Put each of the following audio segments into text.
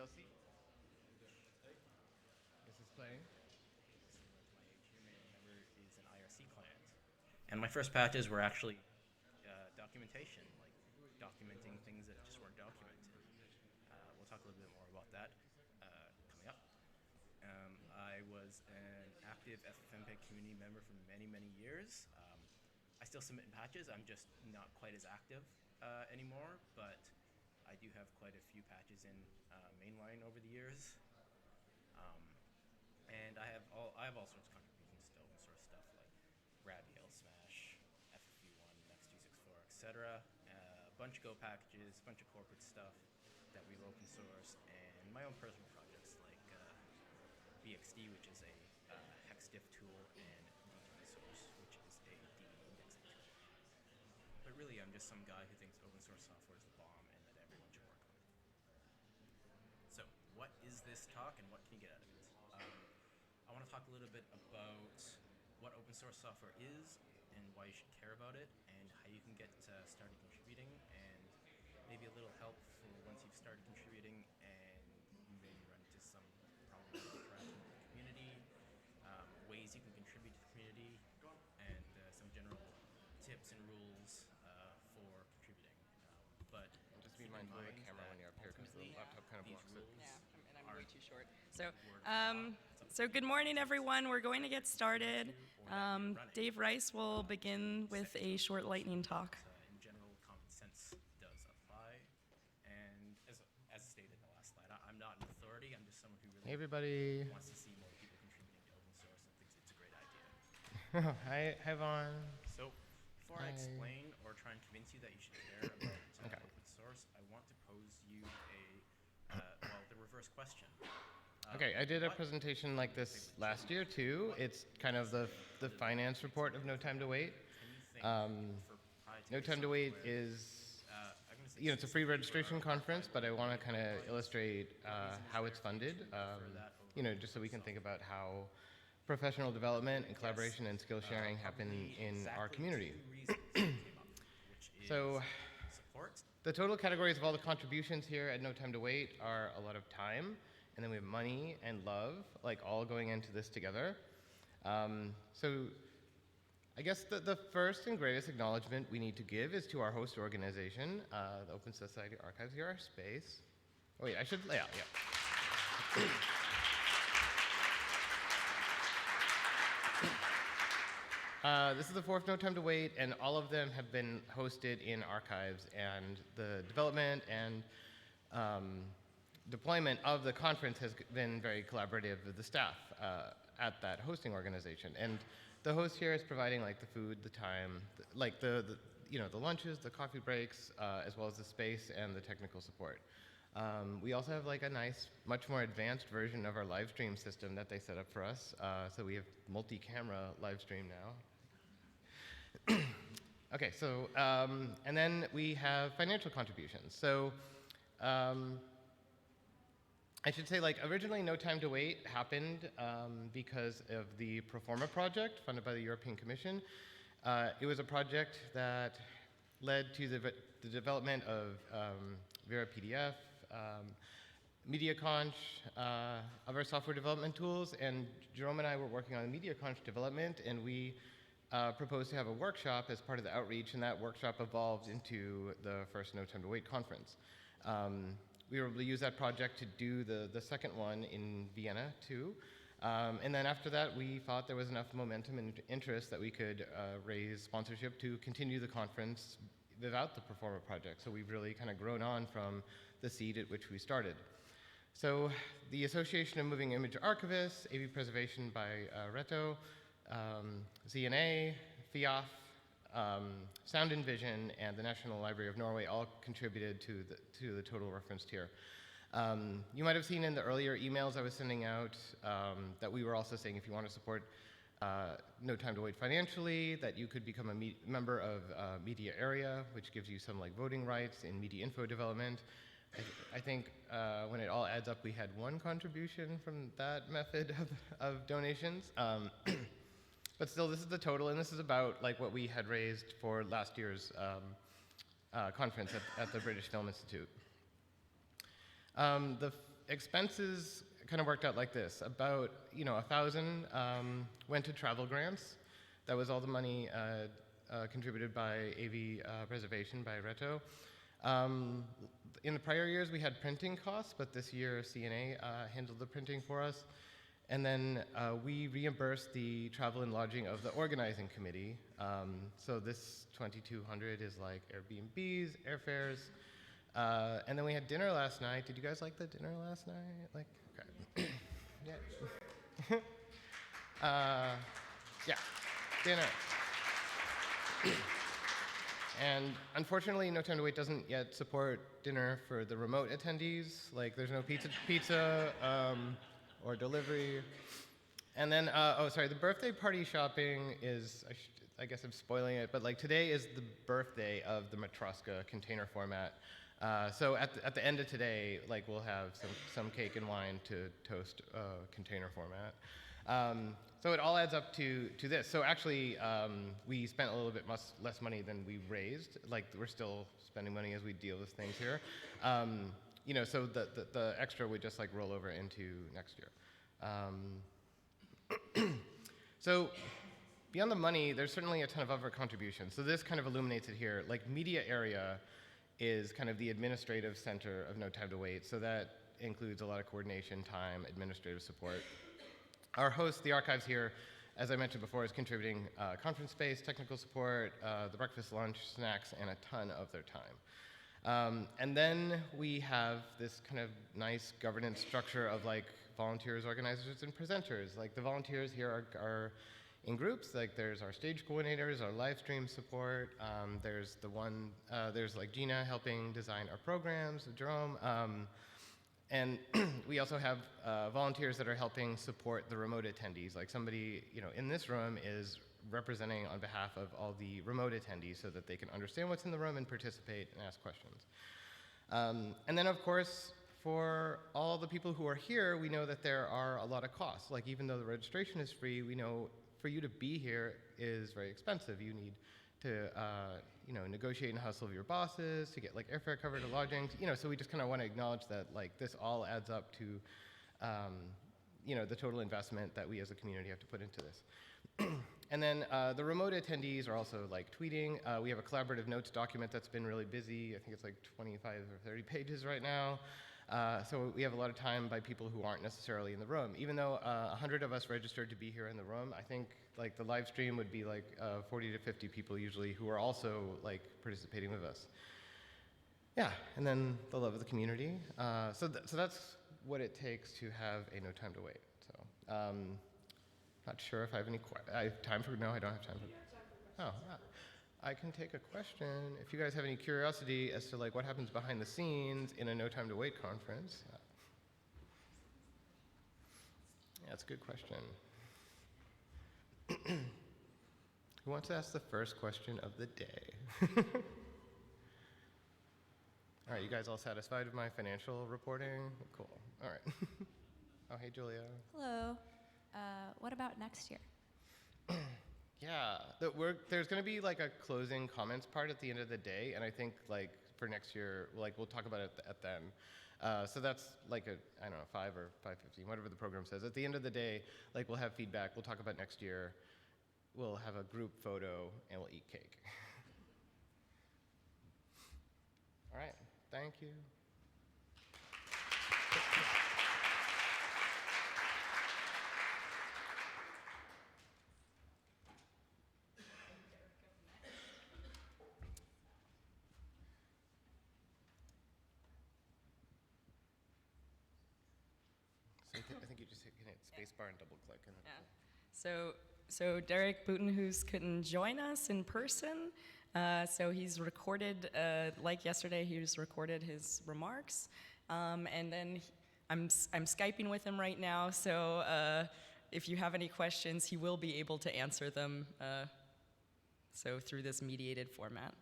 Chelsea. This is playing. My community member is an IRC client. And my first patches were actually documentation, like documenting things that just weren't documented. We'll talk a little bit more about that coming up. I was an active FFmpeg community member for many, many years. I still submit patches. I'm just not quite as active anymore, but I do have quite a few patches in mainline over the years. And I have all sorts of contributions to open source stuff like Rabiel, Smash, FFU1, Next264, etc. A bunch of Go packages, a bunch of corporate stuff that we've open sourced, and my own personal projects like BXD, which is a hexdiff tool, and DTsource, which is a D indexing tool. But really, I'm just some guy who thinks open source software is the bomb and that everyone should work on it. So, what is this talk and what can you get out of it? I want to talk a little bit about what open source software is and why you should care about it, and how you can get started contributing, and maybe a little help for once you've started contributing and you maybe run into some problems with interacting with the community, ways you can contribute to the community, and some general tips and rules for contributing. But Just be mindful of the camera when you're up here because the laptop kind of blocks it. Yeah, and I'm way too short. So good morning, everyone. We're going to get started. Dave Rice will begin with a short lightning talk. In general, common sense does apply. And as stated in the last slide, I'm not an authority. I'm just someone who really Hey, everybody. wants to see more people contributing to open source and thinks it's a great idea. Hi, Vaughn. So before I explain or try and convince you that you should care about open source, I want to pose you the reverse question. Okay, I did a presentation like this last year too. It's kind of the finance report of No Time to Wait. No Time to Wait is, it's a free registration conference, but I want to kind of illustrate how it's funded, just so we can think about how professional development and collaboration and skill sharing happen in our community. So the total categories of all the contributions here at No Time to Wait are a lot of time, and then we have money and love, like all going into this together. So I guess the first and greatest acknowledgement we need to give is to our host organization, the Open Society Archives, here, our space. Oh wait, I should lay out, yeah. This is the fourth No Time to Wait, and all of them have been hosted in archives, and the development and deployment of the conference has been very collaborative with the staff at that hosting organization. And the host here is providing like the food, the time, the lunches, the coffee breaks, as well as the space and the technical support. We also have like a nice, much more advanced version of our live stream system that they set up for us. So we have multi-camera live stream now. Okay, so, and then we have financial contributions. So I should say, like, originally No Time to Wait happened because of the Proforma project funded by the European Commission. It was a project that led to the development of Vera PDF, MediaConch, of our software development tools, and Jerome and I were working on the MediaConch development, and we proposed to have a workshop as part of the outreach, and that workshop evolved into the first No Time to Wait conference. We were able to use that project to do the second one in Vienna too. And then after that, we thought there was enough momentum and interest that we could raise sponsorship to continue the conference without the Proforma project. So we've really kind of grown on from the seed at which we started. So the Association of Moving Image Archivists, AV Preservation by Reto, ZNA, FIAF, Sound and Vision, and the National Library of Norway all contributed to the total referenced here. You might have seen in the earlier emails I was sending out that we were also saying if you want to support No Time to Wait financially, that you could become a member of Media Area, which gives you some like voting rights in media info development. I think when it all adds up, we had one contribution from that method of donations. But still, this is the total, and this is about like what we had raised for last year's conference at the British Film Institute. The expenses kind of worked out like this. About 1,000 went to travel grants. That was all the money contributed by AV Preservation by Reto. In the prior years, we had printing costs, but this year CNA handled the printing for us. And then we reimbursed the travel and lodging of the organizing committee. So this 2,200 is like Airbnbs, airfares, and then we had dinner last night. Did you guys like the dinner last night? Like, okay. Yeah. Yeah, dinner. And unfortunately, No Time to Wait doesn't yet support dinner for the remote attendees. Like, there's no pizza or delivery. And then, the birthday party shopping is, I guess I'm spoiling it, but like today is the birthday of the Matroska container format. So at the end of today, like we'll have some cake and wine to toast container format. So it all adds up to this. So actually, we spent a little bit less money than we raised. Like we're still spending money as we deal with things here. So the extra would just like roll over into next year. So beyond the money, there's certainly a ton of other contributions. So this kind of illuminates it here. Like media area is kind of the administrative center of No Time to Wait. So that includes a lot of coordination, time, administrative support. Our host, the archives here, as I mentioned before, is contributing conference space, technical support, the breakfast, lunch, snacks, and a ton of their time. And then we have this kind of nice governance structure of like volunteers, organizers, and presenters. Like the volunteers here are in groups. Like there's our stage coordinators, our live stream support. There's like Gina helping design our programs, Jerome. And we also have volunteers that are helping support the remote attendees. Like somebody, in this room is representing on behalf of all the remote attendees so that they can understand what's in the room and participate and ask questions. And then, of course, for all the people who are here, we know that there are a lot of costs. Like even though the registration is free, we know for you to be here is very expensive. You need to negotiate and hustle with your bosses, to get like airfare covered or lodging. So we just kind of want to acknowledge that like this all adds up to the total investment that we as a community have to put into this. And then the remote attendees are also like tweeting. We have a collaborative notes document that's been really busy. I think it's like 25 or 30 pages right now. So we have a lot of time by people who aren't necessarily in the room. Even though 100 of us registered to be here in the room, I think like the live stream would be like 40 to 50 people usually who are also like participating with us. Yeah, and then the love of the community. So that's what it takes to have a No Time to Wait. So not sure if I have any time for, no, I don't have time for, oh, I can take a question. If you guys have any curiosity as to like what happens behind the scenes in a No Time to Wait conference. Yeah, that's a good question. Who wants to ask the first question of the day? All right, you guys all satisfied with my financial reporting? Cool, all right. Oh, hey, Julia. Hello. What about next year? Yeah, there's going to be like a closing comments part at the end of the day, and I think like for next year, like we'll talk about it at then. So that's like I don't know, 5 or 5:15, whatever the program says. At the end of the day, like we'll have feedback. We'll talk about next year. We'll have a group photo and we'll eat cake. All right, thank you. I think you just hit spacebar and double click. And Yeah. So Derek Butenhuis couldn't join us in person. So he's recorded, like yesterday, he just recorded his remarks. And then I'm Skyping with him right now. So if you have any questions, he will be able to answer them. So through this mediated format.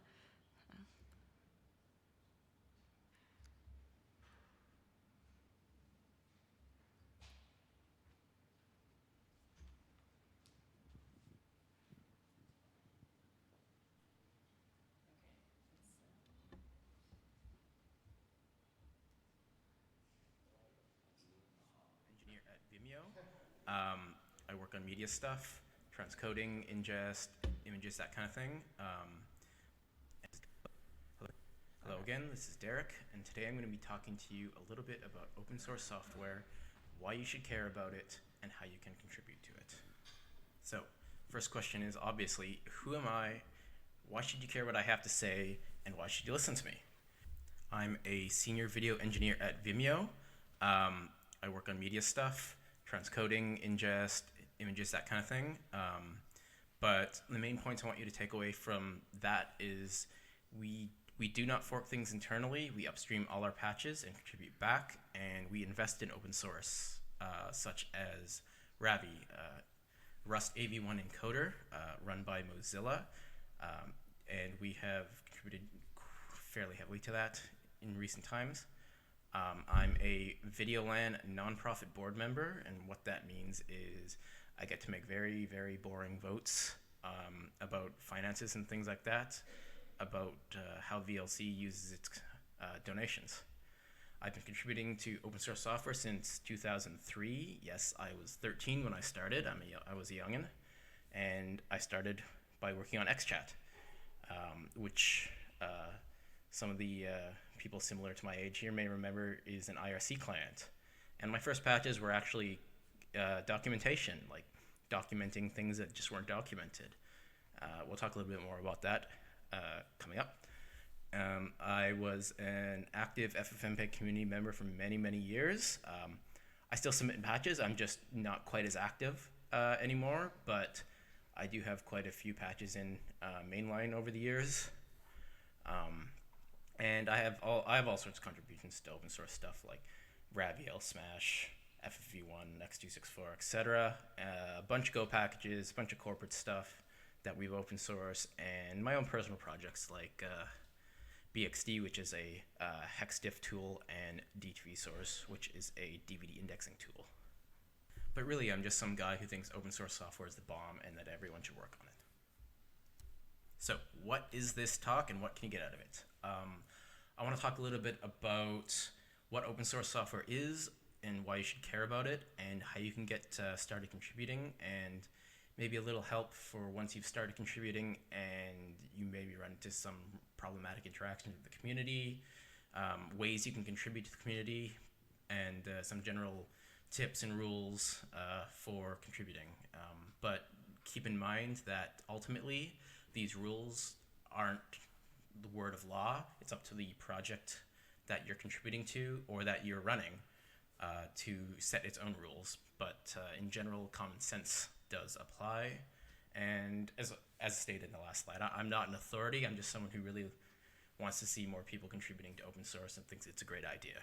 Vimeo. I work on media stuff, transcoding, ingest, images, that kind of thing. Hello again, this is Derek, and today I'm going to be talking to you a little bit about open source software, why you should care about it, and how you can contribute to it. So, first question is obviously, who am I? Why should you care what I have to say, and why should you listen to me? I'm a senior video engineer at Vimeo. I work on media stuff, transcoding, ingest, images, that kind of thing. But the main points I want you to take away from that is we do not fork things internally. We upstream all our patches and contribute back, and we invest in open source, such as Ravi, Rust AV1 encoder, run by Mozilla, and we have contributed fairly heavily to that in recent times. I'm a VideoLAN nonprofit board member, and what that means is I get to make very, very boring votes about finances and things like that, about how VLC uses its donations. I've been contributing to open source software since 2003. Yes, I was 13 when I started. I was a youngin', and I started by working on XChat, which some of the people similar to my age here may remember is an IRC client. And my first patches were actually documentation, like documenting things that just weren't documented. We'll talk a little bit more about that coming up. I was an active FFmpeg community member for many, many years. I still submit patches. I'm just not quite as active anymore, but I do have quite a few patches in mainline over the years. And I have all sorts of contributions to open source stuff like Raviel, Smash, FFV1, X264, etc. A bunch of Go packages, a bunch of corporate stuff that we've open sourced, and my own personal projects like BXD, which is a hexdiff tool, and D2V source, which is a DVD indexing tool. But really, I'm just some guy who thinks open source software is the bomb and that everyone should work on it. So what is this talk and what can you get out of it? I want to talk a little bit about what open source software is and why you should care about it, and how you can get started contributing, and maybe a little help for once you've started contributing and you maybe run into some problematic interactions with the community, ways you can contribute to the community, and some general tips and rules for contributing. But keep in mind that ultimately these rules aren't the word of law. It's up to the project that you're contributing to or that you're running to set its own rules. But in general, common sense does apply. And as stated in the last slide, I'm not an authority. I'm just someone who really wants to see more people contributing to open source and thinks it's a great idea.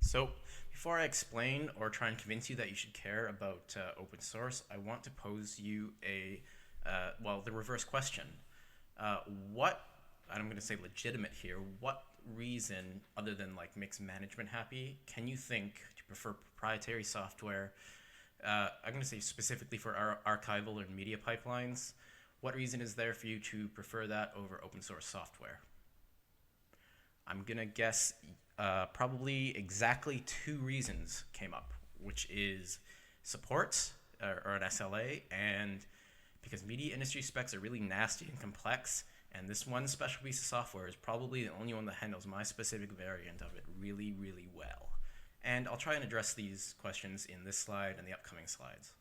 So before I explain or try and convince you that you should care about open source, I want to pose you the reverse question. What, and I'm going to say legitimate here, what reason other than like makes management happy can you think to prefer proprietary software? I'm going to say specifically for our archival and media pipelines. What reason is there for you to prefer that over open source software? I'm going to guess probably exactly 2 reasons came up, which is support or an SLA, and because media industry specs are really nasty and complex, and this one special piece of software is probably the only one that handles my specific variant of it really, really well. And I'll try and address these questions in this slide and the upcoming slides.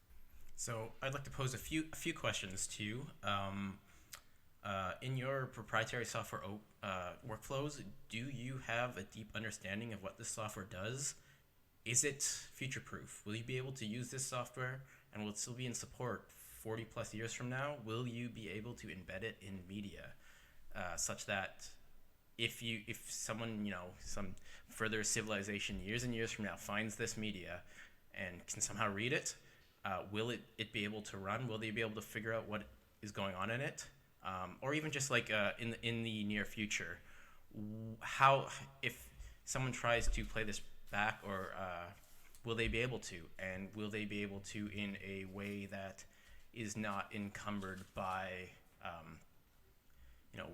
So I'd like to pose a few questions to you. In your proprietary software workflows, do you have a deep understanding of what this software does? Is it future-proof? Will you be able to use this software and will it still be in support 40 plus years from now? Will you be able to embed it in media such that if someone, some further civilization years and years from now finds this media and can somehow read it, will it be able to run? Will they be able to figure out what is going on in it? Or even just like in the near future, how, if someone tries to play this back, or will they be able to? And will they be able to in a way that is not encumbered by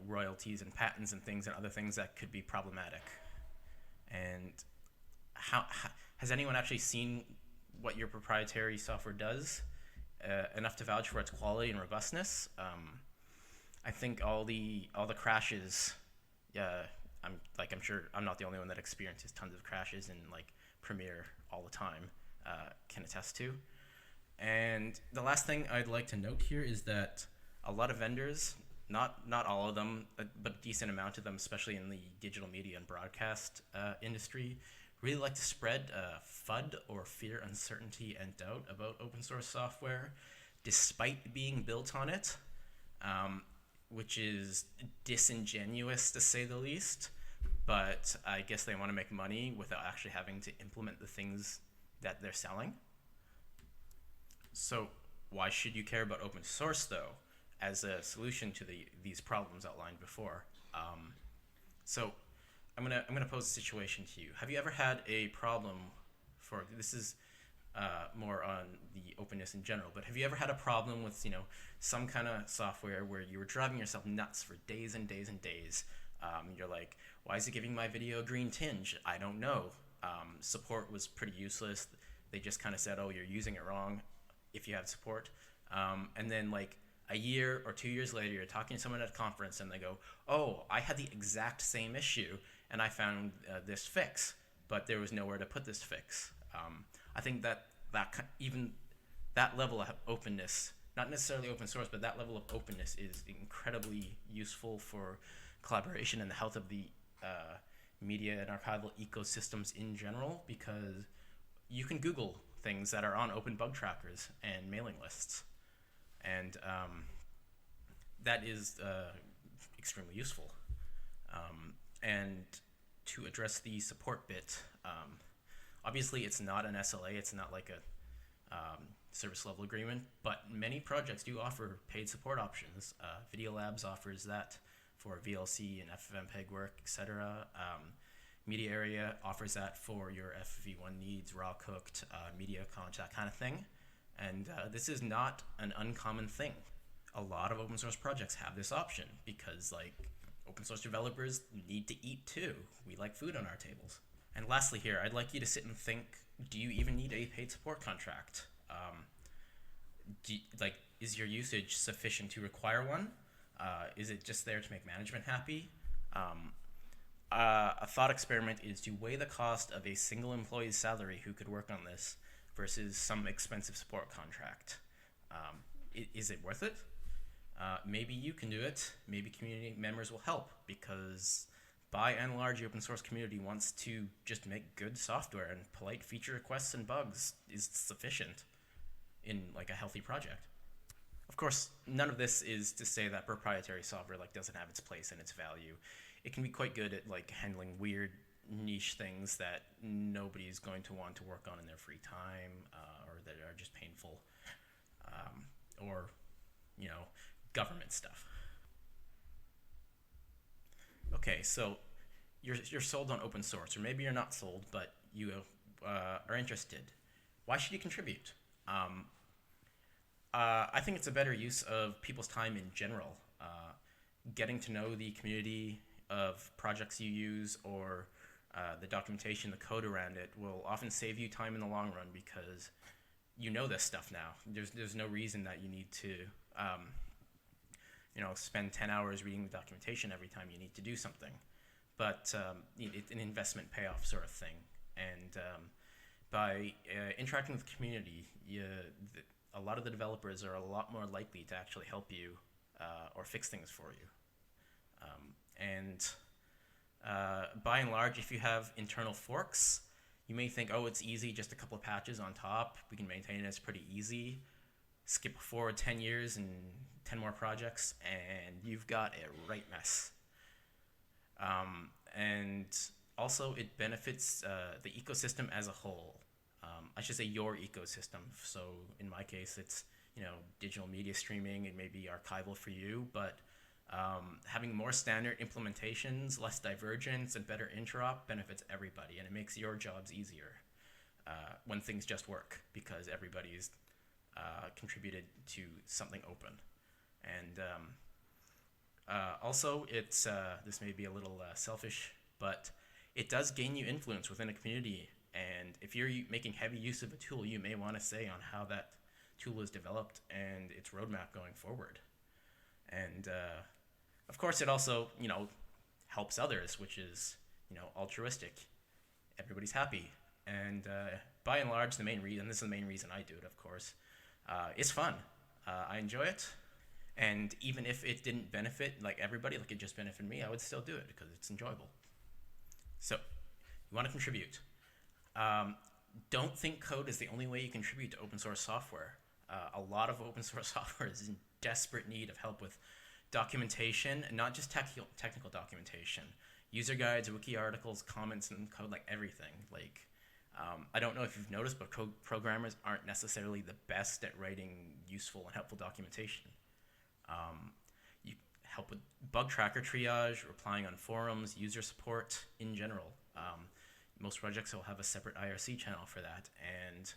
royalties and patents and things and other things that could be problematic? And Has anyone actually seen what your proprietary software does enough to vouch for its quality and robustness? I think all the crashes. I'm sure I'm not the only one that experiences tons of crashes in like Premiere all the time. Can attest to. And the last thing I'd like to note here is that a lot of vendors, not all of them, but a decent amount of them, especially in the digital media and broadcast industry, really like to spread FUD, or fear, uncertainty, and doubt about open source software, despite being built on it, which is disingenuous to say the least. But I guess they want to make money without actually having to implement the things that they're selling. So why should you care about open source, though, as a solution to these problems outlined before? So I'm gonna pose a situation to you. Have you ever had a problem this is more on the openness in general, but have you ever had a problem with some kind of software where you were driving yourself nuts for days and days and days? You're like, why is it giving my video a green tinge? I don't know. Support was pretty useless. They just kind of said, oh, you're using it wrong if you have support. And then like a year or 2 years later, you're talking to someone at a conference and they go, oh, I had the exact same issue and I found this fix, but there was nowhere to put this fix. I think that even that level of openness, not necessarily open source, but that level of openness is incredibly useful for collaboration and the health of the media and archival ecosystems in general, because you can Google things that are on open bug trackers and mailing lists. And that is extremely useful. And to address the support bit, obviously it's not an SLA, it's not like a service level agreement, but many projects do offer paid support options. Video Labs offers that for VLC and FFmpeg work, etc. Media Area offers that for your FFV1 needs, raw cooked, media content, that kind of thing. And this is not an uncommon thing. A lot of open source projects have this option because like open source developers need to eat too. We like food on our tables. And lastly here, I'd like you to sit and think, do you even need a paid support contract? Is your usage sufficient to require one? Is it just there to make management happy? A thought experiment is to weigh the cost of a single employee's salary who could work on this versus some expensive support contract. Is it worth it? Maybe you can do it. Maybe community members will help, because by and large, the open source community wants to just make good software, and polite feature requests and bugs is sufficient in like a healthy project. Of course, none of this is to say that proprietary software like doesn't have its place and its value. It can be quite good at like handling weird niche things that nobody's going to want to work on in their free time, or that are just painful, or government stuff. Okay, so you're sold on open source, or maybe you're not sold, but you are interested. Why should you contribute? I think it's a better use of people's time in general. Getting to know the community of projects you use, or the documentation, the code around it, will often save you time in the long run, because you know this stuff now. There's no reason that you need to spend 10 hours reading the documentation every time you need to do something. But it's an investment payoff sort of thing. And by interacting with the community, a lot of the developers are a lot more likely to actually help you or fix things for you. By and large, if you have internal forks, you may think, oh, it's easy, just a couple of patches on top. We can maintain it, it's pretty easy. Skip forward 10 years and 10 more projects, and you've got a right mess. And also, it benefits the ecosystem as a whole. I should say your ecosystem. So in my case, it's digital media streaming. It may be archival for you, but having more standard implementations, less divergence, and better interop benefits everybody, and it makes your jobs easier when things just work, because everybody's contributed to something open. And also, it's this may be a little selfish, but it does gain you influence within a community, And if you're making heavy use of a tool, you may want to say on how that tool is developed and its roadmap going forward. And of course, it also, helps others, which is, altruistic. Everybody's happy. And by and large, the main reason, this is the main reason I do it, of course, it's fun. I enjoy it. And even if it didn't benefit like everybody, like it just benefited me, I would still do it because it's enjoyable. So, you want to contribute. Don't think code is the only way you contribute to open source software. A lot of open source software is in desperate need of help with documentation, and not just technical documentation. User guides, wiki articles, comments, and code, like everything. I don't know if you've noticed, but programmers aren't necessarily the best at writing useful and helpful documentation. You help with bug tracker triage, replying on forums, user support in general. Most projects will have a separate IRC channel for that, and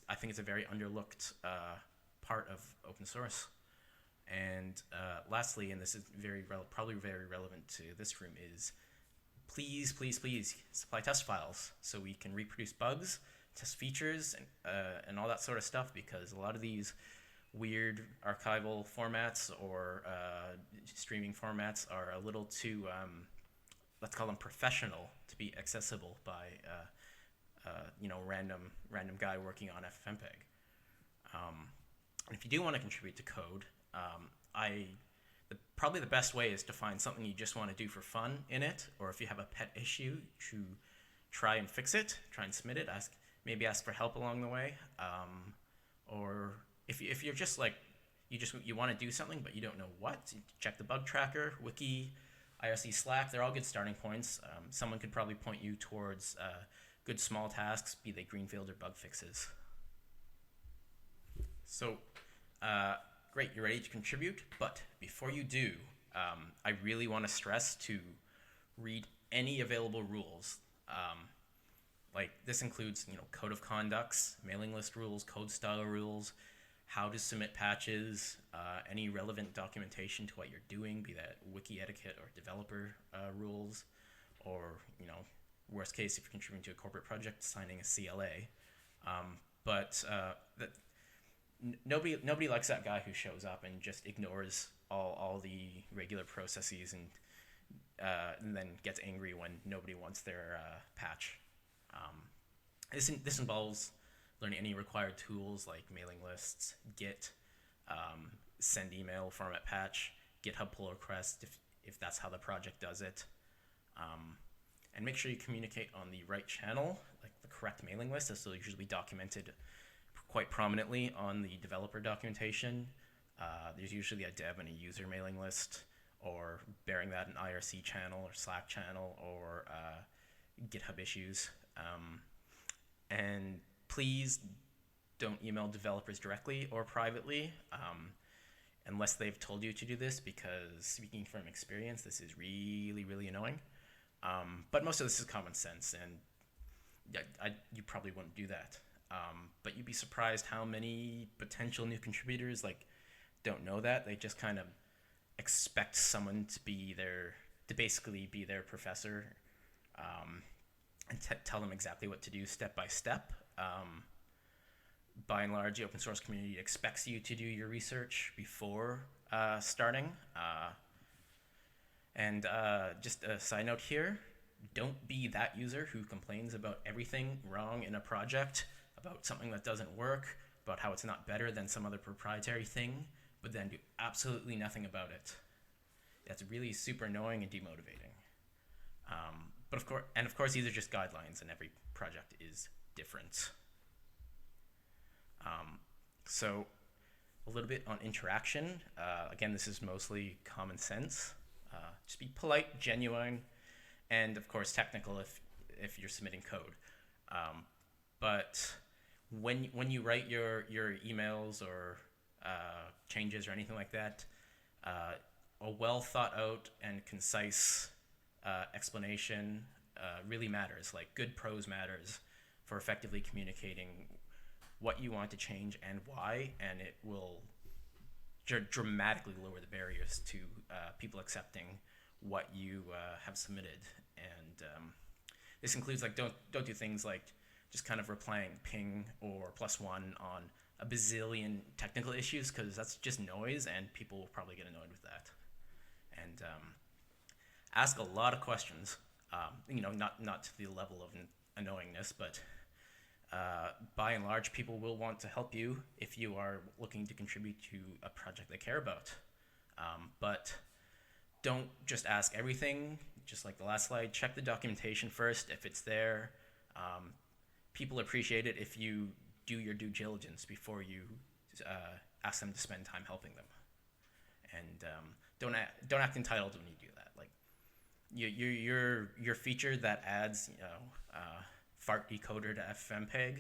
I think it's a very underlooked part of open source. And lastly, and this is probably very relevant to this room, is please supply test files so we can reproduce bugs, test features, and all that sort of stuff, because a lot of these weird archival formats or streaming formats are a little too, let's call them professional, to be accessible by random guy working on FFmpeg. And if you do want to contribute to code, probably the best way is to find something you just want to do for fun in it, or if you have a pet issue, to try and fix it, try and submit it, maybe ask for help along the way, or if you're just like you want to do something but you don't know what, check the bug tracker, wiki, IRC, Slack. They're all good starting points. Someone could probably point you towards good small tasks, be they greenfield or bug fixes. So great, you're ready to contribute, but before you do, I really want to stress to read any available rules. This includes, code of conducts, mailing list rules, code style rules, how to submit patches, any relevant documentation to what you're doing, be that wiki etiquette or developer rules, or, worst case, if you're contributing to a corporate project, signing a CLA. Nobody likes that guy who shows up and just ignores all the regular processes and then gets angry when nobody wants their patch. This involves learning any required tools like mailing lists, Git, send email, format patch, GitHub pull request if that's how the project does it. And make sure you communicate on the right channel, like the correct mailing list. This will usually be documented quite prominently on the developer documentation. There's usually a dev and a user mailing list, or bearing that in IRC channel or Slack channel or GitHub issues. And please don't email developers directly or privately unless they've told you to do this, because speaking from experience, this is really, really annoying. But most of this is common sense, and you probably wouldn't do that. But you'd be surprised how many potential new contributors don't know that. They just kind of expect someone to basically be their professor, and tell them exactly what to do step by step. By and large, the open source community expects you to do your research before starting. And just a side note here, don't be that user who complains about everything wrong in a project, about something that doesn't work, about how it's not better than some other proprietary thing, but then do absolutely nothing about it. That's really super annoying and demotivating. But of course, these are just guidelines, and every project is different. So a little bit on interaction. Again, this is mostly common sense. Just be polite, genuine, and of course technical if you're submitting code. But when you write your emails or changes or anything like that, a well thought out and concise explanation really matters. Like, good prose matters for effectively communicating what you want to change and why, and it will dramatically lower the barriers to people accepting what you have submitted. And This includes like don't do things like just kind of replying ping or +1 on a bazillion technical issues, because that's just noise and people will probably get annoyed with that. And ask a lot of questions. Not to the level of annoyingness, but by and large, people will want to help you if you are looking to contribute to a project they care about. But don't just ask everything. Just like the last slide, check the documentation first if it's there. People appreciate it if you do your due diligence before you ask them to spend time helping them. And don't act entitled when you do that. Like your feature that adds fart decoder to FFmpeg,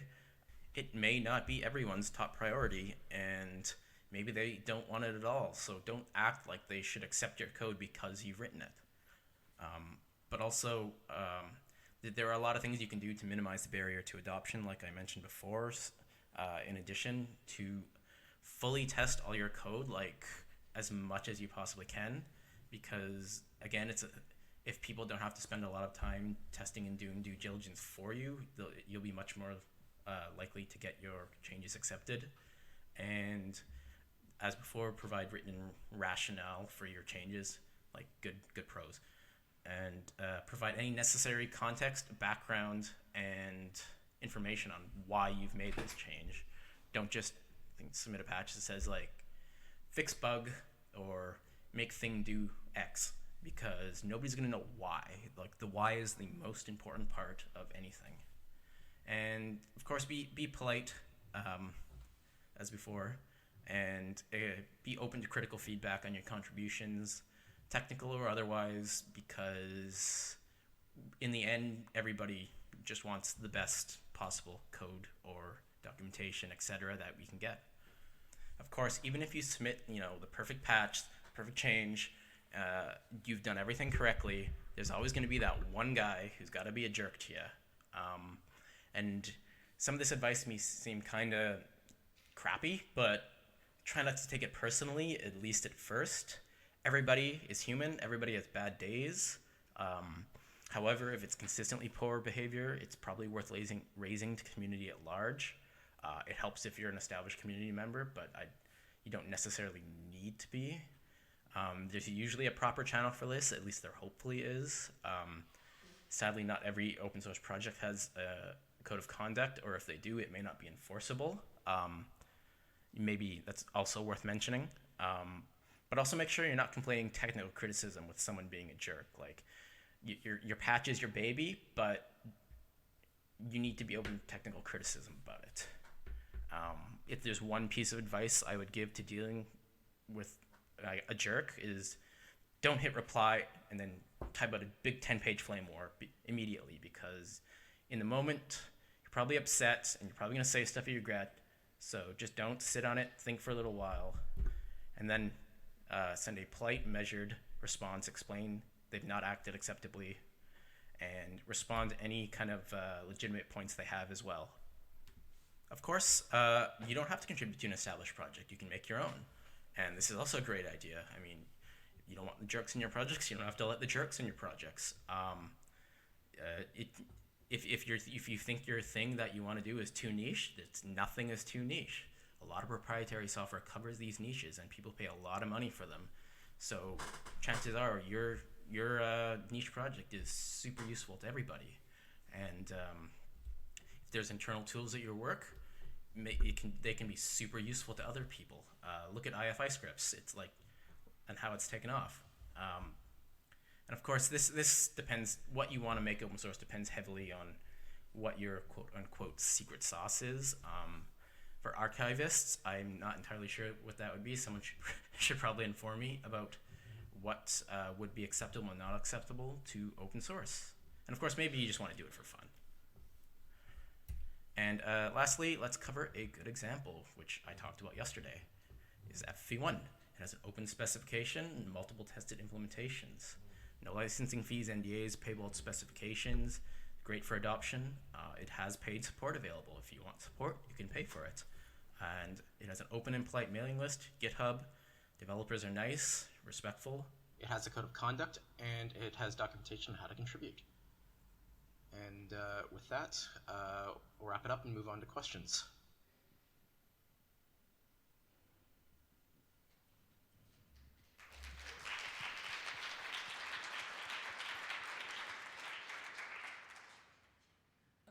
it may not be everyone's top priority, and maybe they don't want it at all. So don't act like they should accept your code because you've written it. But also, there are a lot of things you can do to minimize the barrier to adoption, like I mentioned before. In addition to fully test all your code, like as much as you possibly can, because again, if people don't have to spend a lot of time testing and doing due diligence for you, you'll be much more likely to get your changes accepted. And as before, provide written rationale for your changes, like good prose, and provide any necessary context, background, and information on why you've made this change. Don't just submit a patch that says like fix bug or make thing do X, because nobody's gonna know why. Like the why is the most important part of anything. And of course, be polite, as before, and be open to critical feedback on your contributions, technical or otherwise, because in the end, everybody just wants the best possible code or documentation, etc., that we can get. Of course, even if you submit, the perfect patch, perfect change, you've done everything correctly, there's always going to be that one guy who's got to be a jerk to you. And some of this advice may seem kind of crappy, but try not to take it personally, at least at first. Everybody is human. Everybody has bad days. However, if it's consistently poor behavior, it's probably worth raising to community at large. It helps if you're an established community member, but you don't necessarily need to be. There's usually a proper channel for this, at least there hopefully is. Sadly, not every open source project has a code of conduct, or if they do, it may not be enforceable. Maybe that's also worth mentioning. But also make sure you're not complaining technical criticism with someone being a jerk. Like, your patch is your baby, but you need to be open to technical criticism about it. If there's one piece of advice I would give to dealing with a jerk is don't hit reply and then type out a big 10-page flame war immediately, because in the moment you're probably upset and you're probably going to say stuff you regret. So just don't sit on it, think for a little while, and then send a polite, measured response, explain they've not acted acceptably, and respond to any kind of legitimate points they have as well. Of course, you don't have to contribute to an established project. You can make your own. And this is also a great idea. I mean, you don't want the jerks in your projects, you don't have to let the jerks in your projects. If you think your thing that you want to do is too niche, nothing is too niche. A lot of proprietary software covers these niches, and people pay a lot of money for them. So chances are your niche project is super useful to everybody. And if there's internal tools at your work, they can be super useful to other people. Look at IFI scripts. It's like, and how it's taken off. And of course, this depends. What you want to make open source depends heavily on what your quote unquote secret sauce is. For archivists, I'm not entirely sure what that would be. Someone should probably inform me about what would be acceptable and not acceptable to open source. And of course, maybe you just want to do it for fun. And lastly, let's cover a good example, which I talked about yesterday, is FFV1. It has an open specification and multiple tested implementations. No licensing fees, NDAs, paywall specifications, great for adoption. It has paid support available. If you want support, you can pay for it. And it has an open and polite mailing list, GitHub. Developers are nice, respectful. It has a code of conduct, and it has documentation on how to contribute. And with that, we'll wrap it up and move on to questions.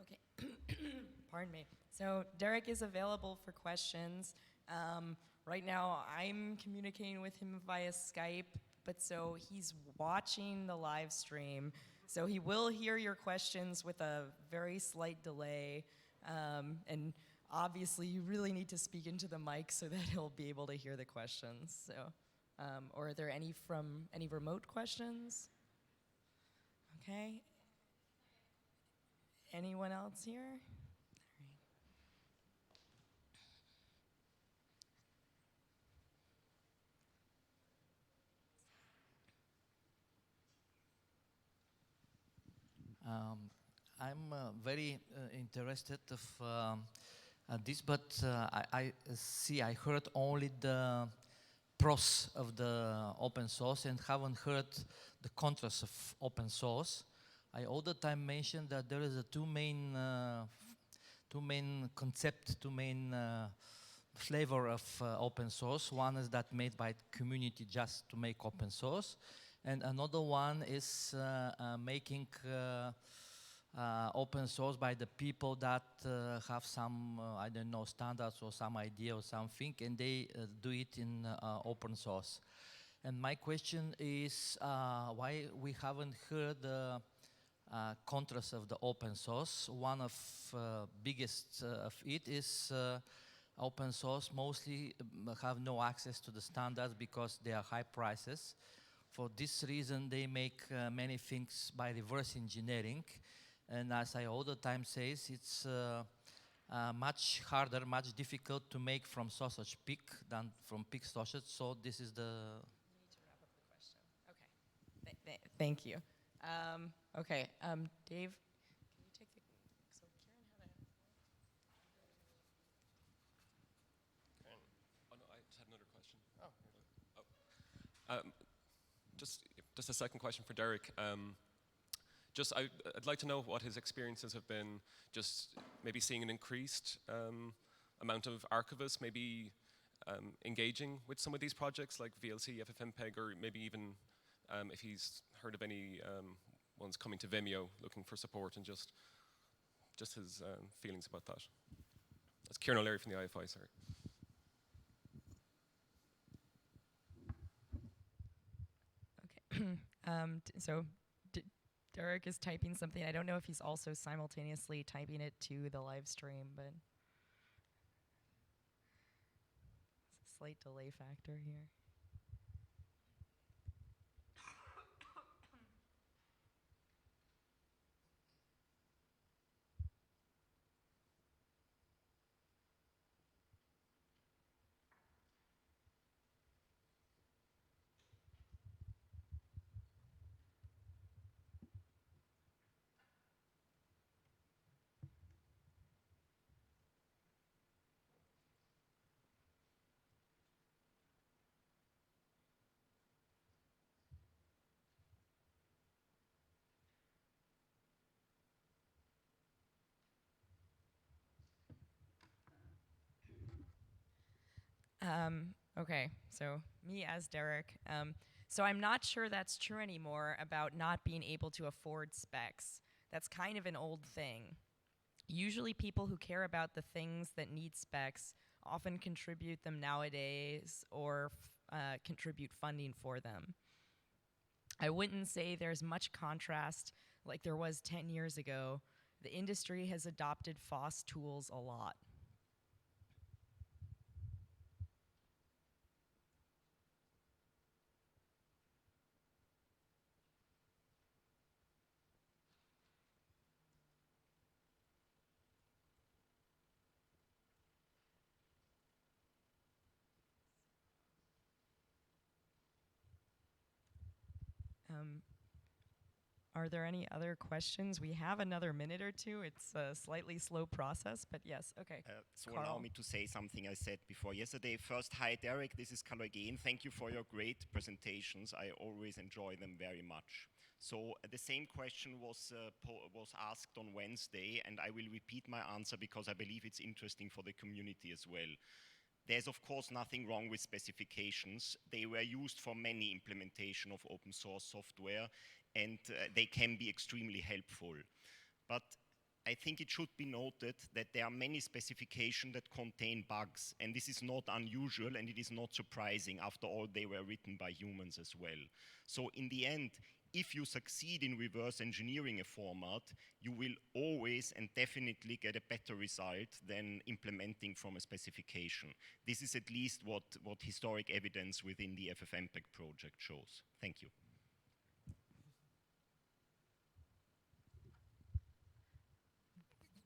Okay. Pardon me. So Derek is available for questions. Right now, I'm communicating with him via Skype, but so he's watching the live stream. So he will hear your questions with a very slight delay. And obviously, you really need to speak into the mic so that he'll be able to hear the questions. So, or are there any remote questions? Okay. Anyone else here? I'm very interested of this, but I heard only the pros of the open source and haven't heard the contras of open source. I all the time mention that there is two main concept, two main flavor of open source. One is that made by community just to make open source, and another one is making open source by the people that have some, I don't know, standards or some idea or something, and they do it in open source. And my question is why we haven't heard the contrast of the open source. One of biggest of it is open source mostly have no access to the standards because they are high prices. For this reason, they make many things by reverse engineering. And as I all the time says, it's much harder, much difficult to make from sausage pig than from pig sausage. So this is the... We need to wrap up the question. Okay. Thank you. Okay, Dave, can you take the... So Karen had a... Oh no, I just had another question. Just a second question for Derek. I'd like to know what his experiences have been, just maybe seeing an increased amount of archivists, maybe engaging with some of these projects like VLC, FFmpeg, or maybe even if he's heard of any ones coming to Vimeo looking for support, and just his feelings about that. That's Kieran O'Leary from the IFI, sorry. Okay. So Derek is typing something. I don't know if he's also simultaneously typing it to the live stream, but it's a slight delay factor here. Okay, so me as Derek. So I'm not sure that's true anymore about not being able to afford specs. That's kind of an old thing. Usually people who care about the things that need specs often contribute them nowadays or contribute funding for them. I wouldn't say there's much contrast like there was 10 years ago. The industry has adopted FOSS tools a lot. Are there any other questions? We have another minute or two. It's a slightly slow process, but yes, okay. So Carl. allow me to say something I said before yesterday. First, hi Derek, this is Carlo again. Thank you for your great presentations. I always enjoy them very much. So the same question was asked on Wednesday, and I will repeat my answer because I believe it's interesting for the community as well. There's of course nothing wrong with specifications. They were used for many implementation of open source software, and they can be extremely helpful. But I think it should be noted that there are many specifications that contain bugs, and this is not unusual and it is not surprising. After all, they were written by humans as well. So in the end, if you succeed in reverse engineering a format, you will always and definitely get a better result than implementing from a specification. This is at least what historic evidence within the FFmpeg project shows. Thank you.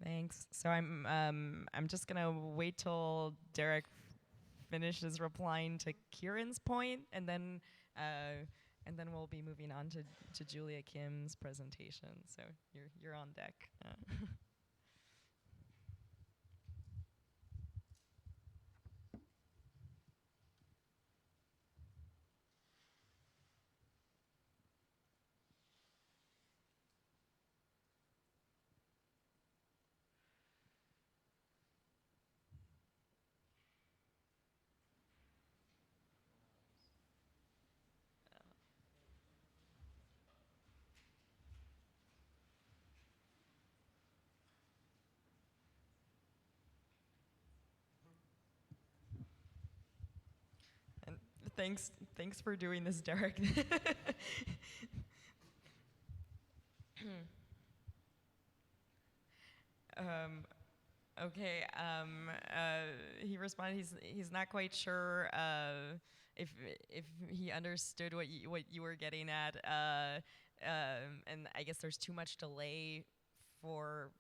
Thanks. So I'm just gonna wait till Derek finishes replying to Kieran's point, and then we'll be moving on to Julia Kim's presentation. So you're on deck. And thanks for doing this, Derek. Okay. He responded. He's not quite sure if he understood what you were getting at, and I guess there's too much delay for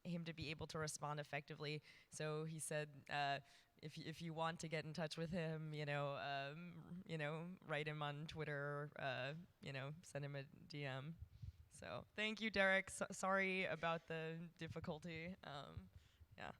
him to be able to respond effectively. So he said, if you want to get in touch with him, write him on Twitter, send him a DM. So thank you, Derek. Sorry about the difficulty. Yeah.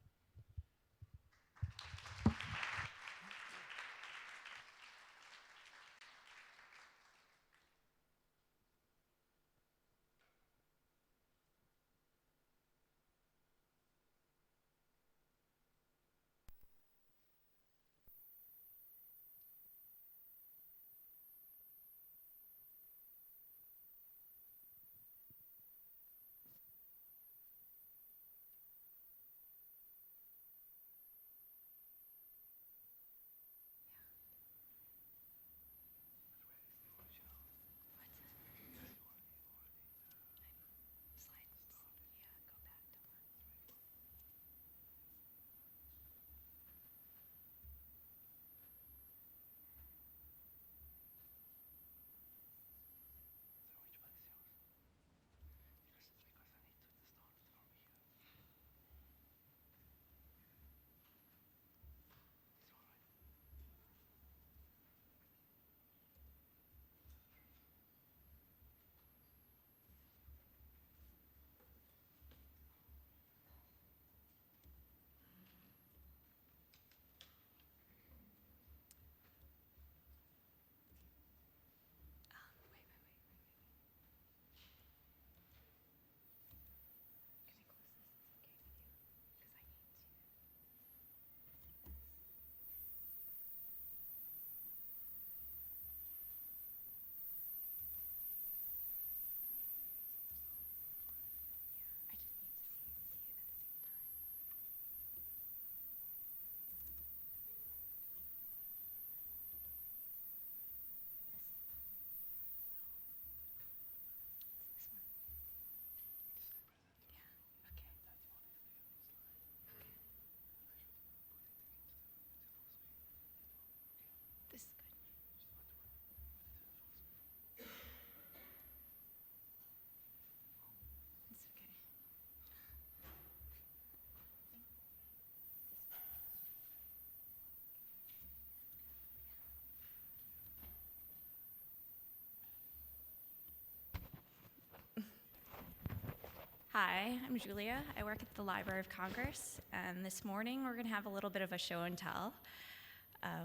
Hi, I'm Julia. I work at the Library of Congress, and this morning we're going to have a little bit of a show and tell.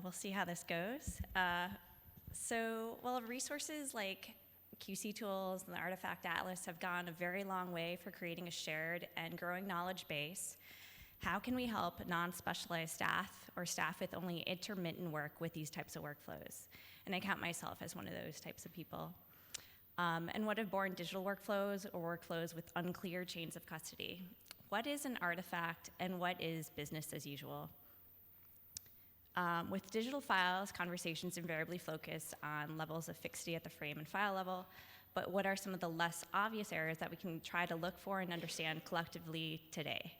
We'll see how this goes. While resources like QC tools and the Artifact Atlas have gone a very long way for creating a shared and growing knowledge base, how can we help non-specialized staff or staff with only intermittent work with these types of workflows? And I count myself as one of those types of people. And what have born digital workflows or workflows with unclear chains of custody? What is an artifact and what is business as usual? With digital files, conversations invariably focus on levels of fixity at the frame and file level, but what are some of the less obvious areas that we can try to look for and understand collectively today?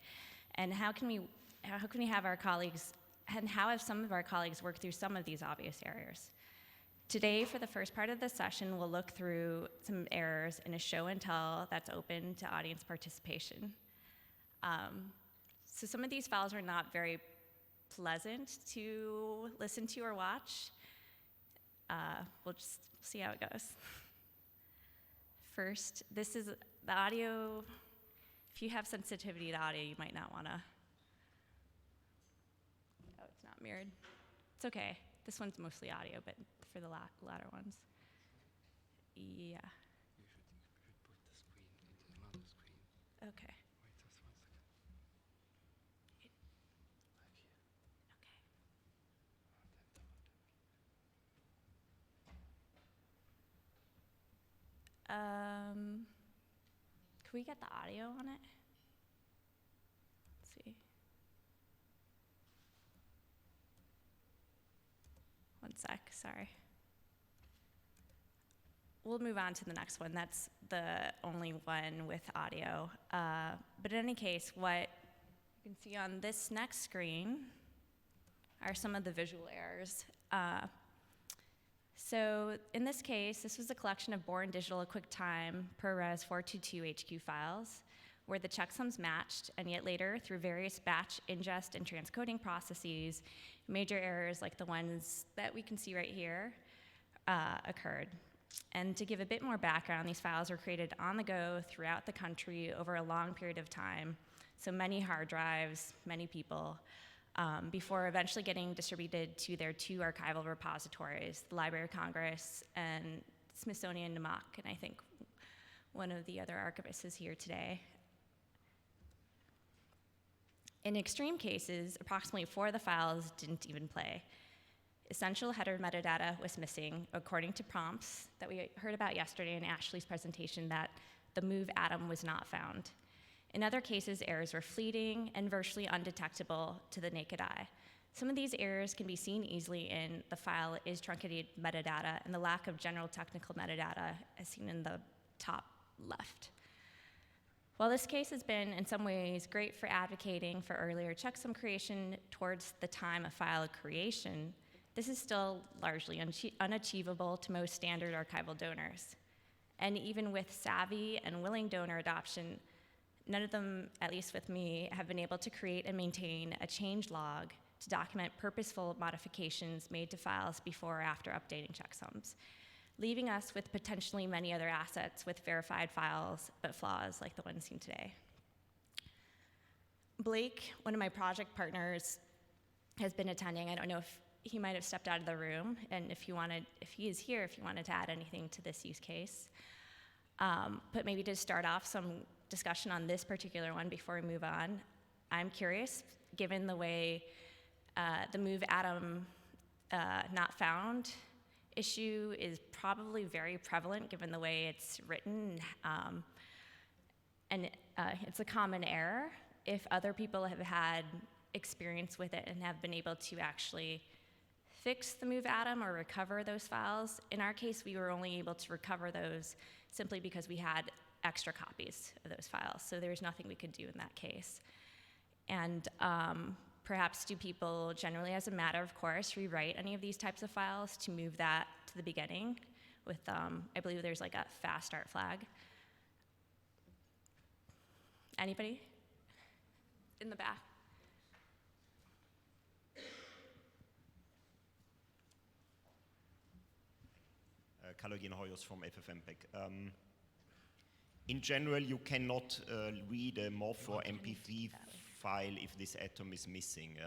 And how can we have our colleagues, and how have some of our colleagues worked through some of these obvious areas? Today, for the first part of the session, we'll look through some errors in a show and tell that's open to audience participation. So some of these files are not very pleasant to listen to or watch. We'll just see how it goes. First, this is the audio. If you have sensitivity to audio, you might not want to. Oh, it's not mirrored. It's okay. This one's mostly audio, but for the latter ones. Yeah. You should put the screen into another screen. Okay. Wait just 1 second. Like here. Okay. Can we get the audio on it? Let's see. One sec, sorry. We'll move on to the next one. That's the only one with audio. But in any case, what you can see on this next screen are some of the visual errors. So in this case, this was a collection of Born Digital QuickTime ProRes 422 HQ files where the checksums matched, and yet later, through various batch ingest and transcoding processes, major errors like the ones that we can see right here occurred. And to give a bit more background, these files were created on the go throughout the country over a long period of time, so many hard drives, many people, before eventually getting distributed to their 2 archival repositories, the Library of Congress and Smithsonian Namaque, and I think one of the other archivists is here today. In extreme cases, approximately 4 of the files didn't even play. Essential header metadata was missing, according to prompts that we heard about yesterday in Ashley's presentation, that the move atom was not found. In other cases, errors were fleeting and virtually undetectable to the naked eye. Some of these errors can be seen easily in the file is truncated metadata and the lack of general technical metadata as seen in the top left. While this case has been in some ways great for advocating for earlier checksum creation towards the time of file creation, this is still largely unachievable to most standard archival donors. And even with savvy and willing donor adoption, none of them, at least with me, have been able to create and maintain a change log to document purposeful modifications made to files before or after updating checksums, leaving us with potentially many other assets with verified files, but flaws like the one seen today. Blake, one of my project partners, has been attending. I don't know if he might have stepped out of the room, and if he is here, if you wanted to add anything to this use case. But maybe to start off some discussion on this particular one before we move on, I'm curious, given the way the move atom not found issue is probably very prevalent given the way it's written, and it's a common error. If other people have had experience with it and have been able to actually fix the move atom or recover those files, in our case, we were only able to recover those simply because we had extra copies of those files, so there's nothing we could do in that case. And perhaps do people generally, as a matter of course, rewrite any of these types of files to move that to the beginning with, I believe there's like a fast start flag. Anybody? In the back. Carlo Hoyos from FFmpeg. In general, you cannot read a MOV or MP3 file if this atom is missing.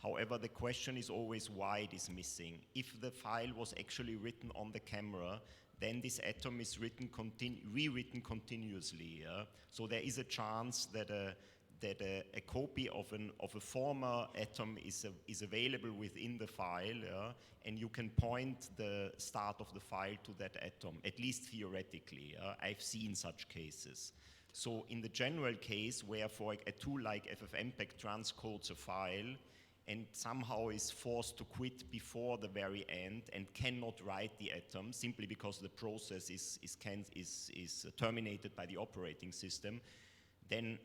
However, the question is always why it is missing. If the file was actually written on the camera, then this atom is rewritten continuously. So there is a chance that a copy of a former atom is available within the file, and you can point the start of the file to that atom, at least theoretically. I've seen such cases. So in the general case, where for a tool like FFmpeg transcodes a file and somehow is forced to quit before the very end and cannot write the atom simply because the process is terminated by the operating system, then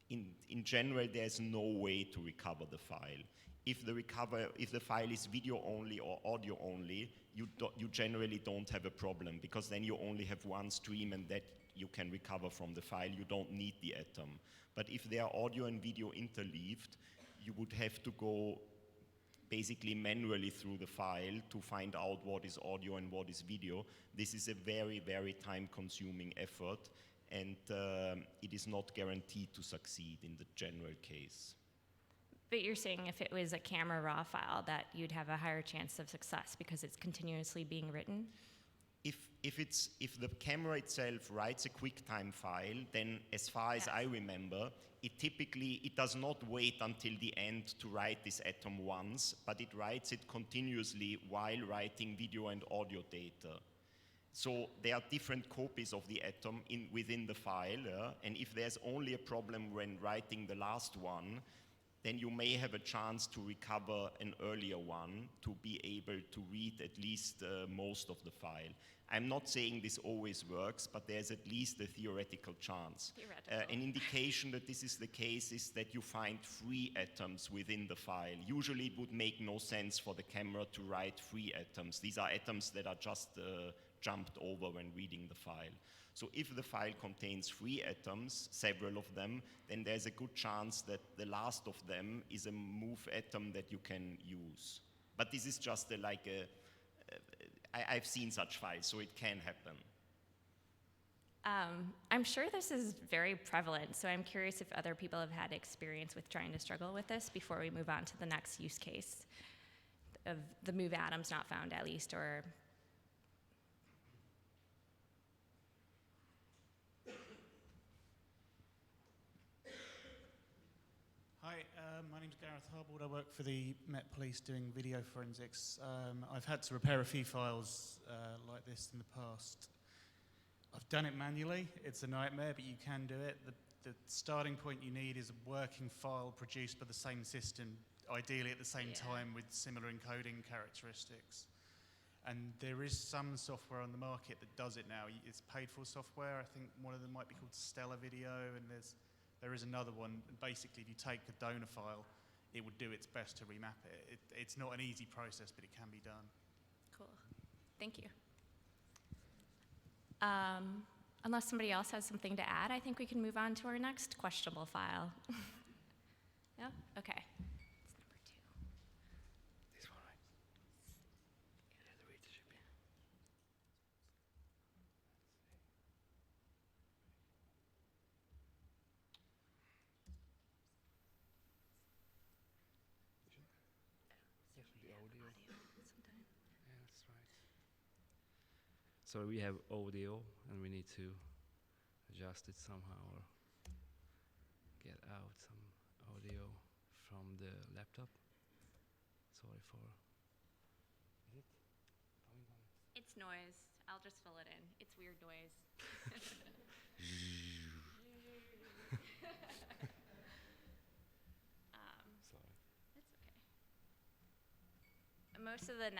in general, there's no way to recover the file. If the file is video only or audio only, you generally don't have a problem, because then you only have one stream and that you can recover from the file. You don't need the atom. But if they are audio and video interleaved, you would have to go basically manually through the file to find out what is audio and what is video. This is a very, very time-consuming effort, and it is not guaranteed to succeed in the general case. But you're saying if it was a camera raw file that you'd have a higher chance of success because it's continuously being written? If the camera itself writes a QuickTime file, then as far as I remember, it does not wait until the end to write this atom once, but it writes it continuously while writing video and audio data. So there are different copies of the atom within the file, and if there's only a problem when writing the last one, then you may have a chance to recover an earlier one to be able to read at least most of the file. I'm not saying this always works, but there's at least a theoretical chance. An indication that this is the case is that you find free atoms within the file. Usually it would make no sense for the camera to write free atoms. These are atoms that are just jumped over when reading the file. So if the file contains free atoms, several of them, then there's a good chance that the last of them is a MOV atom that you can use. But this is just I've seen such files, so it can happen. I'm sure this is very prevalent, so I'm curious if other people have had experience with trying to struggle with this before we move on to the next use case of the MOV atoms not found, at least, or Hi, my name's Gareth Harbold. I work for the Met Police doing video forensics. I've had to repair a few files like this in the past. I've done it manually. It's a nightmare, but you can do it. The starting point you need is a working file produced by the same system, ideally at the same time with similar encoding characteristics. And there is some software on the market that does it now. It's paid-for software. I think one of them might be called Stellar Video, and there is another one. Basically, if you take a donor file, it would do its best to remap it. It's not an easy process, but it can be done. cool. Thank you. Unless somebody else has something to add, I think we can move on to our next questionable file. No? Okay. It's number 2. This one, right? Yeah, the reader should be. The audio. Yeah, that's right. So we have audio, and we need to adjust it somehow or get out some audio from the laptop. Sorry for. Is it coming on? It's noise. I'll just fill it in. It's weird noise. Sorry. It's okay. Most of the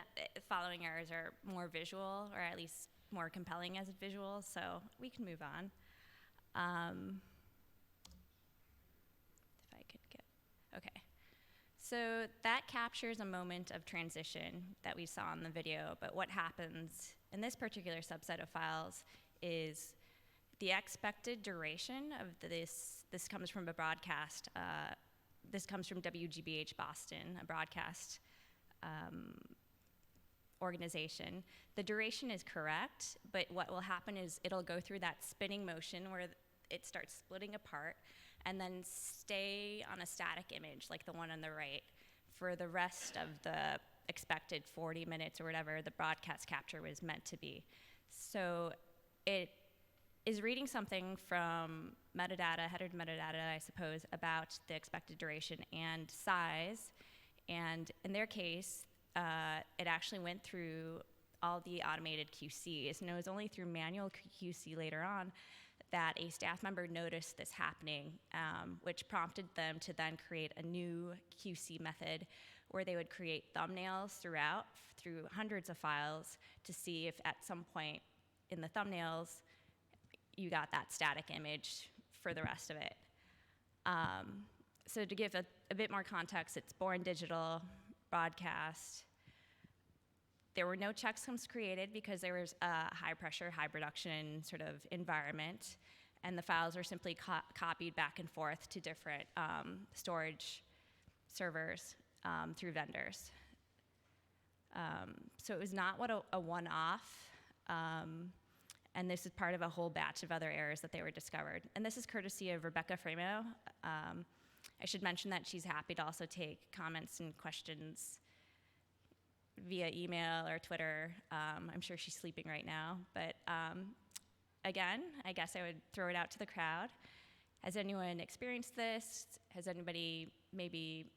following errors are more visual, or at least more compelling as visual, so we can move on. If I could get, okay. So that captures a moment of transition that we saw in the video, but what happens in this particular subset of files is the expected duration of this comes from a broadcast, this comes from WGBH Boston, a broadcast organization. The duration is correct, but what will happen is it'll go through that spinning motion where it starts splitting apart and then stay on a static image like the one on the right for the rest of the expected 40 minutes or whatever the broadcast capture was meant to be. So it is reading something from metadata, header metadata, I suppose, about the expected duration and size. And in their case, it actually went through all the automated QCs. And it was only through manual QC later on that a staff member noticed this happening, which prompted them to then create a new QC method where they would create thumbnails through hundreds of files to see if at some point in the thumbnails you got that static image for the rest of it. So to give a bit more context, it's born digital, broadcast. There were no checksums created because there was a high pressure, high production sort of environment, and the files were simply copied back and forth to different storage servers through vendors. So it was not what a one-off, and this is part of a whole batch of other errors that they were discovered. And this is courtesy of Rebecca Framo. I should mention that she's happy to also take comments and questions via email or Twitter. I'm sure she's sleeping right now, but again, I guess I would throw it out to the crowd. Has anyone experienced this? Has anybody maybe,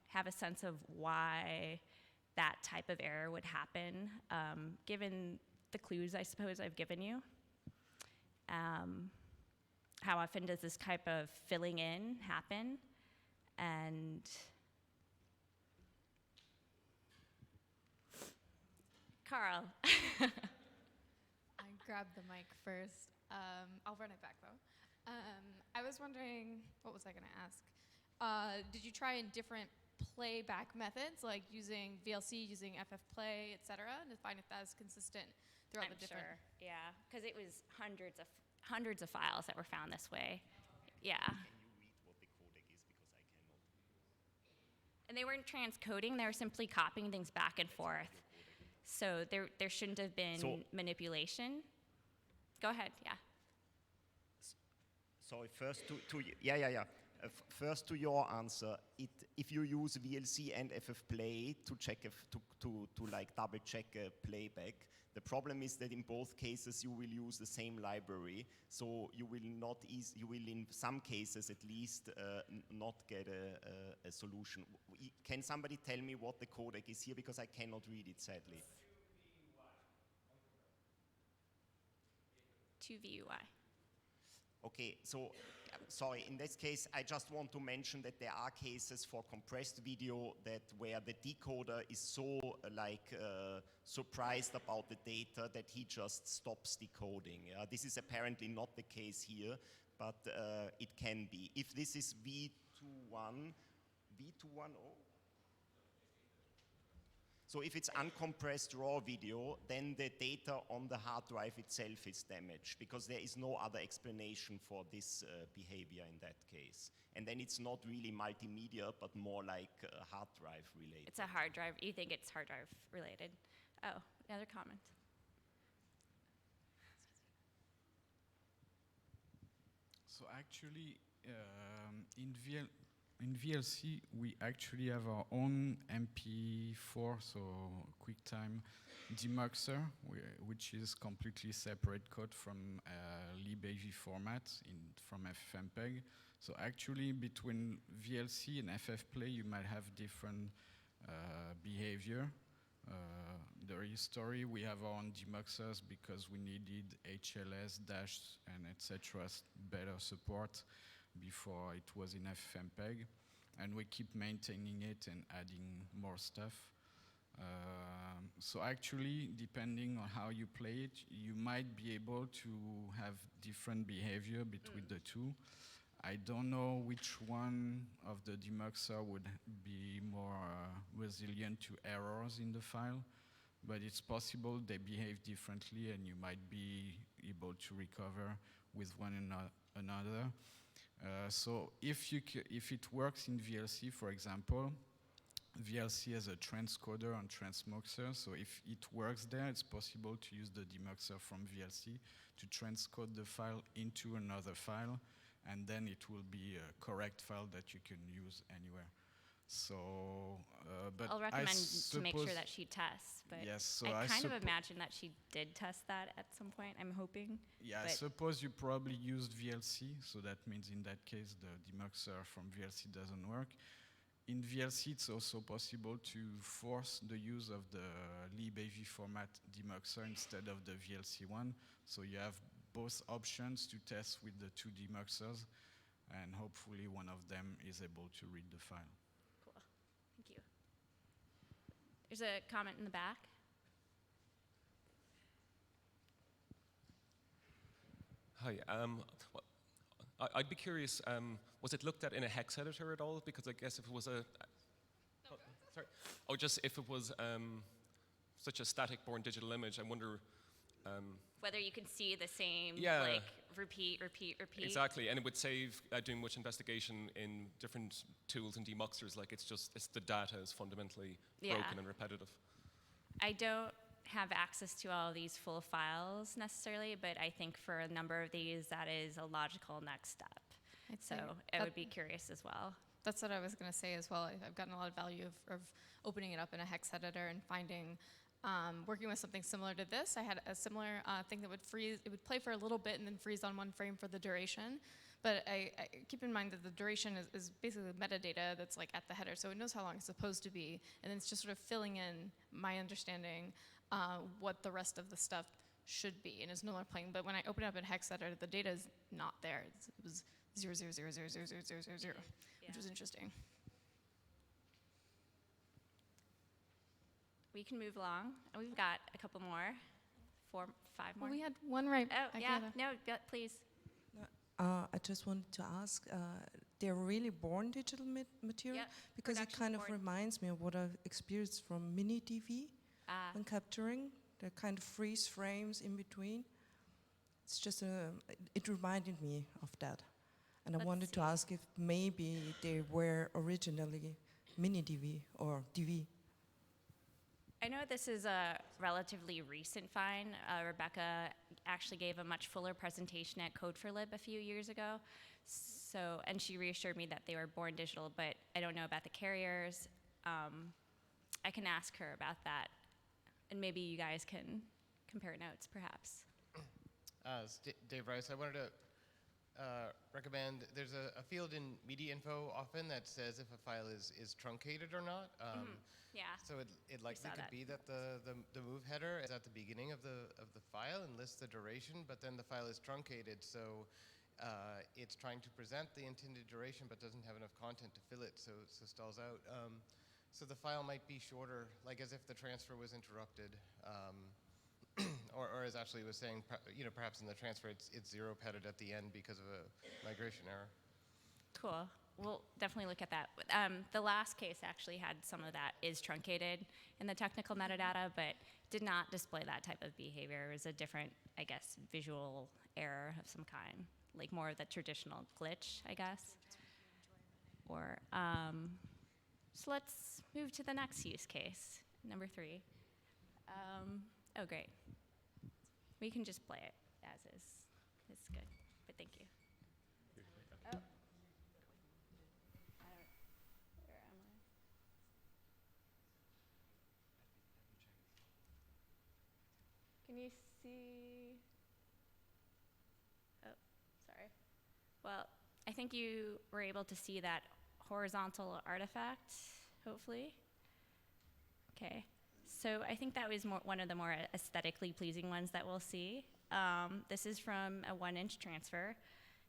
have a sense of why that type of error would happen, given the clues I suppose I've given you? How often does this type of filling in happen? And Carl. I grabbed the mic first. I'll run it back though. I was wondering, what was I going to ask? Did you try in different playback methods, like using VLC, using FF Play, etc., to find if that's consistent throughout the different? Sure, yeah, because it was hundreds of files that were found this way. Yeah. Can you read what the codec is, because I cannot? And they weren't transcoding, they were simply copying things back and forth. So there shouldn't have been manipulation. Go ahead, yeah. Sorry, first first to your answer, if you use VLC and FF Play to check to like double check a playback, the problem is that in both cases you will use the same library, so you will you will in some cases at least not get a solution. Can somebody tell me what the codec is here, because I cannot read it sadly. 2VUI. Okay, so sorry, in this case, I just want to mention that there are cases for compressed video where the decoder is so surprised about the data that he just stops decoding. This is apparently not the case here, but it can be. If this is V210, so if it's uncompressed raw video, then the data on the hard drive itself is damaged, because there is no other explanation for this behavior in that case. And then it's not really multimedia, but more like hard drive related. It's a hard drive. You think it's hard drive related. Oh, another comment. So actually, in VLC, we actually have our own MP4, so QuickTime demuxer, which is completely separate code from libav format from FFmpeg. So actually, between VLC and FFplay, you might have different behavior. The history, we have our own demuxers because we needed HLS, dash, and etc. better support before it was in FFmpeg, and we keep maintaining it and adding more stuff. So actually, depending on how you play it, you might be able to have different behavior between the two. I don't know which one of the demuxer would be more resilient to errors in the file, but it's possible they behave differently and you might be able to recover with one another. So if it works in VLC, for example, VLC has a transcoder and transmuxer, so if it works there, it's possible to use the demuxer from VLC to transcode the file into another file, and then it will be a correct file that you can use anywhere. So, but I'll I recommend to make sure suppose- that she tests, but Yes, so I I kind of suppo- imagine that she did test that at some point, I'm hoping. Yeah, I but suppose you probably used VLC, so that means in that case the demuxer from VLC doesn't work. In VLC, it's also possible to force the use of the libAV format demuxer instead of the VLC one. So you have both options to test with the two demuxers, and hopefully one of them is able to read the file. Cool. Thank you. There's a comment in the back. Hi. I'd be curious, was it looked at in a hex editor at all? Because I guess if it was sorry. Oh, just if it was such a static born digital image, I wonder. Whether you can see the same, Yeah. like, repeat. Exactly, and it would save doing much investigation in different tools and demuxers. Like it's the data is fundamentally Yeah. broken and repetitive. I don't have access to all of these full files necessarily, but I think for a number of these, that is a logical next step. I'd So say I that- would be curious as well. That's what I was going to say as well. I've gotten a lot of value of opening it up in a hex editor and finding, working with something similar to this. I had a similar thing that would freeze, it would play for a little bit and then freeze on one frame for the duration. But I keep in mind that the duration is basically metadata that's like at the header, so it knows how long it's supposed to be, and then it's just sort of filling in my understanding what the rest of the stuff should be, and it's no longer playing. But when I open it up in hex editor, the data is not there. It was 0, which was interesting. We can move along. We've got a couple more, 4, 5 more. Well, we had one right Oh, back yeah. there. No, please. I just wanted to ask, they're really born digital material? Yep, Because it production kind of born. reminds me of what I've experienced from mini DV Ah. when capturing. The kind of freeze frames in between. It's just, it reminded me of that. And I Let's wanted to see. ask if maybe they were originally mini DV or DV. I know this is a relatively recent find. Rebecca actually gave a much fuller presentation at Code for Lib a few years ago. So, and she reassured me that they were born digital, but I don't know about the carriers. I can ask her about that, and maybe you guys can compare notes, perhaps. It's Dave Rice. I wanted to recommend, there's a field in media info often that says if a file is truncated or not. Yeah. So it likely saw could that. be that the move header is at the beginning of the file and lists the duration, but then the file is truncated, so it's trying to present the intended duration but doesn't have enough content to fill it, so stalls out. So the file might be shorter, like as if the transfer was interrupted. Or as Ashley was saying, perhaps in the transfer it's 0 petted at the end because of a migration error. Cool. We'll definitely look at that. The last case actually had some of that is truncated in the technical metadata, but did not display that type of behavior. It was a different, I guess, visual error of some kind, like more of the traditional glitch, I guess. Or, so let's move to the next use case, number 3. Oh, great. We can just play it as is. It's good, but thank you. Oh. Where am I? Can you see? Oh, sorry. Well, I think you were able to see that horizontal artifact, hopefully. Okay. So I think that was one of the more aesthetically pleasing ones that we'll see. This is from a 1-inch transfer,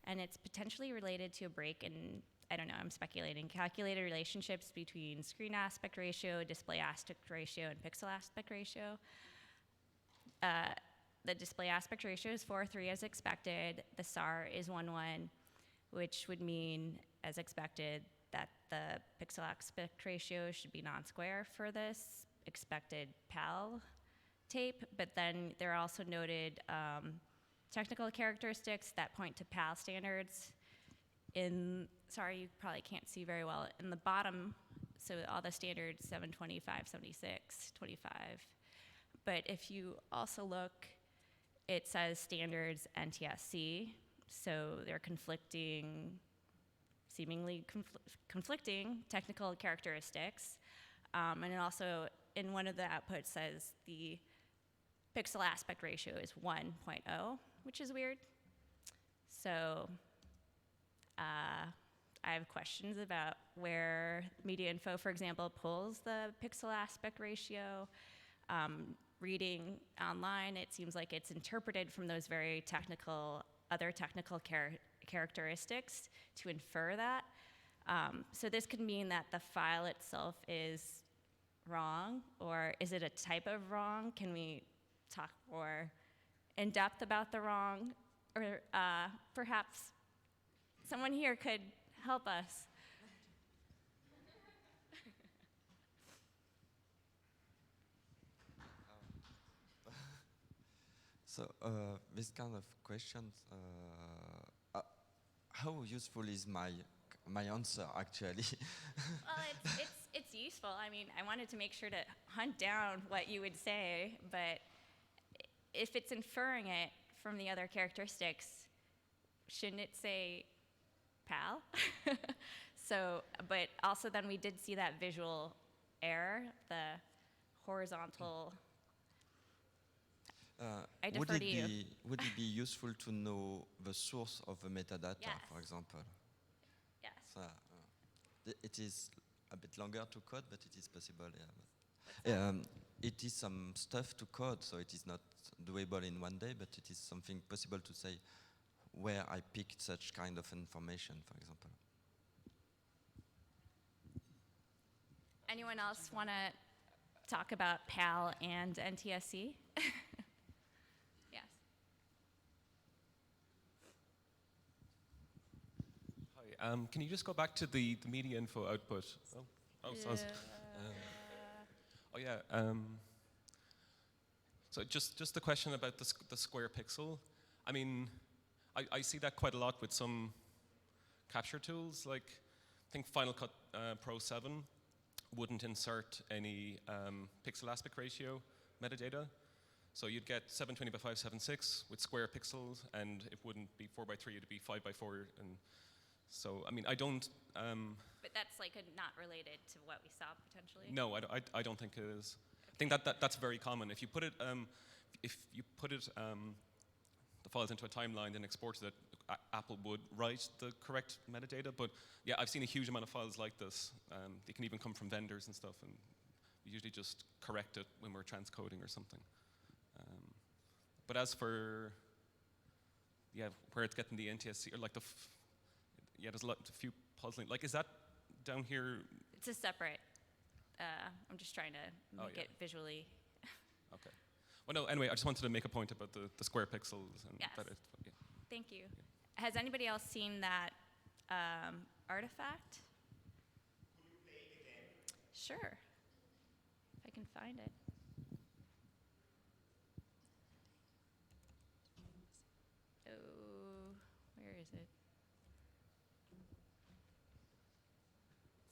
and it's potentially related to a break in, I don't know, I'm speculating, calculated relationships between screen aspect ratio, display aspect ratio, and pixel aspect ratio. The display aspect ratio is 4:3 as expected. The SAR is 1:1, which would mean, as expected, that the pixel aspect ratio should be non-square for this expected PAL tape, but then there are also noted technical characteristics that point to PAL standards. Sorry, you probably can't see very well. In the bottom so all the standards 725, 76, 25. But if you also look, it says standards NTSC, so they're conflicting, seemingly conflicting technical characteristics. And it also, in one of the outputs says the pixel aspect ratio is 1.0, which is weird. So I have questions about where Media Info, for example, pulls the pixel aspect ratio. Reading online, it seems like it's interpreted from those very technical, other technical characteristics to infer that. So this could mean that the file itself is wrong, or is it a type of wrong? Can we talk more in depth about the wrong? Or perhaps someone here could help us. So this kind of questions, how useful is my answer actually? Well, it's useful. I mean, I wanted to make sure to hunt down what you would say, but if it's inferring it from the other characteristics, shouldn't it say PAL? So, but also then we did see that visual error, the horizontal. I defer to you. Would it be useful to know the source of the metadata, Yes. for example? Yes. So, it is a bit longer to code, but it is possible. Yeah. It is some stuff to code, so it is not doable in one day, but it is something possible to say where I picked such kind of information, for example. Anyone else want to talk about PAL and NTSC? Yes. Hi, can you just go back to the media info output? Oh yeah. So just the question about the square pixel. I mean, I see that quite a lot with some capture tools. Like, I think Final Cut Pro 7 wouldn't insert any pixel aspect ratio metadata. So you'd get 720 by 576 with square pixels, and it wouldn't be 4 by 3, it'd be 5 by 4. And so, I mean, I don't. But that's like not related to what we saw potentially. No, I don't think it is. I think that's very common. If you put it, the files into a timeline and exported it, Apple would write the correct metadata. But yeah, I've seen a huge amount of files like this. They can even come from vendors and stuff, and we usually just correct it when we're transcoding or something. But as for where it's getting the NTSC or like there's a few puzzling. Like, is that down here? It's a separate. I'm just trying to make it visually. Okay. Well, no. Anyway, I just wanted to make a point about the square pixels and Yes. that. Thank you. Has anybody else seen that artifact? Could you play it again? Sure. If I can find it. Oh, where is it?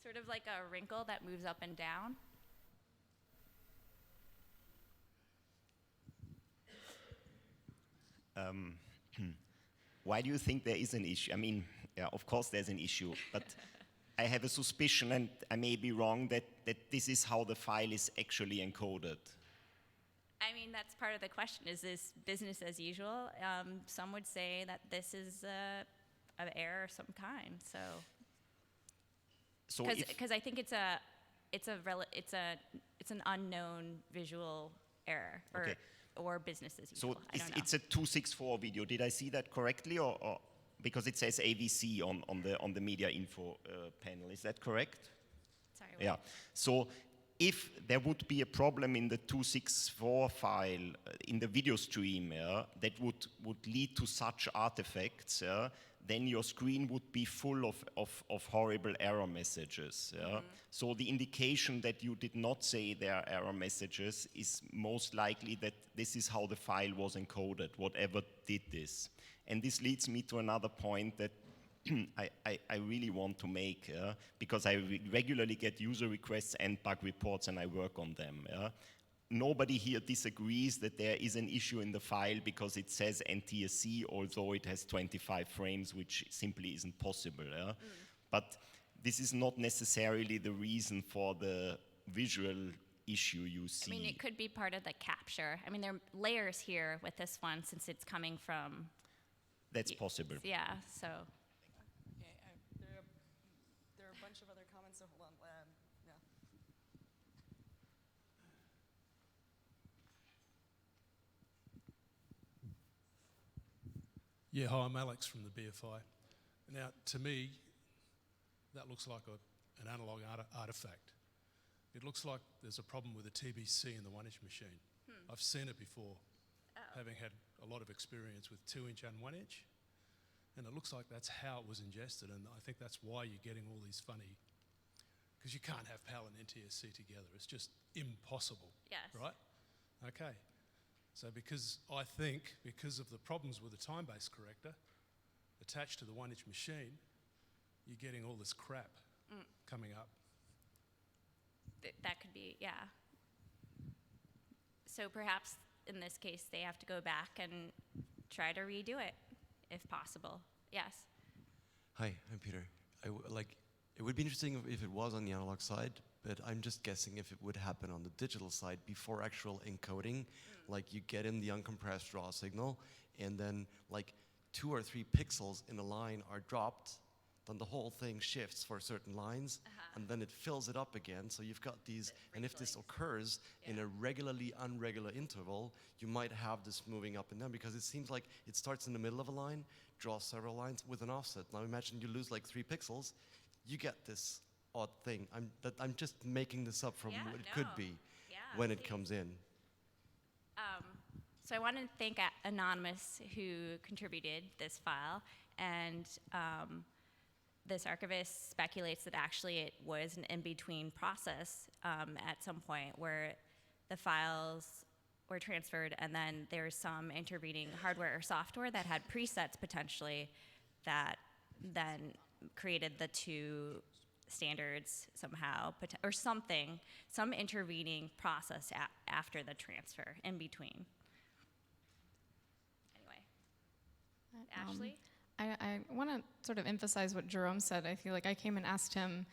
Sort of like a wrinkle that moves up and down. Why do you think there is an issue? I mean, yeah, of course there's an issue, but I have a suspicion, and I may be wrong, that this is how the file is actually encoded. I mean, that's part of the question. Is this business as usual? Some would say that this is an error of some kind. So, because I think it's an unknown visual error or business as usual. So I don't know. it's a 264 video. Did I see that correctly, or because it says AVC on the media info panel? Is that correct? Sorry. Yeah. So if there would be a problem in the 264 file in the video stream that would lead to such artifacts, then your screen would be full of horrible error messages. So the indication that you did not say there are error messages is most likely that this is how the file was encoded, whatever did this. And this leads me to another point, that I really want to make, because I regularly get user requests and bug reports and I work on them. Nobody here disagrees that there is an issue in the file because it says NTSC, although it has 25 frames, which simply isn't possible. But this is not necessarily the reason for the visual issue you see. I mean, it could be part of the capture. I mean, there are layers here with this one since it's coming from. That's possible. Yeah, so. Okay, there are a bunch of other comments, so hold on. Yeah. Yeah, hi, I'm Alex from the BFI. Now, to me, that looks like an analog artifact. It looks like there's a problem with the TBC in the 1-inch machine. I've seen it before, having had a lot of experience with 2-inch and 1-inch, and it looks like that's how it was ingested, and I think that's why you're getting all these funny, because you can't have PAL and NTSC together. It's just impossible, Yes. right? Okay. So because of the problems with the time-based corrector attached to the 1-inch machine, you're getting all this crap coming up. That could be, yeah. So perhaps in this case, they have to go back and try to redo it, if possible. Yes. Hi, I'm Peter. It would be interesting if it was on the analog side, but I'm just guessing if it would happen on the digital side before actual encoding. Like you get in the uncompressed raw signal, and then like 2 or 3 pixels in a line are dropped, then the whole thing shifts for certain lines, and then it fills it up again. So you've got these, and if this occurs in a regularly unregular interval, you might have this moving up and down, because it seems like it starts in the middle of a line, draws several lines with an offset. Now imagine you lose like 3 pixels, you get this odd thing. I'm just making this up from what it could be when it comes in. So I want to thank Anonymous who contributed this file, and this archivist speculates that actually it was an in-between process at some point where the files were transferred and then there's some intervening hardware or software that had presets potentially that then created the 2 standards somehow, or something, some intervening process after the transfer, in between. Anyway, Ashley? I want to sort of emphasize what Jerome said. I feel like I came and asked him,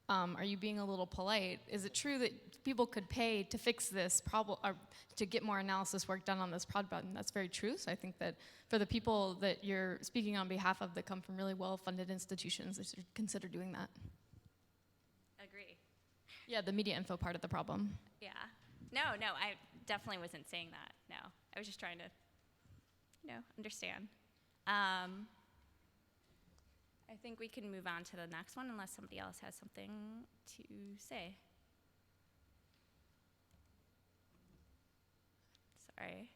are you being a little polite? Is it true that people could pay to fix this problem, or to get more analysis work done on this problem? And that's very true. So I think that for the people that you're speaking on behalf of that come from really well-funded institutions, they should consider doing that. Agree. Yeah, the media info part of the problem. Yeah. No, I definitely wasn't saying that. No, I was just trying to, understand. I think we can move on to the next one unless somebody else has something to say. Sorry.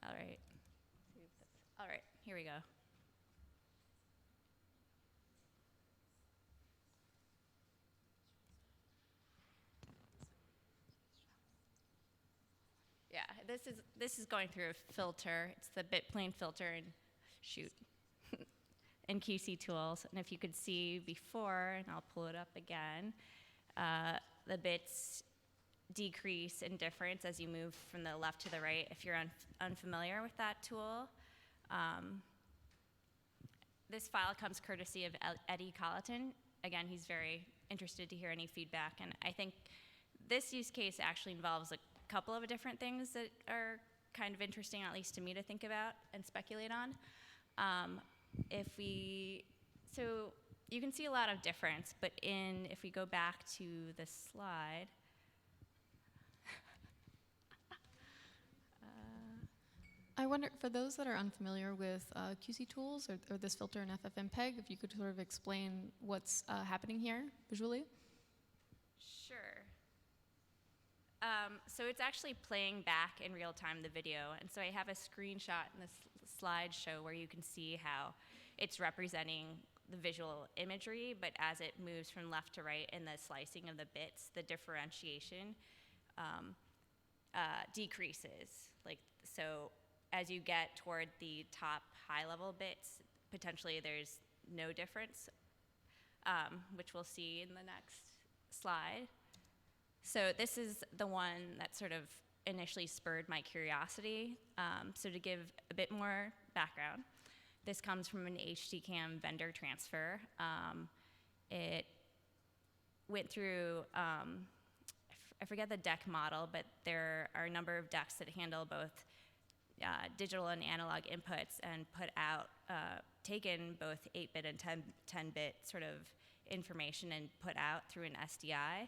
All right. All right, here we go. Yeah, this is going through a filter. It's the bitplane filter and in QC tools. And if you could see before, and I'll pull it up again, the bits decrease in difference as you move from the left to the right. If you're unfamiliar with that tool, this file comes courtesy of Eddie Colleton. Again, he's very interested to hear any feedback. And I think this use case actually involves a couple of different things that are kind of interesting, at least to me, to think about and speculate on. So you can see a lot of difference, but if we go back to the slide, I wonder, for those that are unfamiliar with QC tools or this filter in FFmpeg, if you could sort of explain what's happening here visually? Sure. So it's actually playing back in real time the video. And so I have a screenshot in this slideshow where you can see how it's representing the visual imagery, but as it moves from left to right in the slicing of the bits, the differentiation decreases. Like, so as you get toward the top high-level bits, potentially there's no difference, which we'll see in the next slide. So this is the one that sort of initially spurred my curiosity. So to give a bit more background, this comes from an HDCam vendor transfer. It went through, I forget the deck model, but there are a number of decks that handle both digital and analog inputs and put out, taken both 8-bit and 10-bit sort of information and put out through an SDI,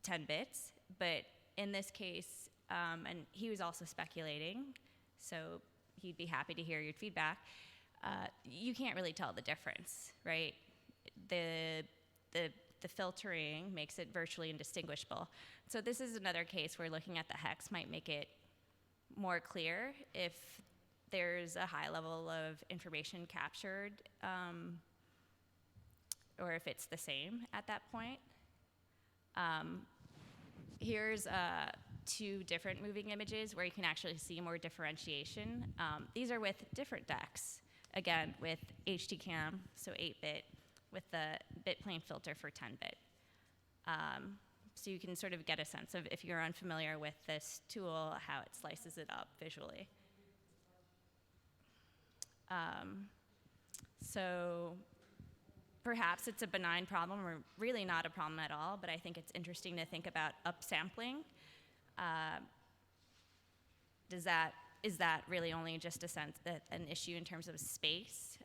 10 bits. But in this case, and he was also speculating, so he'd be happy to hear your feedback, you can't really tell the difference, right? The filtering makes it virtually indistinguishable. So this is another case where looking at the hex might make it more clear if there's a high level of information captured, or if it's the same at that point. Here's two different moving images where you can actually see more differentiation. These are with different decks, again, with HDCam, so 8-bit, with the bit plane filter for 10-bit. So you can sort of get a sense of, if you're unfamiliar with this tool, how it slices it up visually. So perhaps it's a benign problem, or really not a problem at all, but I think it's interesting to think about upsampling. Is that really only just an issue in terms of space?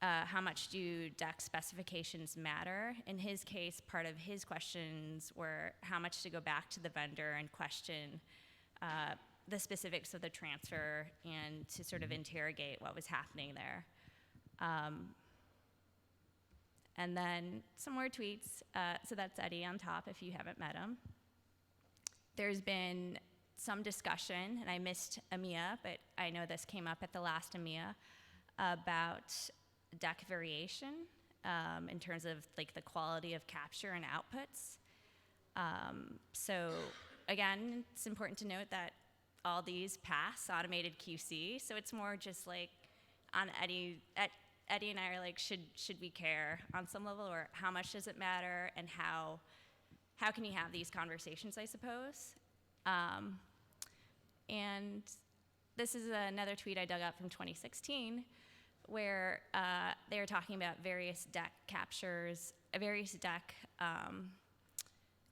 How much do deck specifications matter? In his case, part of his questions were how much to go back to the vendor and question the specifics of the transfer and to sort of interrogate what was happening there. And then some more tweets. So that's Eddie on top if you haven't met him. There's been some discussion, and I missed EMEA, but I know this came up at the last EMEA, about deck variation in terms of like the quality of capture and outputs. So again, it's important to note that all these pass automated QC, so it's more just like on Eddie and I are like, should we care on some level, or how much does it matter, and how can you have these conversations, I suppose. And this is another tweet I dug up from 2016, where they were talking about various deck captures, various deck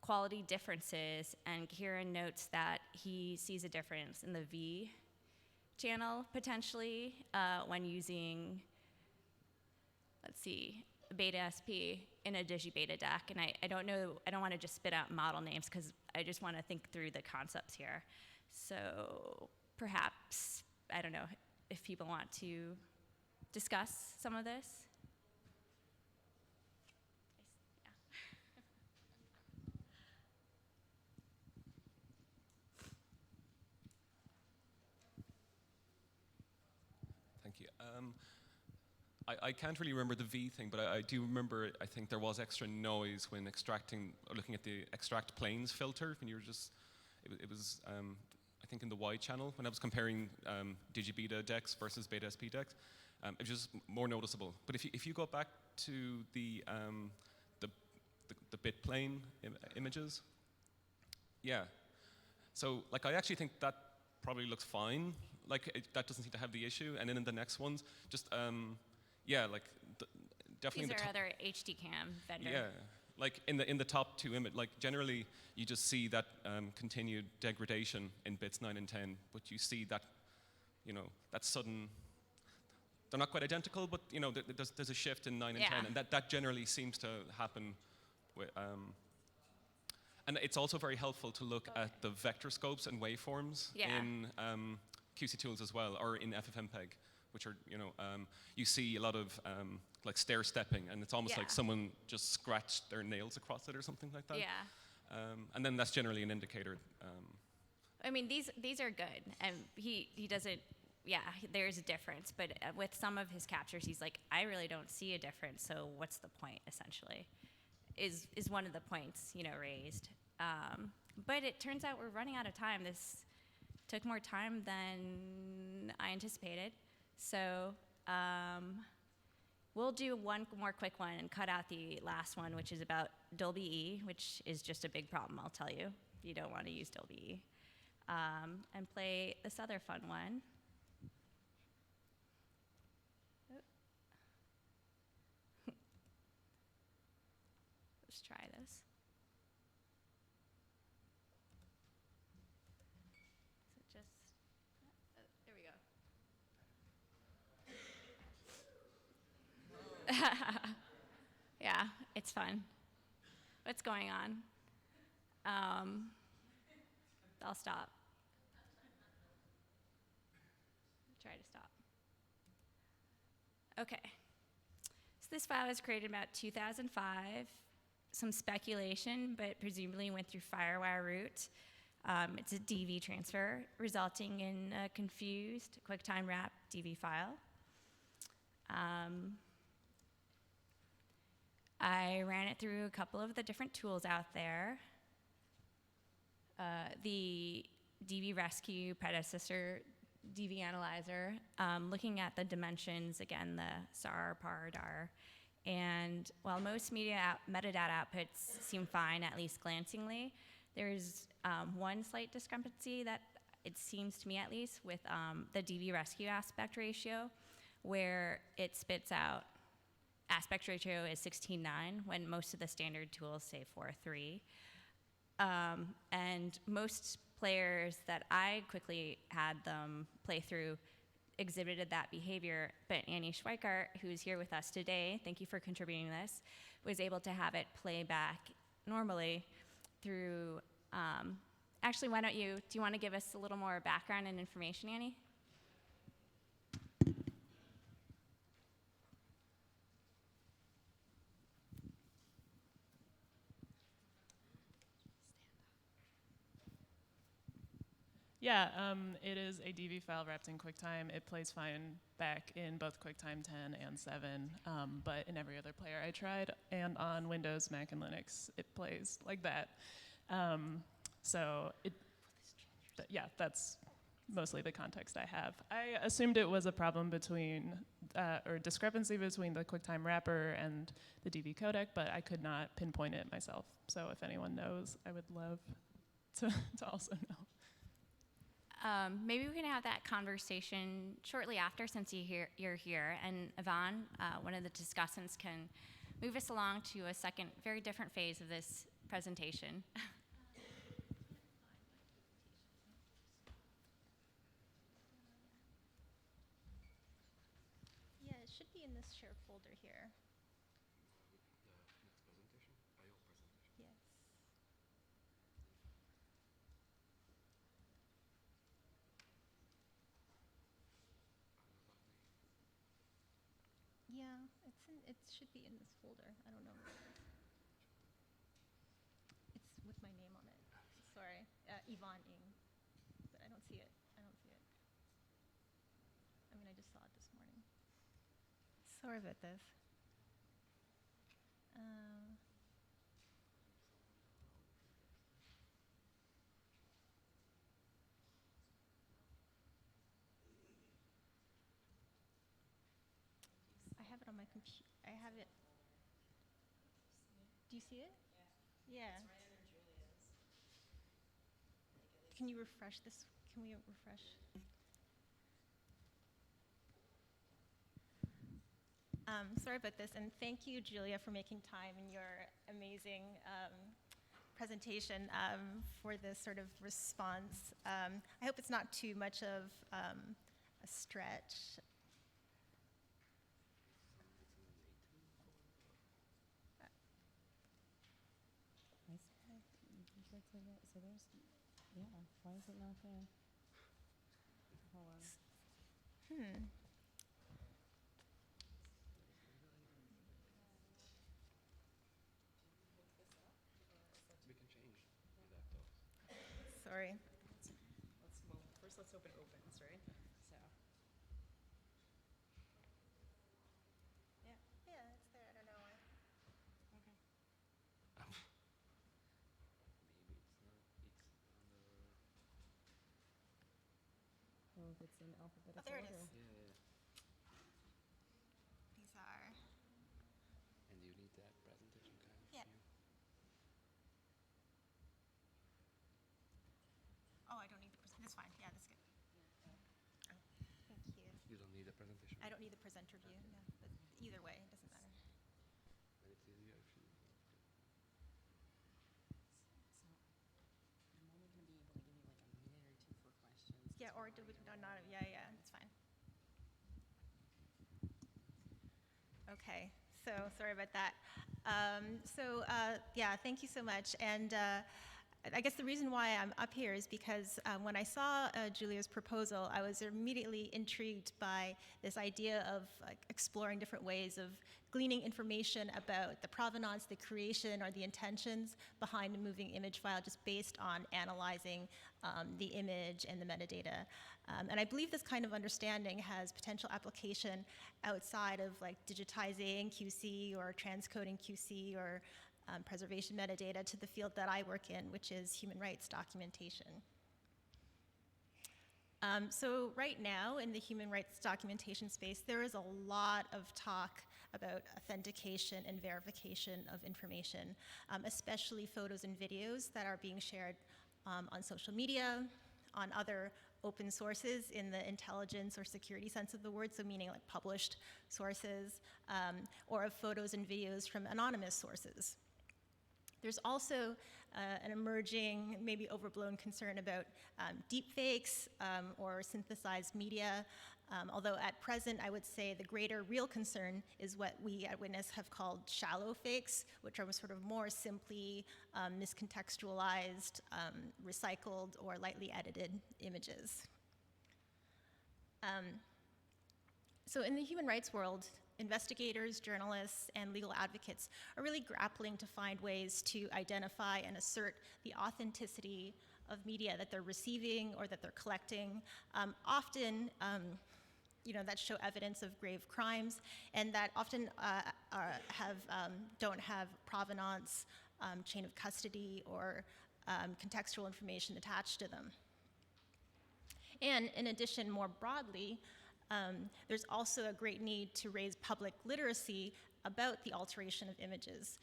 quality differences, and Kieran notes that he sees a difference in the V channel potentially when using, let's see, beta SP in a digibeta deck. And I don't know, I don't want to just spit out model names because I just want to think through the concepts here. So perhaps, I don't know if people want to discuss some of this. Thank you. I can't really remember the V thing, but I do remember, I think there was extra noise when extracting, or looking at the extract planes filter, when you were just, it was, I think in the Y channel, when I was comparing digibeta decks versus beta SP decks, it was just more noticeable. But if you go back to the bit plane images, yeah. So like I actually think that probably looks fine. Like that doesn't seem to have the issue. And then in the next ones, just yeah, like definitely. These are other HDCam vendors. Yeah, like in the top two image, like generally you just see that continued degradation in bits 9 and 10, but you see that, you know, that sudden. They're not quite identical, but you know, there's a shift in 9 and 10, and that generally seems to happen. With, and it's also very helpful to look at the vector scopes and waveforms in QC tools as well, or in FFmpeg, which are, you know, you see a lot of like stair stepping, and it's almost like someone just scratched their nails across it or something like that. Yeah. And then that's generally an indicator. I mean, these are good, and he doesn't. Yeah, there's a difference, but with some of his captures, he's like, I really don't see a difference. So what's the point, essentially? is one of the points, raised. But it turns out we're running out of time. This took more time than I anticipated. So we'll do one more quick one and cut out the last one, which is about Dolby E, which is just a big problem, I'll tell you. You don't want to use Dolby E. And play this other fun one. Let's try this. Is it just, there we go. Yeah, it's fun. What's going on? I'll stop. Try to stop. Okay. So this file was created about 2005. Some speculation, but presumably went through FireWire route. It's a DV transfer, resulting in a confused QuickTime wrap DV file. I ran it through a couple of the different tools out there. The DV Rescue predecessor DV Analyzer, looking at the dimensions, again, the SAR, PAR, DAR. And while most metadata outputs seem fine, at least glancingly, there's one slight discrepancy that it seems to me at least with the DV Rescue aspect ratio, where it spits out aspect ratio is 16:9 when most of the standard tools say 4:3. And most players that I quickly had them play through exhibited that behavior, but Annie Schweikart, who's here with us today, thank you for contributing this, was able to have it play back normally through, actually, do you want to give us a little more background and information, Annie? Yeah, it is a DV file wrapped in QuickTime. It plays fine back in both QuickTime 10 and 7, but in every other player I tried, and on Windows, Mac, and Linux, it plays like that. Yeah, that's mostly the context I have. I assumed it was a problem between, or discrepancy between the QuickTime wrapper and the DV codec, but I could not pinpoint it myself. So if anyone knows, I would love to also know. Maybe we can have that conversation shortly after, since you're here, and Yvonne, one of the discussants, can move us along to a second, very different phase of this presentation. Yeah, it should be in this shared folder here. Yes. Yeah, it should be in this folder. I don't know. It's with my name on it. Sorry, Yvonne Ng, but I don't see it. I mean, I just saw it this morning. Sorry about this. I have it on my computer. I have it. Do you see it? Yeah. It's right under Julia's. Can you refresh this? Can we refresh? Sorry about this, and thank you, Julia, for making time in your amazing presentation for this sort of response. I hope it's not too much of a stretch. So there's, yeah, why is it not there? Hold on. We can change the laptops. Sorry. Well, first let's open opens, right? So. Yeah, it's there. I don't know why. Okay. know if it's in alphabetical there it order. is. Yeah. These are. And you need that presentation kind of Yeah. view. Oh, I don't need the that's fine. Yeah, that's good. Oh, thank you. You don't need a presentation. I don't need the presenter view. No, but either way, it doesn't matter. But it's easier if you. So I'm only going to be able to give you like a minute or two for questions. Yeah, or do we, no, not, yeah, it's fine. Okay, so sorry about that. Yeah, thank you so much. And I guess the reason why I'm up here is because when I saw Julia's proposal, I was immediately intrigued by this idea of exploring different ways of gleaning information about the provenance, the creation, or the intentions behind a moving image file just based on analyzing the image and the metadata. And I believe this kind of understanding has potential application outside of like digitizing QC or transcoding QC or preservation metadata to the field that I work in, which is human rights documentation. So right now in the human rights documentation space, there is a lot of talk about authentication and verification of information, especially photos and videos that are being shared on social media, on other open sources in the intelligence or security sense of the word, so meaning like published sources, or of photos and videos from anonymous sources. There's also an emerging, maybe overblown concern about deepfakes or synthesized media, although at present I would say the greater real concern is what we at Witness have called shallow fakes, which are sort of more simply miscontextualized, recycled, or lightly edited images. So in the human rights world, investigators, journalists, and legal advocates are really grappling to find ways to identify and assert the authenticity of media that they're receiving or that they're collecting, often that show evidence of grave crimes, and that often don't have provenance, chain of custody, or contextual information attached to them. And in addition, more broadly, there's also a great need to raise public literacy about the alteration of images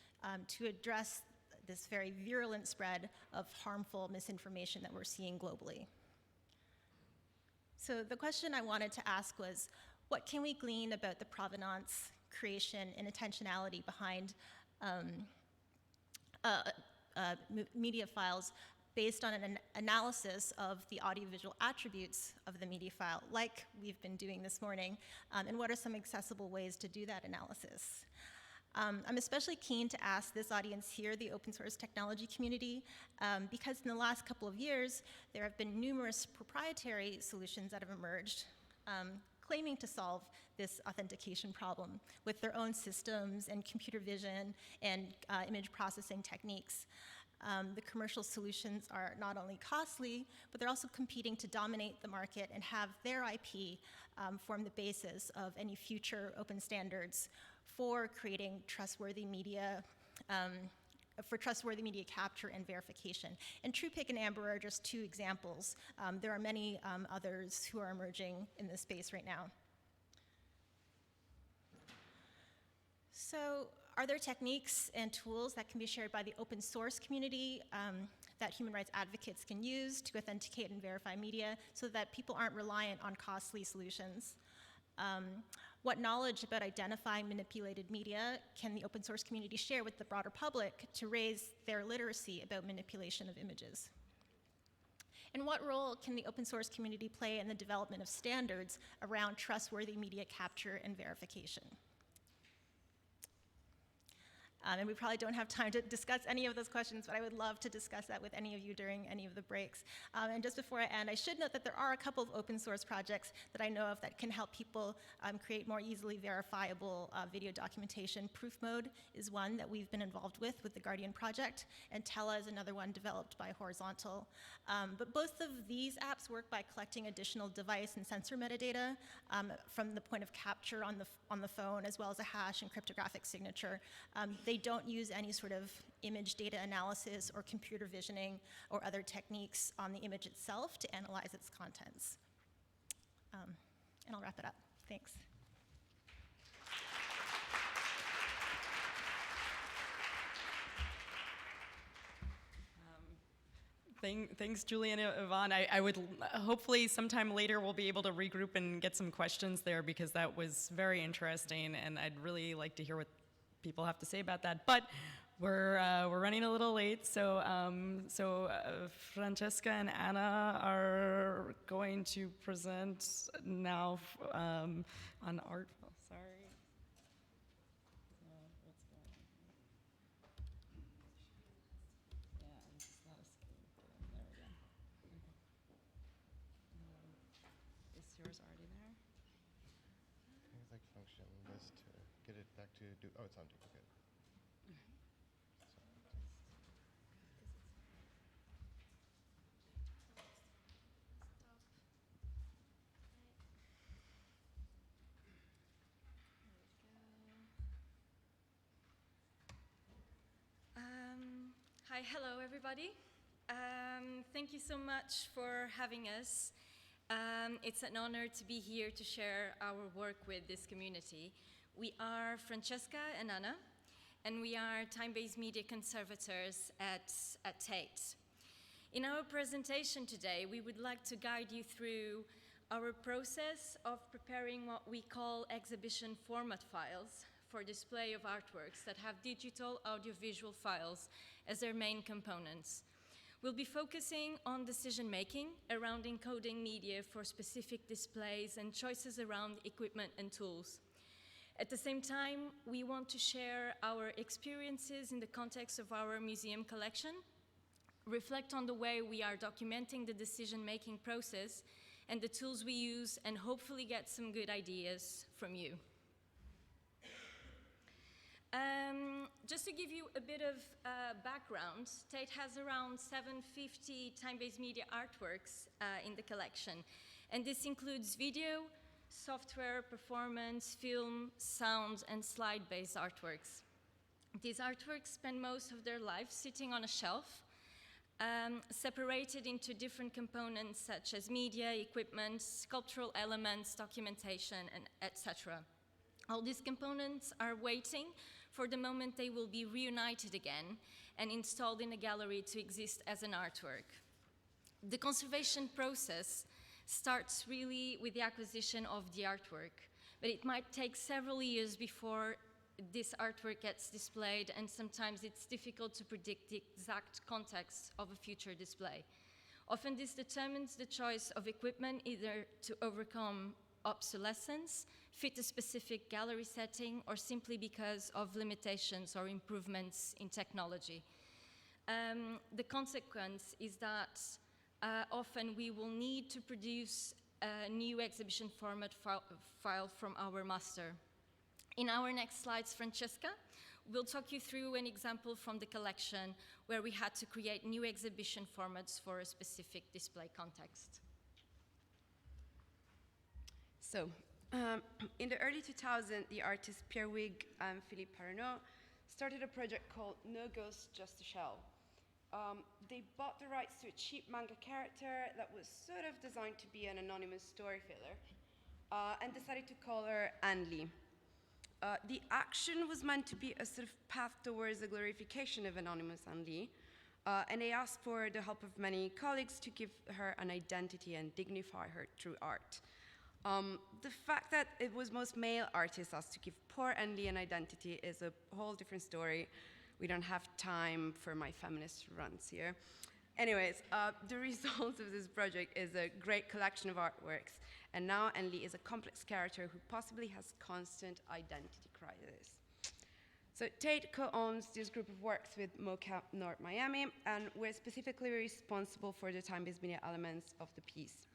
to address this very virulent spread of harmful misinformation that we're seeing globally. So the question I wanted to ask was, what can we glean about the provenance, creation, and intentionality behind media files based on an analysis of the audiovisual attributes of the media file, like we've been doing this morning, and what are some accessible ways to do that analysis? I'm especially keen to ask this audience here, the open source technology community, because in the last couple of years, there have been numerous proprietary solutions that have emerged, claiming to solve this authentication problem with their own systems and computer vision and image processing techniques. The commercial solutions are not only costly, but they're also competing to dominate the market and have their IP form the basis of any future open standards for creating trustworthy media, for trustworthy media capture and verification. And TruePic and Amber are just two examples. There are many others who are emerging in this space right now. So, are there techniques and tools that can be shared by the open source community that human rights advocates can use to authenticate and verify media so that people aren't reliant on costly solutions? What knowledge about identifying manipulated media can the open source community share with the broader public to raise their literacy about manipulation of images? And what role can the open source community play in the development of standards around trustworthy media capture and verification? And we probably don't have time to discuss any of those questions, but I would love to discuss that with any of you during any of the breaks. And just before I end, I should note that there are a couple of open source projects that I know of that can help people create more easily verifiable video documentation. Proof Mode is one that we've been involved with the Guardian Project, and Tela is another one developed by Horizontal. But both of these apps work by collecting additional device and sensor metadata from the point of capture on the phone, as well as a hash and cryptographic signature. They don't use any sort of image data analysis or computer visioning or other techniques on the image itself to analyze its contents. And I'll wrap it up. Thanks. Thanks, Julian and Yvonne. I would hopefully sometime later we'll be able to regroup and get some questions there because that was very interesting, and I'd really like to hear what people have to say about that. But we're running a little late, so Francesca and Anna are going to present now on art. Oh, sorry. What's going on here? Yeah, and just let us get in. There we go. Okay. Is yours already there? I think it's like function list to get it back to do. Oh, it's on. Okay. Hi, hello everybody. Thank you so much for having us. It's an honor to be here to share our work with this community. We are Francesca and Anna, and we are time-based media conservators at Tate. In our presentation today, we would like to guide you through our process of preparing what we call exhibition format files for display of artworks that have digital audiovisual files as their main components. We'll be focusing on decision-making around encoding media for specific displays and choices around equipment and tools. At the same time, we want to share our experiences in the context of our museum collection, reflect on the way we are documenting the decision-making process and the tools we use, and hopefully get some good ideas from you. Just to give you a bit of background, Tate has around 750 time-based media artworks in the collection. And this includes video, software, performance, film, sound, and slide-based artworks. These artworks spend most of their life sitting on a shelf, separated into different components such as media, equipment, sculptural elements, documentation, and etc. All these components are waiting for the moment they will be reunited again and installed in a gallery to exist as an artwork. The conservation process starts really with the acquisition of the artwork, but it might take several years before this artwork gets displayed, and sometimes it's difficult to predict the exact context of a future display. Often this determines the choice of equipment either to overcome obsolescence, fit a specific gallery setting, or simply because of limitations or improvements in technology. The consequence is that often we will need to produce a new exhibition format file from our master. In our next slides, Francesca will talk you through an example from the collection where we had to create new exhibition formats for a specific display context. So, in the early 2000s, the artists Pierre Wig and Philippe Parnot started a project called No Ghost, Just a Shell. They bought the rights to a cheap manga character that was sort of designed to be an anonymous story filler, and decided to call her Anne Lee. The action was meant to be a sort of path towards the glorification of anonymous Anne Lee, and they asked for the help of many colleagues to give her an identity and dignify her through art. The fact that it was most male artists asked to give poor Anne Lee an identity is a whole different story. We don't have time for my feminist runs here. Anyways, the result of this project is a great collection of artworks, and now Anne Lee is a complex character who possibly has constant identity crisis. So Tate co-owns this group of works with MoCA North Miami, and we're specifically responsible for the time-based media elements of the piece,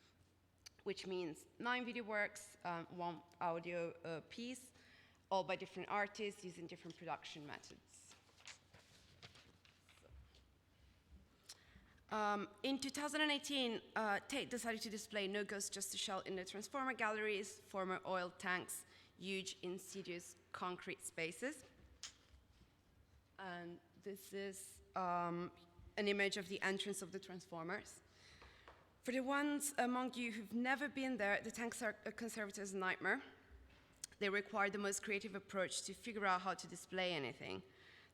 which means 9 video works, 1 audio piece, all by different artists using different production methods. In 2018, Tate decided to display No Ghost, Just a Shell in the Transformer galleries, former oil tanks, huge, insidious concrete spaces. And this is an image of the entrance of the Transformers. For the ones among you who've never been there, the tanks are a conservator's nightmare. They require the most creative approach to figure out how to display anything.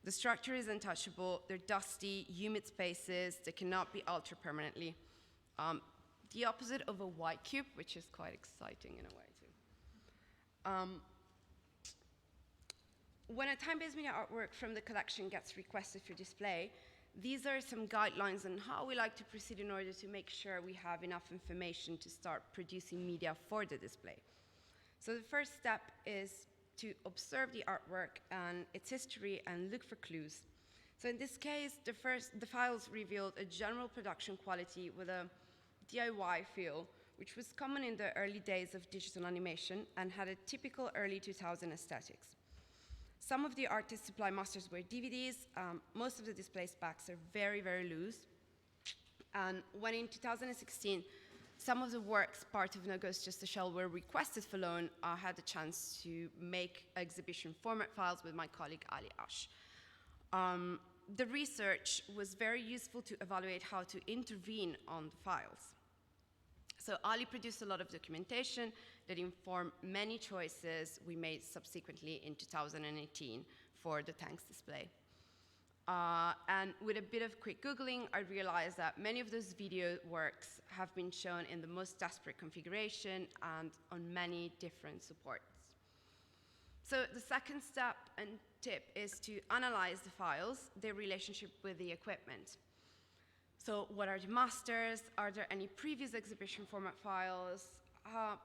The structure is untouchable, they're dusty, humid spaces, they cannot be altered permanently. The opposite of a white cube, which is quite exciting in a way too. When a time-based media artwork from the collection gets requested for display, these are some guidelines on how we like to proceed in order to make sure we have enough information to start producing media for the display. So the first step is to observe the artwork and its history and look for clues. So in this case, the files revealed a general production quality with a DIY feel, which was common in the early days of digital animation and had a typical early 2000 aesthetics. Some of the artist's supply masters were DVDs. Most of the display specs are very, very loose. And when in 2016, some of the works part of No Ghost Just a Shell were requested for loan, I had the chance to make exhibition format files with my colleague Ali Ash. The research was very useful to evaluate how to intervene on the files. So Ali produced a lot of documentation that informed many choices we made subsequently in 2018 for the tanks display. And with a bit of quick Googling, I realized that many of those video works have been shown in the most desperate configuration and on many different supports. So the second step and tip is to analyze the files, their relationship with the equipment. So what are the masters? Are there any previous exhibition format files?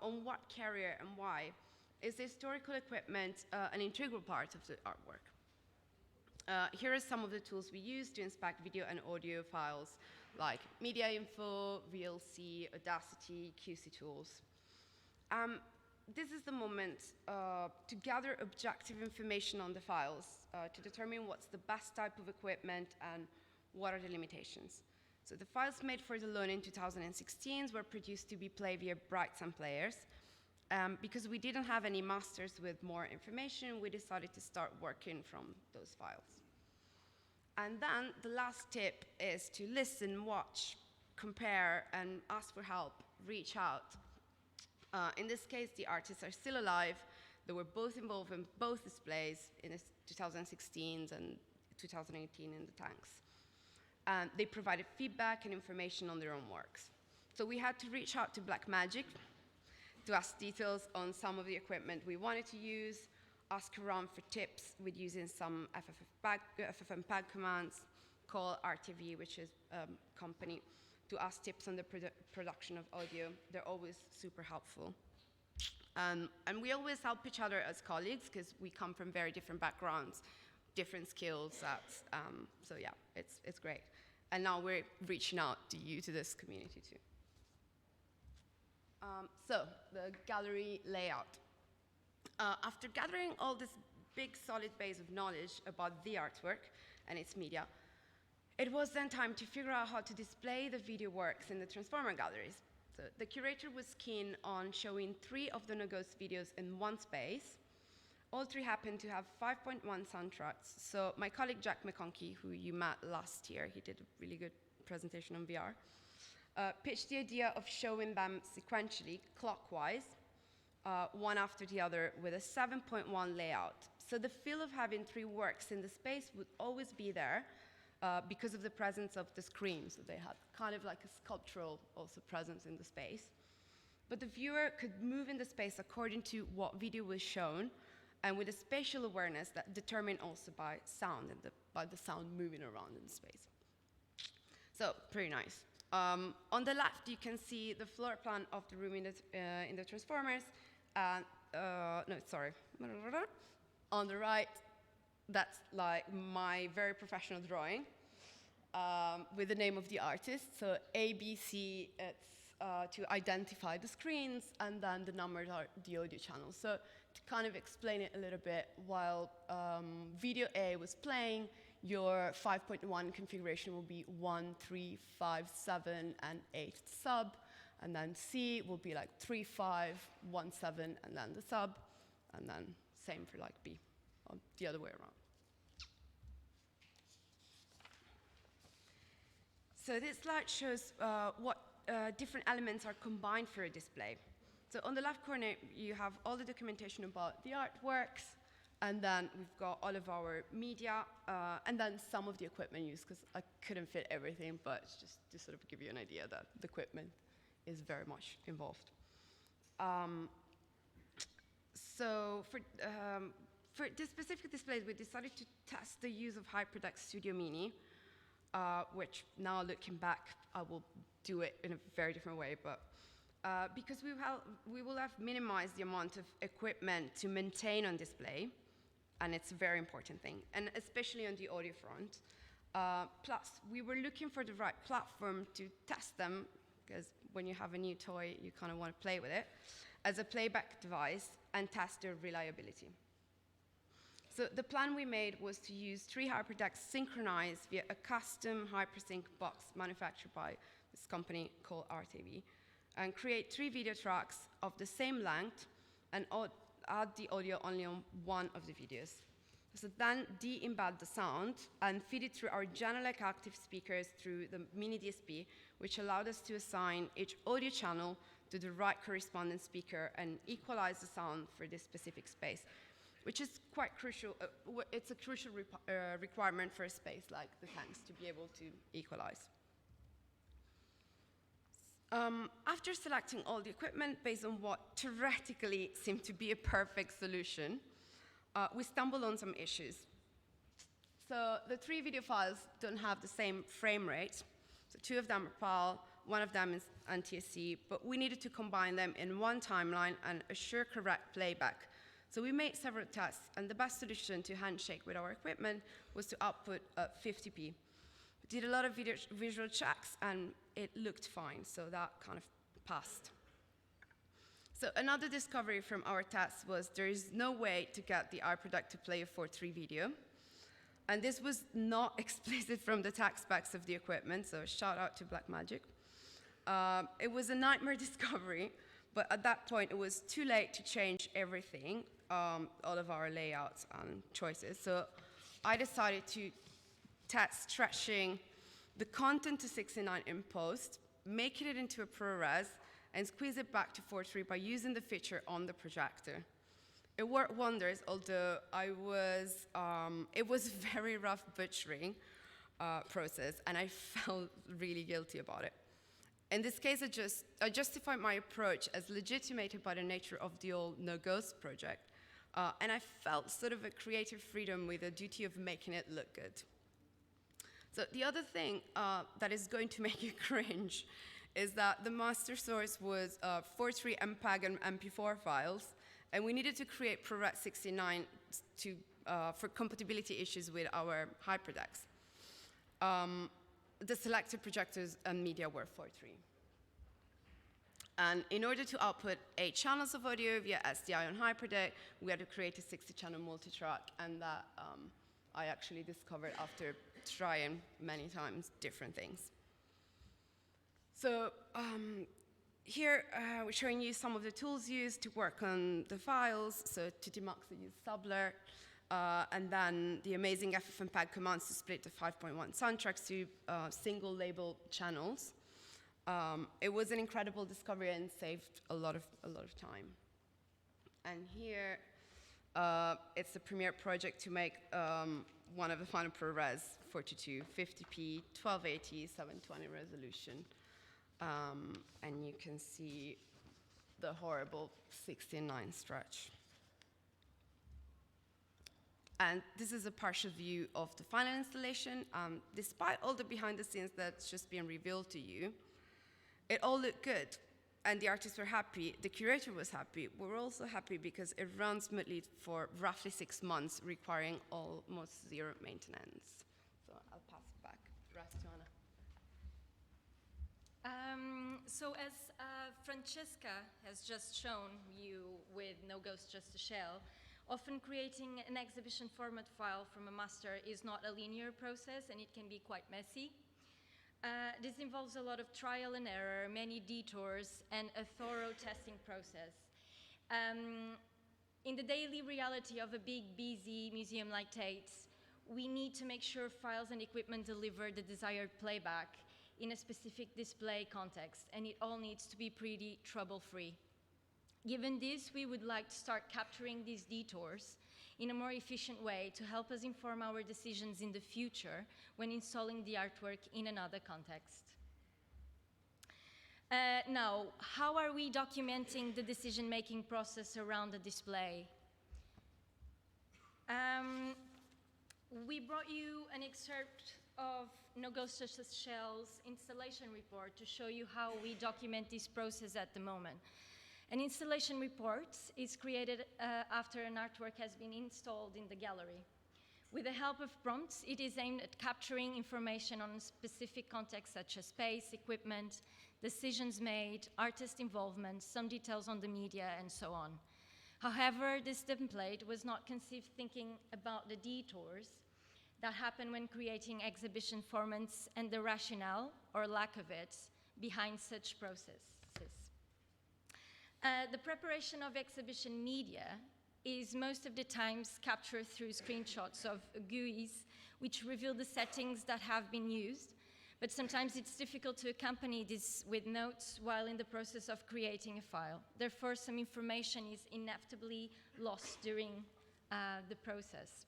On what carrier and why? Is the historical equipment an integral part of the artwork? Here are some of the tools we use to inspect video and audio files, like Media Info, VLC, Audacity, QC tools. This is the moment to gather objective information on the files to determine what's the best type of equipment and what are the limitations. So the files made for the loan in 2016 were produced to be played via Brightsand players. Because we didn't have any masters with more information, we decided to start working from those files. And then the last tip is to listen, watch, compare, and ask for help, reach out. In this case, the artists are still alive. They were both involved in both displays in the 2016 and 2018 in the tanks. They provided feedback and information on their own works. So we had to reach out to Blackmagic to ask details on some of the equipment we wanted to use, ask around for tips with using some FFmpeg commands, call RTV, which is a company, to ask tips on the production of audio. They're always super helpful. And we always help each other as colleagues because we come from very different backgrounds, different skill sets. So yeah, it's great. And now we're reaching out to you, to this community too. So the gallery layout. After gathering all this big solid base of knowledge about the artwork and its media, it was then time to figure out how to display the video works in the Transformer galleries. So the curator was keen on showing 3 of the No Ghost videos in one space. All 3 happened to have 5.1 soundtracks. So my colleague Jack McConkey, who you met last year, he did a really good presentation on VR, pitched the idea of showing them sequentially, clockwise, one after the other, with a 7.1 layout. So the feel of having 3 works in the space would always be there because of the presence of the screen. So they had kind of like a sculptural also presence in the space. But the viewer could move in the space according to what video was shown, and with a spatial awareness that determined also by sound, and by the sound moving around in the space. So, pretty nice. On the left, you can see the floor plan of the room in the Transformers. No, sorry. On the right, that's like my very professional drawing with the name of the artist. So ABC, it's to identify the screens, and then the numbers are the audio channels. So to kind of explain it a little bit, while video A was playing, your 5.1 configuration will be 1, 3, 5, 7, and 8 sub. And then C will be like 3, 5, 1, 7, and then the sub. And then same for like B, or the other way around. So this slide shows what different elements are combined for a display. So on the left corner, you have all the documentation about the artworks, and then we've got all of our media, and then some of the equipment used, because I couldn't fit everything, but just to sort of give you an idea that the equipment is very much involved. So for this specific displays, we decided to test the use of HyperDeck Studio Mini, which now looking back, I will do it in a very different way, but because we will have minimized the amount of equipment to maintain on display, and it's a very important thing, and especially on the audio front. Plus, we were looking for the right platform to test them, because when you have a new toy, you kind of want to play with it, as a playback device and test their reliability. So the plan we made was to use 3 HyperDecks synchronized via a custom HyperSync box manufactured by this company called RTV, and create 3 video tracks of the same length and add the audio only on one of the videos. So then de-embed the sound and feed it through our Genelec active speakers through the mini DSP, which allowed us to assign each audio channel to the right corresponding speaker and equalize the sound for this specific space, which is quite crucial. It's a crucial requirement for a space like the tanks to be able to equalize. After selecting all the equipment based on what theoretically seemed to be a perfect solution, we stumbled on some issues. So the 3 video files don't have the same frame rate. So 2 of them are PAL, 1 of them is NTSC, but we needed to combine them in one timeline and assure correct playback. So we made several tests, and the best solution to handshake with our equipment was to output 50p. We did a lot of visual checks, and it looked fine, so that kind of passed. So another discovery from our tests was there is no way to get the iProduct to play a 4:3 video. And this was not explicit from the tech specs of the equipment, so shout out to Blackmagic. It was a nightmare discovery, but at that point it was too late to change everything, all of our layouts and choices. So I decided to test stretching the content to 69 in post, making it into a ProRes, and squeeze it back to 4:3 by using the feature on the projector. It worked wonders, although it was a very rough butchering process, and I felt really guilty about it. In this case, I justified my approach as legitimated by the nature of the old No Ghost project, and I felt sort of a creative freedom with a duty of making it look good. So the other thing that is going to make you cringe is that the master source was 4.3 MPEG and MP4 files, and we needed to create ProRes 69 for compatibility issues with our HyperDecks. The selected projectors and media were 4.3. And in order to output 8 channels of audio via SDI on HyperDeck, we had to create a 60-channel multitrack, and that I actually discovered after trying many times different things. So here we're showing you some of the tools used to work on the files. So to demux, I used Subler, and then the amazing FFmpeg commands to split the 5.1 soundtracks to single label channels. It was an incredible discovery and saved a lot of time. And here it's the Premiere project to make one of the final ProRes 4:2, 50p, 1280, 720 resolution. And you can see the horrible 16:9 stretch. And this is a partial view of the final installation. Despite all the behind the scenes that's just been revealed to you, it all looked good. And the artists were happy, the curator was happy. We were also happy because it ran smoothly for roughly 6 months, requiring almost zero maintenance. So I'll pass it back. Rest to Anna. So as Francesca has just shown you with No Ghost, Just a Shell, often creating an exhibition format file from a master is not a linear process, and it can be quite messy. This involves a lot of trial and error, many detours, and a thorough testing process. In the daily reality of a big, busy museum like Tate's, we need to make sure files and equipment deliver the desired playback. in a specific display context, and it all needs to be pretty trouble-free. Given this, we would like to start capturing these detours in a more efficient way to help us inform our decisions in the future when installing the artwork in another context. Now, how are we documenting the decision-making process around the display? We brought you an excerpt of No Ghost Just a Shell's installation report to show you how we document this process at the moment. An installation report is created after an artwork has been installed in the gallery. With the help of prompts, it is aimed at capturing information on a specific context such as space, equipment, decisions made, artist involvement, some details on the media, and so on. However, this template was not conceived thinking about the detours that happen when creating exhibition formats and the rationale, or lack of it, behind such processes. The preparation of exhibition media is most of the times captured through screenshots of GUIs, which reveal the settings that have been used, but sometimes it's difficult to accompany this with notes while in the process of creating a file. Therefore, some information is inevitably lost during the process.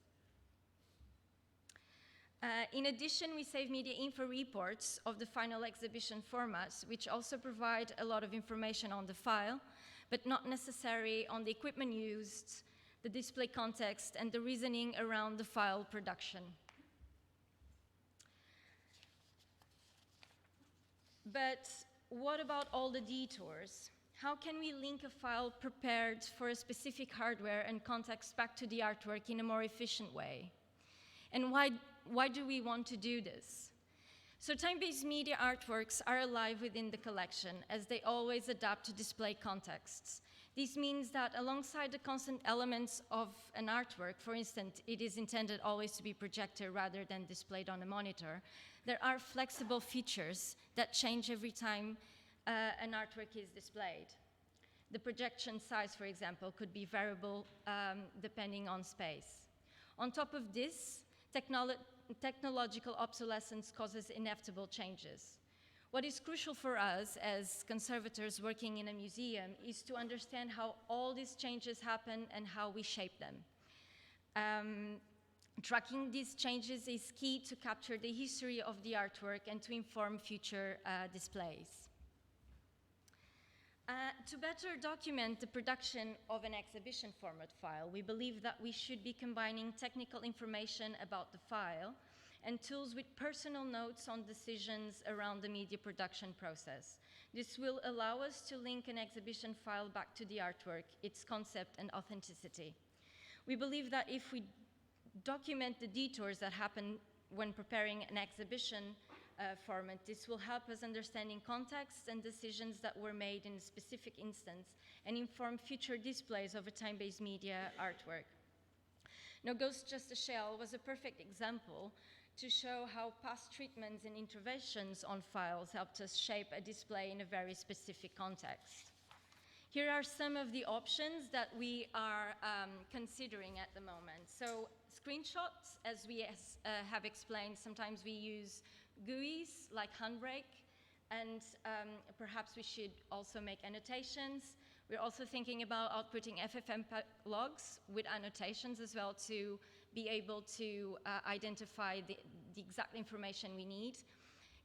In addition, we save media info reports of the final exhibition formats, which also provide a lot of information on the file, but not necessarily on the equipment used, the display context, and the reasoning around the file production. But what about all the detours? How can we link a file prepared for a specific hardware and context back to the artwork in a more efficient way? And why do we want to do this? So time-based media artworks are alive within the collection, as they always adapt to display contexts. This means that alongside the constant elements of an artwork, for instance, it is intended always to be projected rather than displayed on a monitor, there are flexible features that change every time an artwork is displayed. The projection size, for example, could be variable depending on space. On top of this, technological obsolescence causes inevitable changes. What is crucial for us as conservators working in a museum is to understand how all these changes happen and how we shape them. Tracking these changes is key to capture the history of the artwork and to inform future displays. To better document the production of an exhibition format file, we believe that we should be combining technical information about the file and tools with personal notes on decisions around the media production process. This will allow us to link an exhibition file back to the artwork, its concept and authenticity. We believe that if we document the detours that happen when preparing an exhibition format, this will help us understanding context and decisions that were made in a specific instance and inform future displays of a time-based media artwork. No Ghost Just a Shell was a perfect example to show how past treatments and interventions on files helped us shape a display in a very specific context. Here are some of the options that we are considering at the moment. So screenshots, as we have explained, sometimes we use GUIs like Handbrake, and perhaps we should also make annotations. We're also thinking about outputting FFmpeg logs with annotations as well to be able to identify the exact information we need.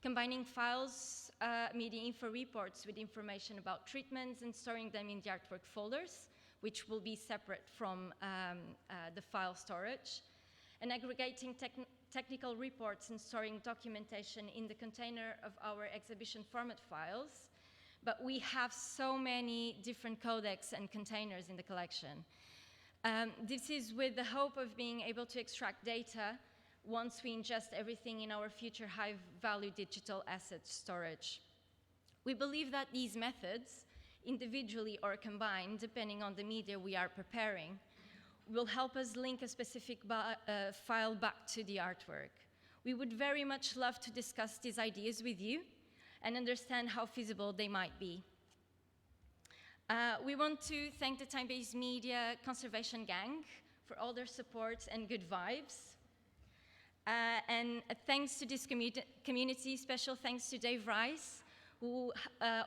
Combining files, media info reports with information about treatments and storing them in the artwork folders, which will be separate from the file storage. And aggregating technical reports and storing documentation in the container of our exhibition format files. But we have so many different codecs and containers in the collection. This is with the hope of being able to extract data once we ingest everything in our future high-value digital asset storage. We believe that these methods, individually or combined, depending on the media we are preparing, will help us link a specific file back to the artwork. We would very much love to discuss these ideas with you and understand how feasible they might be. We want to thank the Time-Based Media Conservation Gang for all their support and good vibes. And thanks to this community, special thanks to Dave Rice, who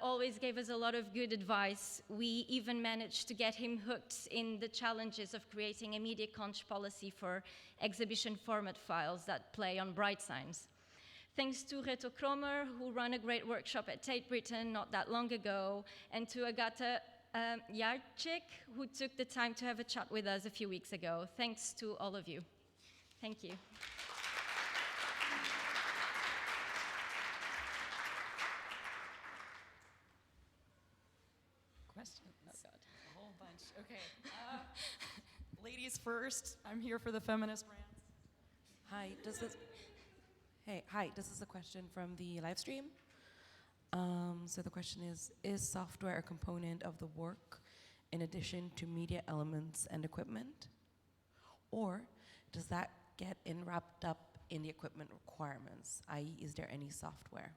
always gave us a lot of good advice. We even managed to get him hooked in the challenges of creating a media conch policy for exhibition format files that play on bright signs. Thanks to Reto Kromer, who ran a great workshop at Tate Britain not that long ago, and to Agata Jarczyk, who took the time to have a chat with us a few weeks ago. Thanks to all of you. Thank you. Questions? Oh God, a whole bunch. Okay. Ladies first. I'm here for the feminist brands. Hi, this is a question from the live stream. So the question is software a component of the work in addition to media elements and equipment? Or does that get wrapped up in the equipment requirements, i.e. is there any software?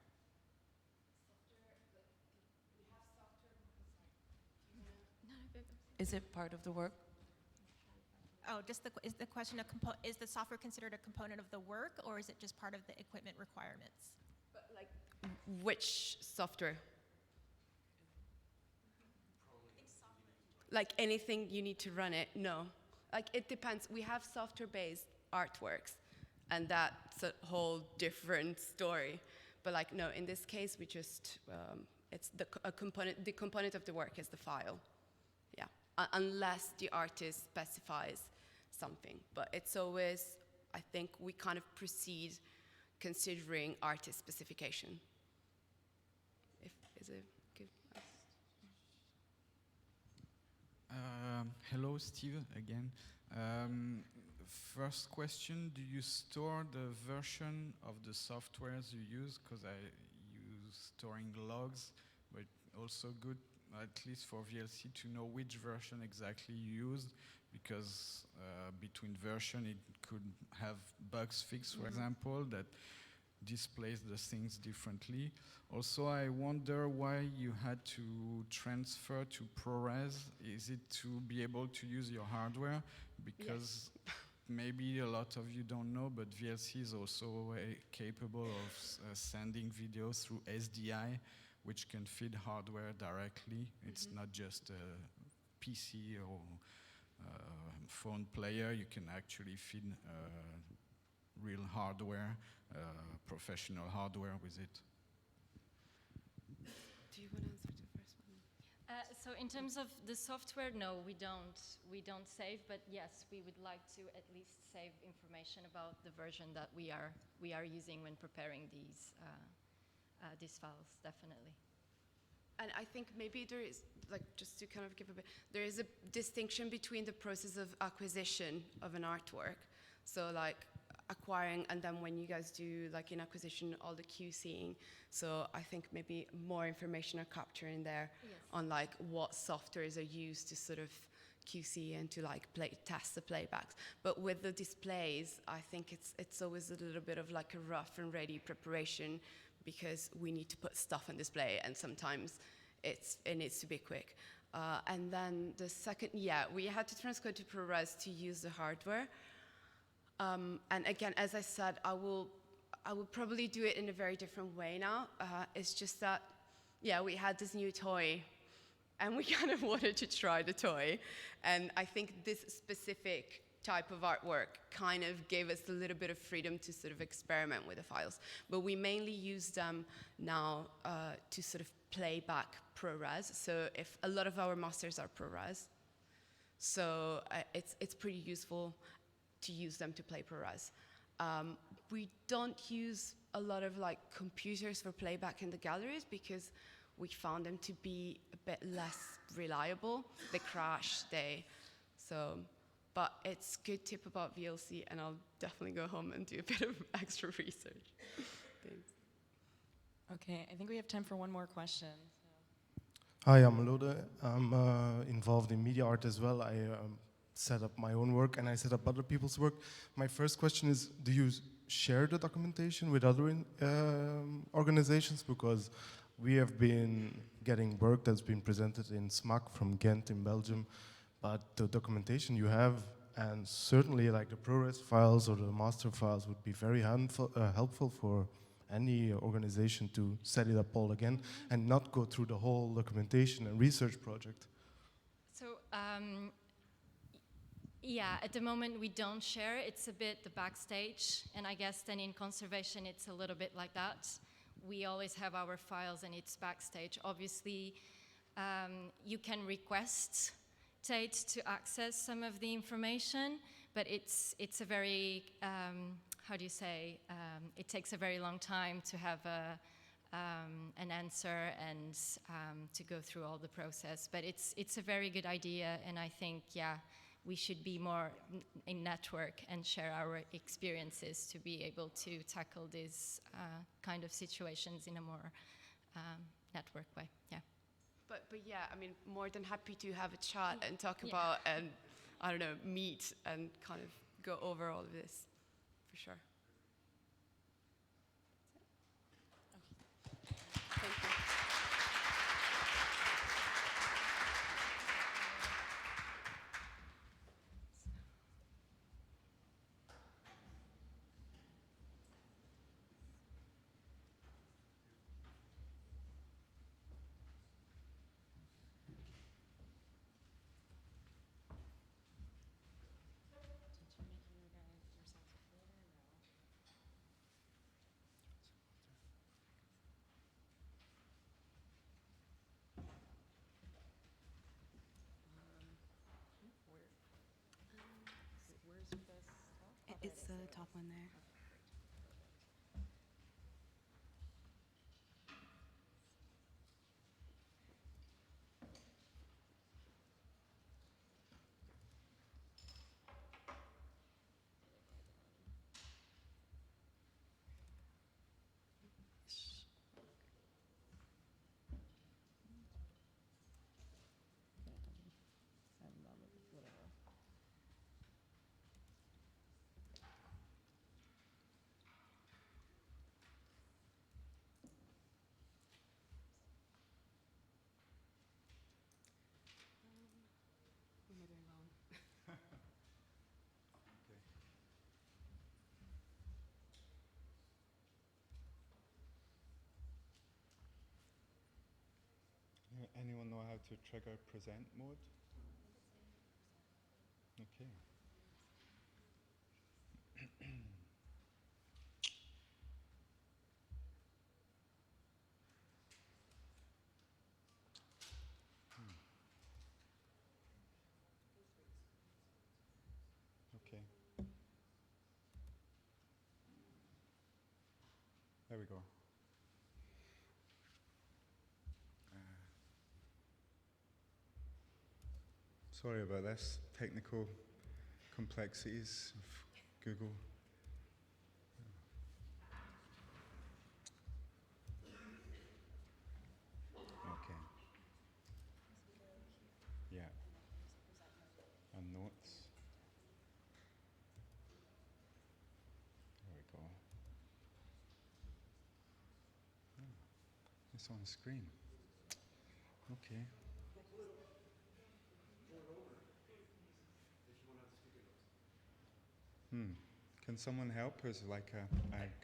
Is it part of the work? Oh, is the question is the software considered a component of the work, or is it just part of the equipment requirements? But like, which software? Like anything you need to run it? No. Like it depends. We have software-based artworks, and that's a whole different story. But like, no, in this case, we just it's a component. The component of the work is the file. Yeah, unless the artist specifies something. But it's always, I think, we kind of proceed considering artist specification. Is it good? Hello, Steve, again. First question, do you store the version of the softwares you use? Because I use storing logs, but also good, at least for VLC, to know which version exactly you used, because between version it could have bugs fixed, for example, that displays the things differently. Also, I wonder why you had to transfer to ProRes. Is it to be able to use your hardware? Because maybe a lot of you don't know, but VLC is also capable of sending video through SDI, which can feed hardware directly. It's not just a PC or phone player. You can actually feed real hardware, professional hardware with it. Do you want to answer the first one? So in terms of the software, no, we don't save, but yes, we would like to at least save information about the version that we are using when preparing these files, definitely. And I think maybe there is, like, just to kind of give a bit, there is a distinction between the process of acquisition of an artwork. So like acquiring, and then when you guys do like in acquisition, all the QCing. So I think maybe more information are captured in there on like what softwares are used to sort of QC and to like test the playbacks. But with the displays, I think it's always a little bit of like a rough and ready preparation, because we need to put stuff on display, and sometimes it needs to be quick. And then the second, we had to transcode to ProRes to use the hardware. And again, as I said, I will probably do it in a very different way now. It's just that, we had this new toy, and we kind of wanted to try the toy. And I think this specific type of artwork kind of gave us a little bit of freedom to sort of experiment with the files. But we mainly use them now to sort of play back ProRes. So if a lot of our masters are ProRes, so it's pretty useful to use them to play ProRes. We don't use a lot of like computers for playback in the galleries, because we found them to be a bit less reliable. They crash, but it's a good tip about VLC, and I'll definitely go home and do a bit of extra research. Thanks. Okay, I think we have time for one more question. Hi, I'm Lode. I'm involved in media art as well. I set up my own work, and I set up other people's work. My first question is, do you share the documentation with other organizations? Because we have been getting work that's been presented in SMAC from Ghent in Belgium, but the documentation you have And certainly, like the ProRes files or the master files would be very helpful for any organization to set it up all again and not go through the whole documentation and research project. So, yeah, at the moment we don't share. It's a bit the backstage, and I guess then in conservation it's a little bit like that. We always have our files and it's backstage. Obviously, you can request Tate to access some of the information, but it's a very, how do you say, it takes a very long time to have an answer and to go through all the process. But it's a very good idea, and I think, yeah, we should be more in network and share our experiences to be able to tackle these kind of situations in a more network way, yeah. But yeah, I mean, more than happy to have a chat and talk about and, I don't know, meet and kind of go over all of this, for sure. Thank you. It's the top one there. Am I doing wrong? Anyone know how to trigger present mode? Okay. Okay. There we go. Sorry about this. Technical complexities of Google. Okay. Yeah. And notes. There we go. It's on the screen. Okay. Can someone help us, like a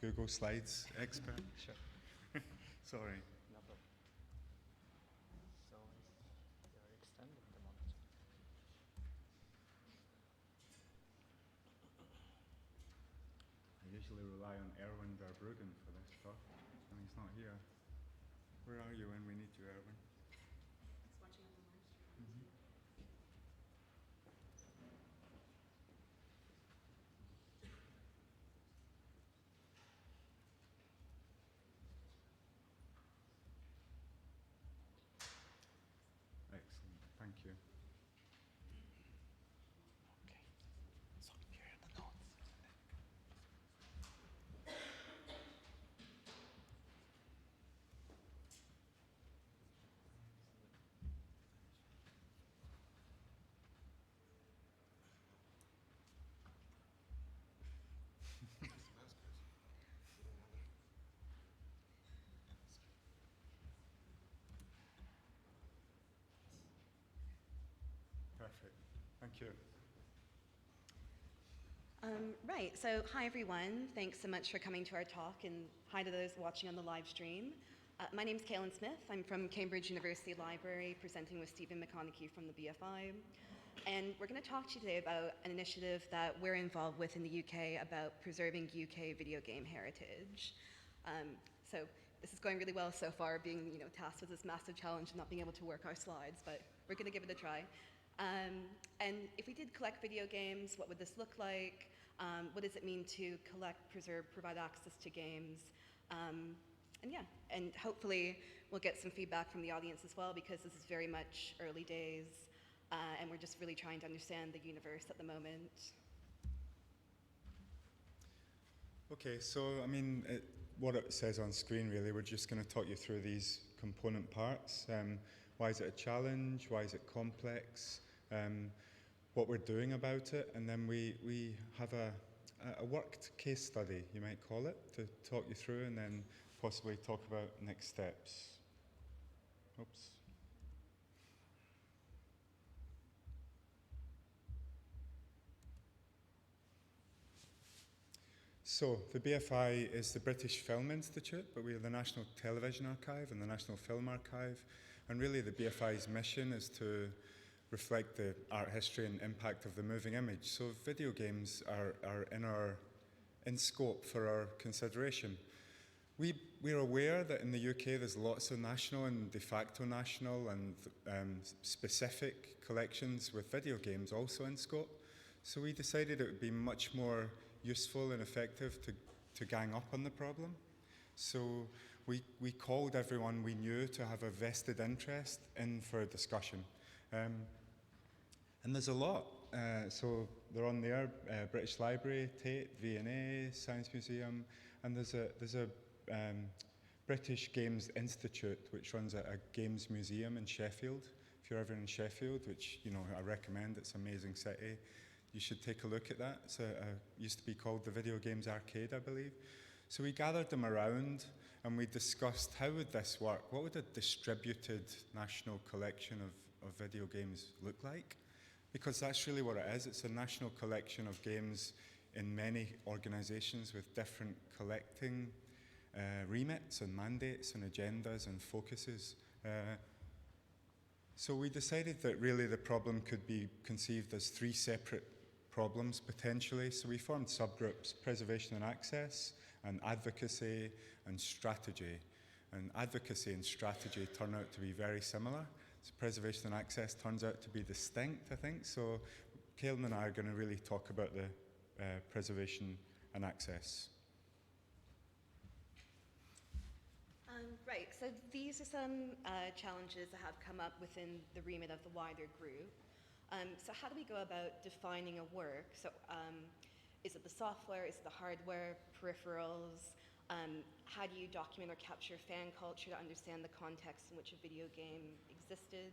Google Slides expert? Sure. Sorry. No problem. So you're extending the monitor. I usually rely on Erwin Verbruggen for this stuff, and he's not here. Where are you when we need you, Erwin? He's watching on the live stream. Mm-hmm. Excellent, thank you. Okay. So here are the notes. Perfect, thank you. Right, so hi everyone. Thanks so much for coming to our talk, and hi to those watching on the live stream. My name's Kaylin Smith. I'm from Cambridge University Library, presenting with Stephen McConaughey from the BFI. And we're going to talk to you today about an initiative that we're involved with in the UK about preserving UK video game heritage. So this is going really well so far, being tasked with this massive challenge and not being able to work our slides, but we're going to give it a try. And if we did collect video games, what would this look like? What does it mean to collect, preserve, provide access to games? And hopefully we'll get some feedback from the audience as well, because this is very much early days, and we're just really trying to understand the universe at the moment. Okay, so I mean, what it says on screen really, we're just going to talk you through these component parts. Why is it a challenge? Why is it complex? What we're doing about it, and then we have a worked case study, you might call it, to talk you through, and then possibly talk about next steps. Oops. So the BFI is the British Film Institute, but we are the National Television Archive and the National Film Archive, and really the BFI's mission is to reflect the art history and impact of the moving image. So video games are in scope for our consideration. We're aware that in the UK there's lots of national and de facto national and specific collections with video games also in scope. So we decided it would be much more useful and effective to gang up on the problem. So we called everyone we knew to have a vested interest in for a discussion. And there's a lot. So they're on there, British Library, Tate, V&A, Science Museum, and there's a British Games Institute, which runs a games museum in Sheffield. If you're ever in Sheffield, which I recommend, it's an amazing city, you should take a look at that. It's used to be called the Video Games Arcade, I believe. So we gathered them around and we discussed how would this work? What would a distributed national collection of video games look like? Because that's really what it is. It's a national collection of games in many organizations with different collecting remits and mandates and agendas and focuses. So we decided that really the problem could be conceived as three separate problems potentially. So we formed subgroups: preservation and access, and advocacy and strategy. And advocacy and strategy turn out to be very similar. So preservation and access turns out to be distinct, I think. So Kaylin and I are going to really talk about the preservation and access. Right, so these are some challenges that have come up within the remit of the wider group. So how do we go about defining a work? So is it the software, is it the hardware, peripherals? How do you document or capture fan culture to understand the context in which a video game existed?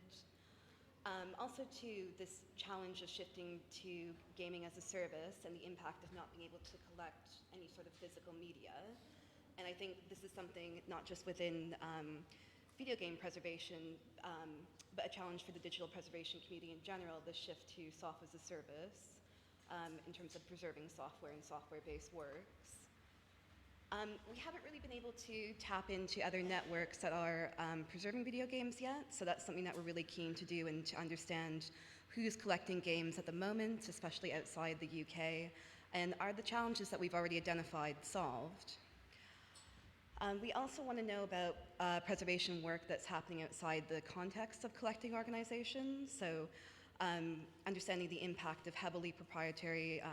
Also this challenge of shifting to gaming as a service and the impact of not being able to collect any sort of physical media. And I think this is something not just within video game preservation, but a challenge for the digital preservation community in general, the shift to software as a service in terms of preserving software and software-based works. We haven't really been able to tap into other networks that are preserving video games yet, so that's something that we're really keen to do, and to understand who's collecting games at the moment, especially outside the UK, and are the challenges that we've already identified solved. We also want to know about preservation work that's happening outside the context of collecting organizations, so understanding the impact of heavily proprietary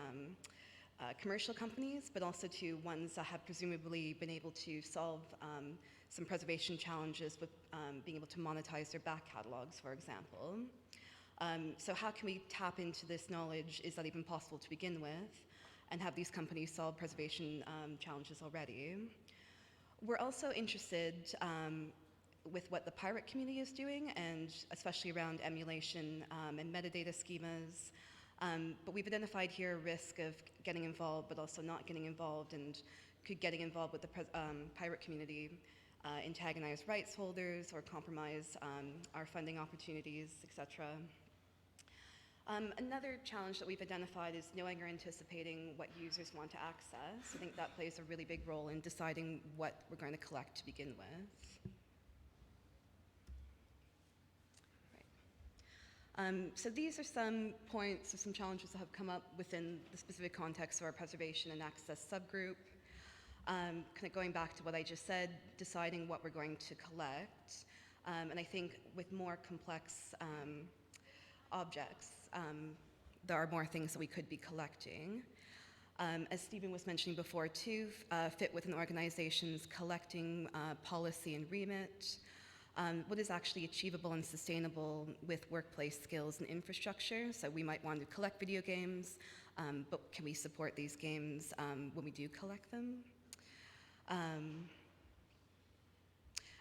commercial companies, but also to ones that have presumably been able to solve some preservation challenges with being able to monetize their back catalogs, for example. So how can we tap into this knowledge? Is that even possible to begin with? And have these companies solved preservation challenges already? We're also interested with what the pirate community is doing, and especially around emulation and metadata schemas. But we've identified here a risk of getting involved, but also not getting involved, and could getting involved with the pirate community antagonize rights holders or compromise our funding opportunities, etc. Another challenge that we've identified is knowing or anticipating what users want to access. I think that plays a really big role in deciding what we're going to collect to begin with. So these are some points or some challenges that have come up within the specific context of our preservation and access subgroup. Kind of going back to what I just said, deciding what we're going to collect. And I think with more complex objects, there are more things that we could be collecting. As Stephen was mentioning before too, fit within organizations' collecting policy and remit. What is actually achievable and sustainable with workplace skills and infrastructure? So we might want to collect video games, but can we support these games when we do collect them?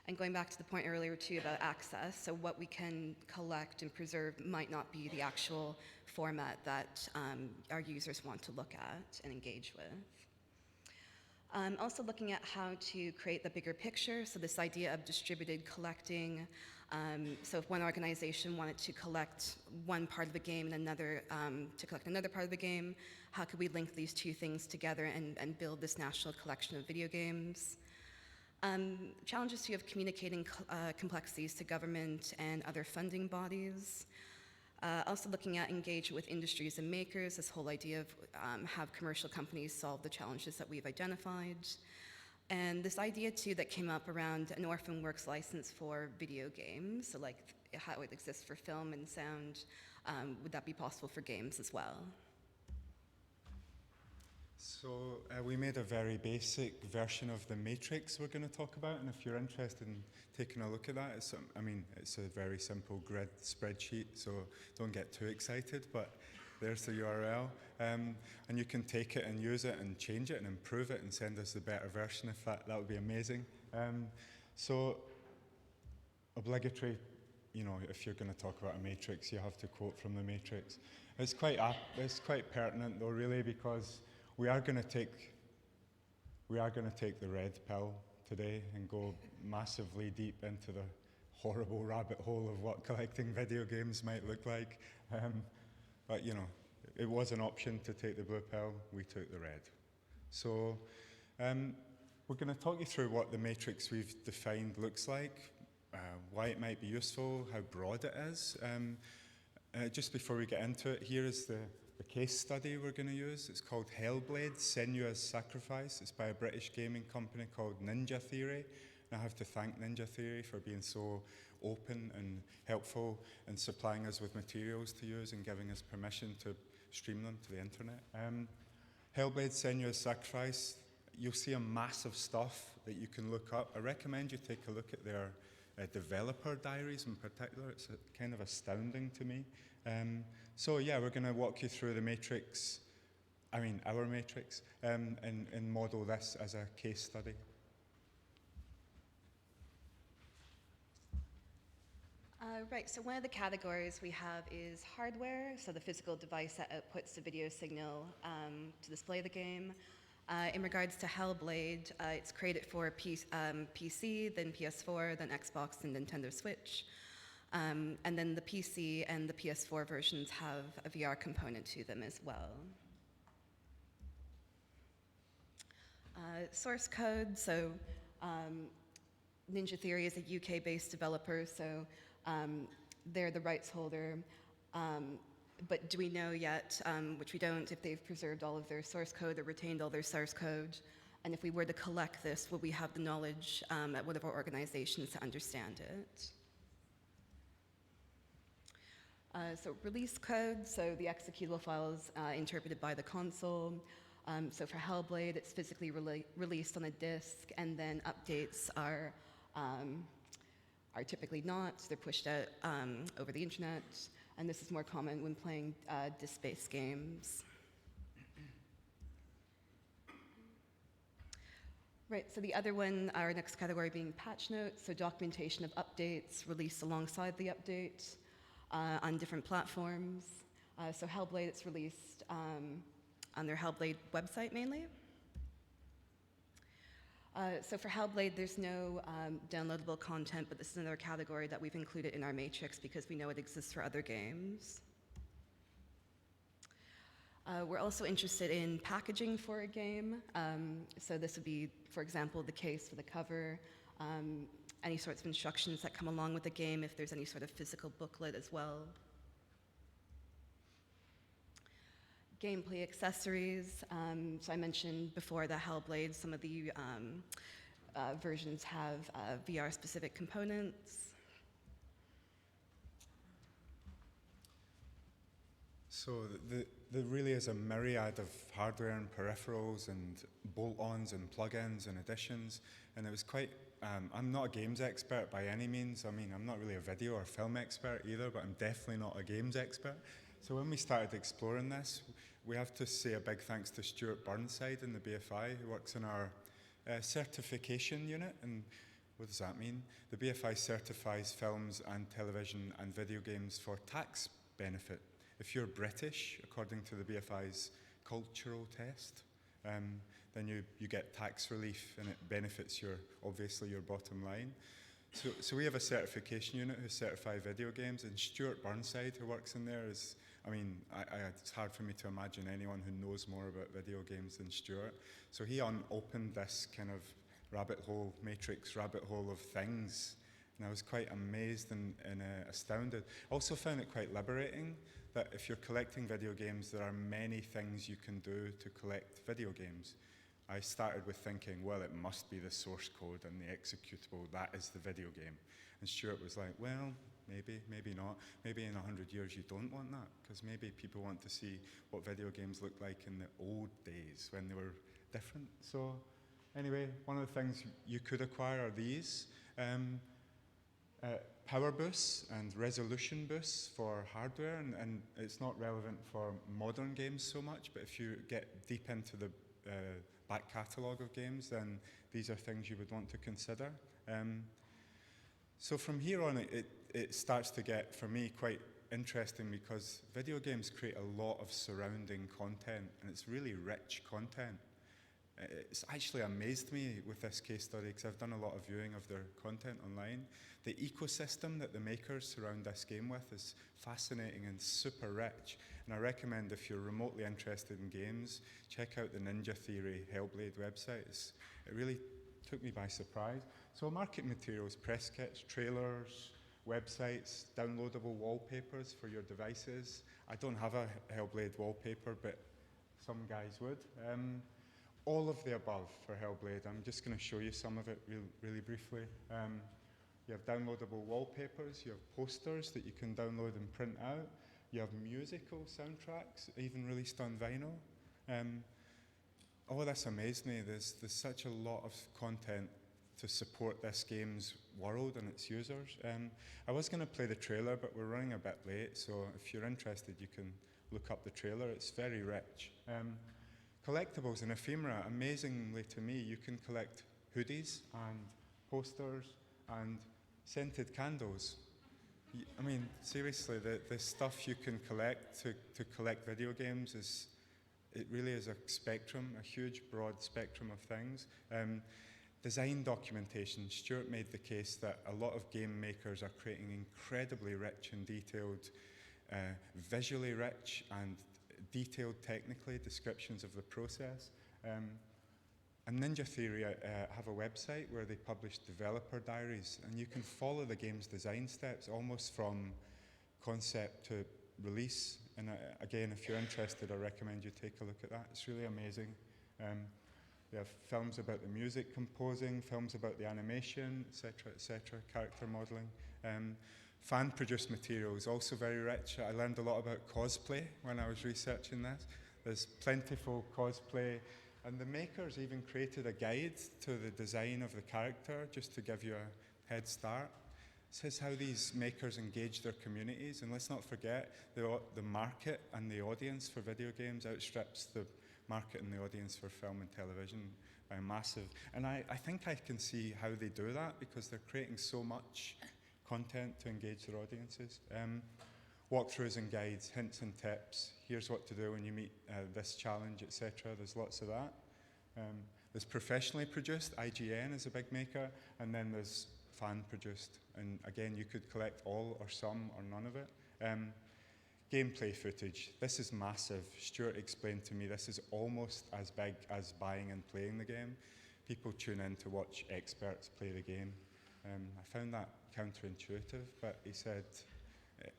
And going back to the point earlier too about access, so what we can collect and preserve might not be the actual format that our users want to look at and engage with. Also looking at how to create the bigger picture, so this idea of distributed collecting. So if one organization wanted to collect one part of the game and another to collect another part of the game, how could we link these two things together and build this national collection of video games? Challenges too of communicating complexities to government and other funding bodies. Also looking at engagement with industries and makers, this whole idea of have commercial companies solve the challenges that we've identified. And this idea too that came up around an orphan works license for video games, so like how it exists for film and sound, would that be possible for games as well? So we made a very basic version of the matrix we're going to talk about, and if you're interested in taking a look at that, it's a very simple grid spreadsheet, so don't get too excited, but there's the URL. And you can take it and use it and change it and improve it and send us the better version if that would be amazing. So obligatory, if you're going to talk about a matrix, you have to quote from the matrix. It's quite pertinent though, really, because we are going to take the red pill today and go massively deep into the horrible rabbit hole of what collecting video games might look like. But it was an option to take the blue pill. We took the red. So we're going to talk you through what the matrix we've defined looks like, why it might be useful, how broad it is. Just before we get into it, here is the case study we're going to use. It's called Hellblade: Senua's Sacrifice. It's by a British gaming company called Ninja Theory. And I have to thank Ninja Theory for being so open and helpful and supplying us with materials to use and giving us permission to stream them to the internet. Hellblade: Senua's Sacrifice, you'll see a massive stuff that you can look up. I recommend you take a look at their developer diaries in particular. It's kind of astounding to me. So yeah, we're going to walk you through the matrix, our matrix, and model this as a case study. Right, so one of the categories we have is hardware, so the physical device that outputs the video signal to display the game. In regards to Hellblade, it's created for PC, then PS4, then Xbox, and Nintendo Switch. And then the PC and the PS4 versions have a VR component to them as well. Source code, so Ninja Theory is a UK-based developer, so they're the rights holder. But do we know yet, which we don't, if they've preserved all of their source code or retained all their source code? And if we were to collect this, would we have the knowledge at one of our organizations to understand it? So release code, so the executable files interpreted by the console. So for Hellblade, it's physically released on a disk, and then updates are typically not. They're pushed out over the internet, and this is more common when playing disk-based games. Right, so the other one, our next category being patch notes, so documentation of updates released alongside the update on different platforms. So Hellblade, it's released on their Hellblade website mainly. So for Hellblade, there's no downloadable content, but this is another category that we've included in our matrix because we know it exists for other games. We're also interested in packaging for a game. So this would be, for example, the case for the cover, any sorts of instructions that come along with the game, if there's any sort of physical booklet as well. Gameplay accessories. So I mentioned before the Hellblade, some of the versions have VR-specific components. So there really is a myriad of hardware and peripherals and bolt-ons and plugins and additions, and it was quite, I'm not a games expert by any means. I mean, I'm not really a video or film expert either, but I'm definitely not a games expert. So when we started exploring this, we have to say a big thanks to Stuart Burnside in the BFI, who works in our certification unit. And what does that mean? The BFI certifies films and television and video games for tax benefit. If you're British, according to the BFI's cultural test, then you get tax relief, and it benefits obviously your bottom line. So we have a certification unit who certify video games, and Stuart Burnside, who works in there, is, I mean, it's hard for me to imagine anyone who knows more about video games than Stuart. So he opened this kind of matrix rabbit hole of things, and I was quite amazed and astounded. Also found it quite liberating that if you're collecting video games, there are many things you can do to collect video games. I started with thinking, well, it must be the source code and the executable, that is the video game. And Stuart was like, well, maybe not. Maybe in 100 years you don't want that, because maybe people want to see what video games looked like in the old days when they were different. So anyway, one of the things you could acquire are these. Power boosts and resolution boosts for hardware, and it's not relevant for modern games so much, but if you get deep into the back catalogue of games, then these are things you would want to consider. So from here on, it starts to get, for me, quite interesting, because video games create a lot of surrounding content, and it's really rich content. It's actually amazed me with this case study, because I've done a lot of viewing of their content online. The ecosystem that the makers surround this game with is fascinating and super rich. And I recommend, if you're remotely interested in games, check out the Ninja Theory Hellblade website. It really took me by surprise. So market materials, press kits, trailers, websites, downloadable wallpapers for your devices. I don't have a Hellblade wallpaper, but some guys would. All of the above for Hellblade. I'm just going to show you some of it really briefly. You have downloadable wallpapers, you have posters that you can download and print out, you have musical soundtracks, even released on vinyl. Oh, that's amazed me. There's such a lot of content to support this game's world and its users. I was going to play the trailer, but we're running a bit late, so if you're interested, you can look up the trailer. It's very rich. Collectibles and ephemera, amazingly to me, you can collect hoodies and posters and scented candles. I mean, seriously, the stuff you can collect to collect video games it really is a spectrum, a huge, broad spectrum of things. Design documentation. Stuart made the case that a lot of game makers are creating incredibly rich and detailed, visually rich and detailed technically descriptions of the process. And Ninja Theory have a website where they publish developer diaries, and you can follow the game's design steps almost from concept to release. And again, if you're interested, I recommend you take a look at that. It's really amazing. They have films about the music composing, films about the animation, etc., character modeling. Fan-produced materials, also very rich. I learned a lot about cosplay when I was researching this. There's plentiful cosplay, and the makers even created a guide to the design of the character just to give you a head start. It says how these makers engage their communities, and let's not forget the market and the audience for video games outstrips the market and the audience for film and television by massive. And I think I can see how they do that, because they're creating so much content to engage their audiences. Walkthroughs and guides, hints and tips. Here's what to do when you meet this challenge, etc. There's lots of that. There's professionally produced, IGN is a big maker, and then there's fan produced. And again, you could collect all or some or none of it. gameplay footage. This is massive. Stuart explained to me this is almost as big as buying and playing the game. People tune in to watch experts play the game. I found that counterintuitive, but he said,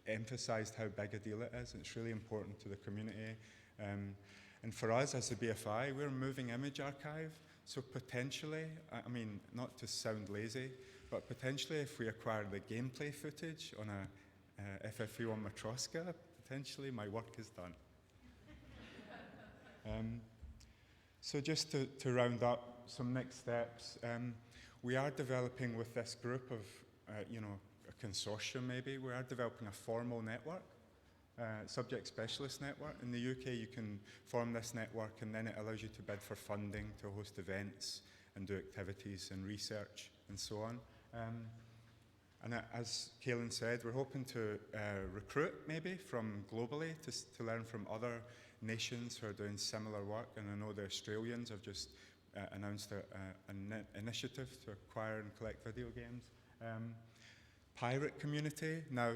emphasized how big a deal it is. It's really important to the community. And for us as the BFI, we're a moving image archive. So potentially, I mean, not to sound lazy, but potentially if we acquire the gameplay footage on a FFV1 Matroska, potentially my work is done. So just to round up some next steps, we are developing with this group of, a consortium maybe, we are developing a formal network, subject specialist network. In the UK, you can form this network and then it allows you to bid for funding to host events and do activities and research and so on. And as Kaylin said, we're hoping to recruit maybe from globally to learn from other nations who are doing similar work. And I know the Australians have just announced an initiative to acquire and collect video games. Pirate community, now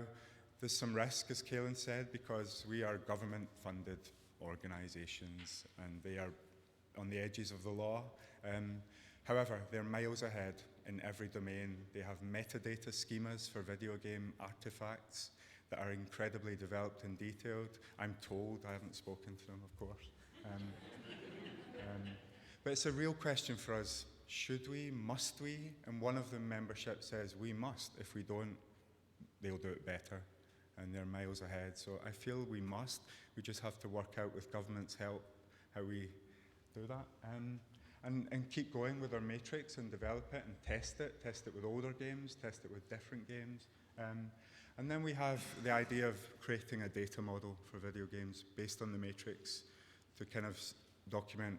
there's some risk, as Kaylin said, because we are government-funded organisations and they are on the edges of the law. However, they're miles ahead in every domain. They have metadata schemas for video game artifacts that are incredibly developed and detailed. I'm told, I haven't spoken to them, of course. But it's a real question for us. Should we? Must we? And one of the membership says we must. If we don't, they'll do it better. And they're miles ahead. So I feel we must. We just have to work out with government's help how we do that. And keep going with our matrix and develop it and test it with older games, test it with different games. And then we have the idea of creating a data model for video games based on the matrix to kind of document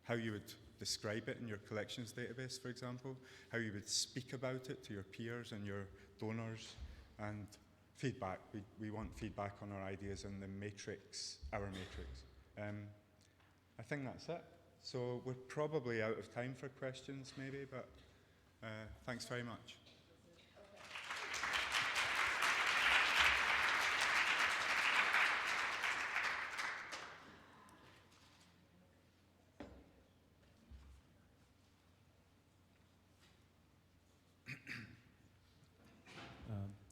how you would describe it in your collections database, for example, how you would speak about it to your peers and your donors, and feedback. We want feedback on our ideas and the matrix, our matrix. I think that's it. So we're probably out of time for questions, maybe, but thanks very much.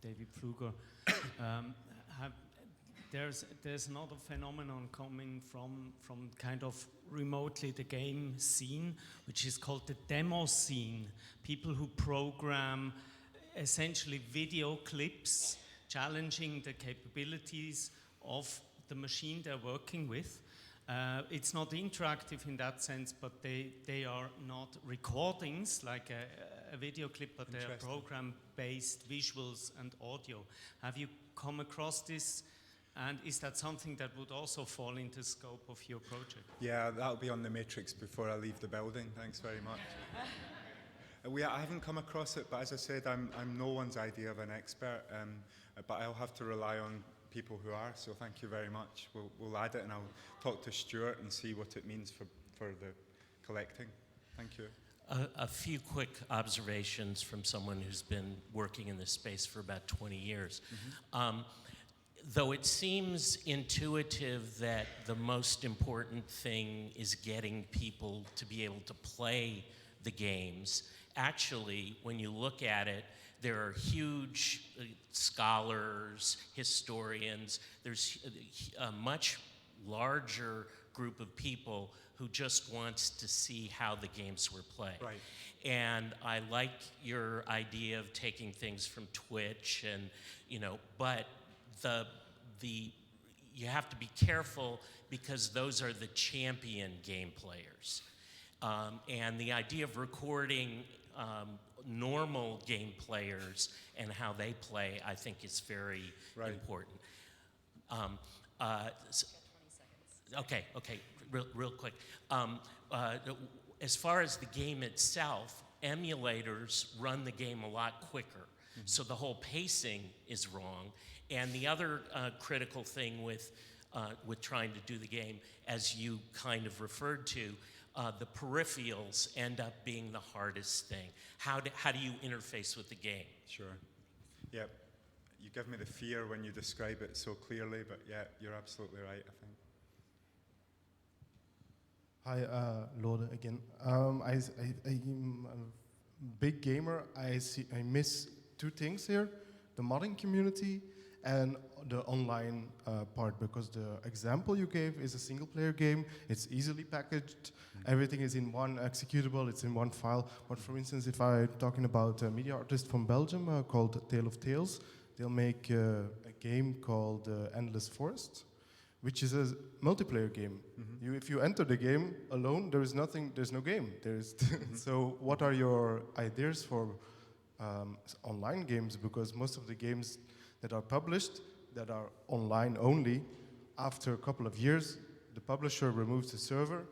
David Pfluger. There's another phenomenon coming from kind of remotely the game scene, which is called the demo scene. People who program essentially video clips challenging the capabilities of the machine they're working with. It's not interactive in that sense, but they are not recordings like a video clip, but they are program-based visuals and audio. Have you come across this? And is that something that would also fall into the scope of your project? Yeah, that'll be on the matrix before I leave the building. Thanks very much. I haven't come across it, but as I said, I'm no one's idea of an expert, but I'll have to rely on people who are, so thank you very much. We'll add it and I'll talk to Stuart and see what it means for the collecting. Thank you. A few quick observations from someone who's been working in this space for about 20 years. Mm-hmm. Though it seems intuitive that the most important thing is getting people to be able to play the games, actually, when you look at it, there are huge scholars, historians, there's a much larger group of people who just wants to see how the games were played. Right. And I like your idea of taking things from Twitch and, but you have to be careful because those are the champion game players. And the idea of recording normal game players and how they play, I think is very important. Okay, real quick. As far as the game itself, emulators run the game a lot quicker. Mm-hmm. So the whole pacing is wrong. And the other critical thing with trying to do the game, as you kind of referred to, the peripherals end up being the hardest thing. How do you interface with the game? Sure. Yep. you give me the fear when you describe it so clearly, but yeah, you're absolutely right, I think. Hi, Lode again. I'm a big gamer. I miss two things here: the modding community and the online part. Because the example you gave is a single-player game. It's easily packaged. Everything is in one executable. It's in one file. But for instance, if I'm talking about a media artist from Belgium called Tale of Tales, they'll make a game called Endless Forest, which is a multiplayer game. If you enter the game alone, there is nothing. There's no game. So, what are your ideas for online games? Because most of the games that are published, that are online only, after a couple of years, the publisher removes the server,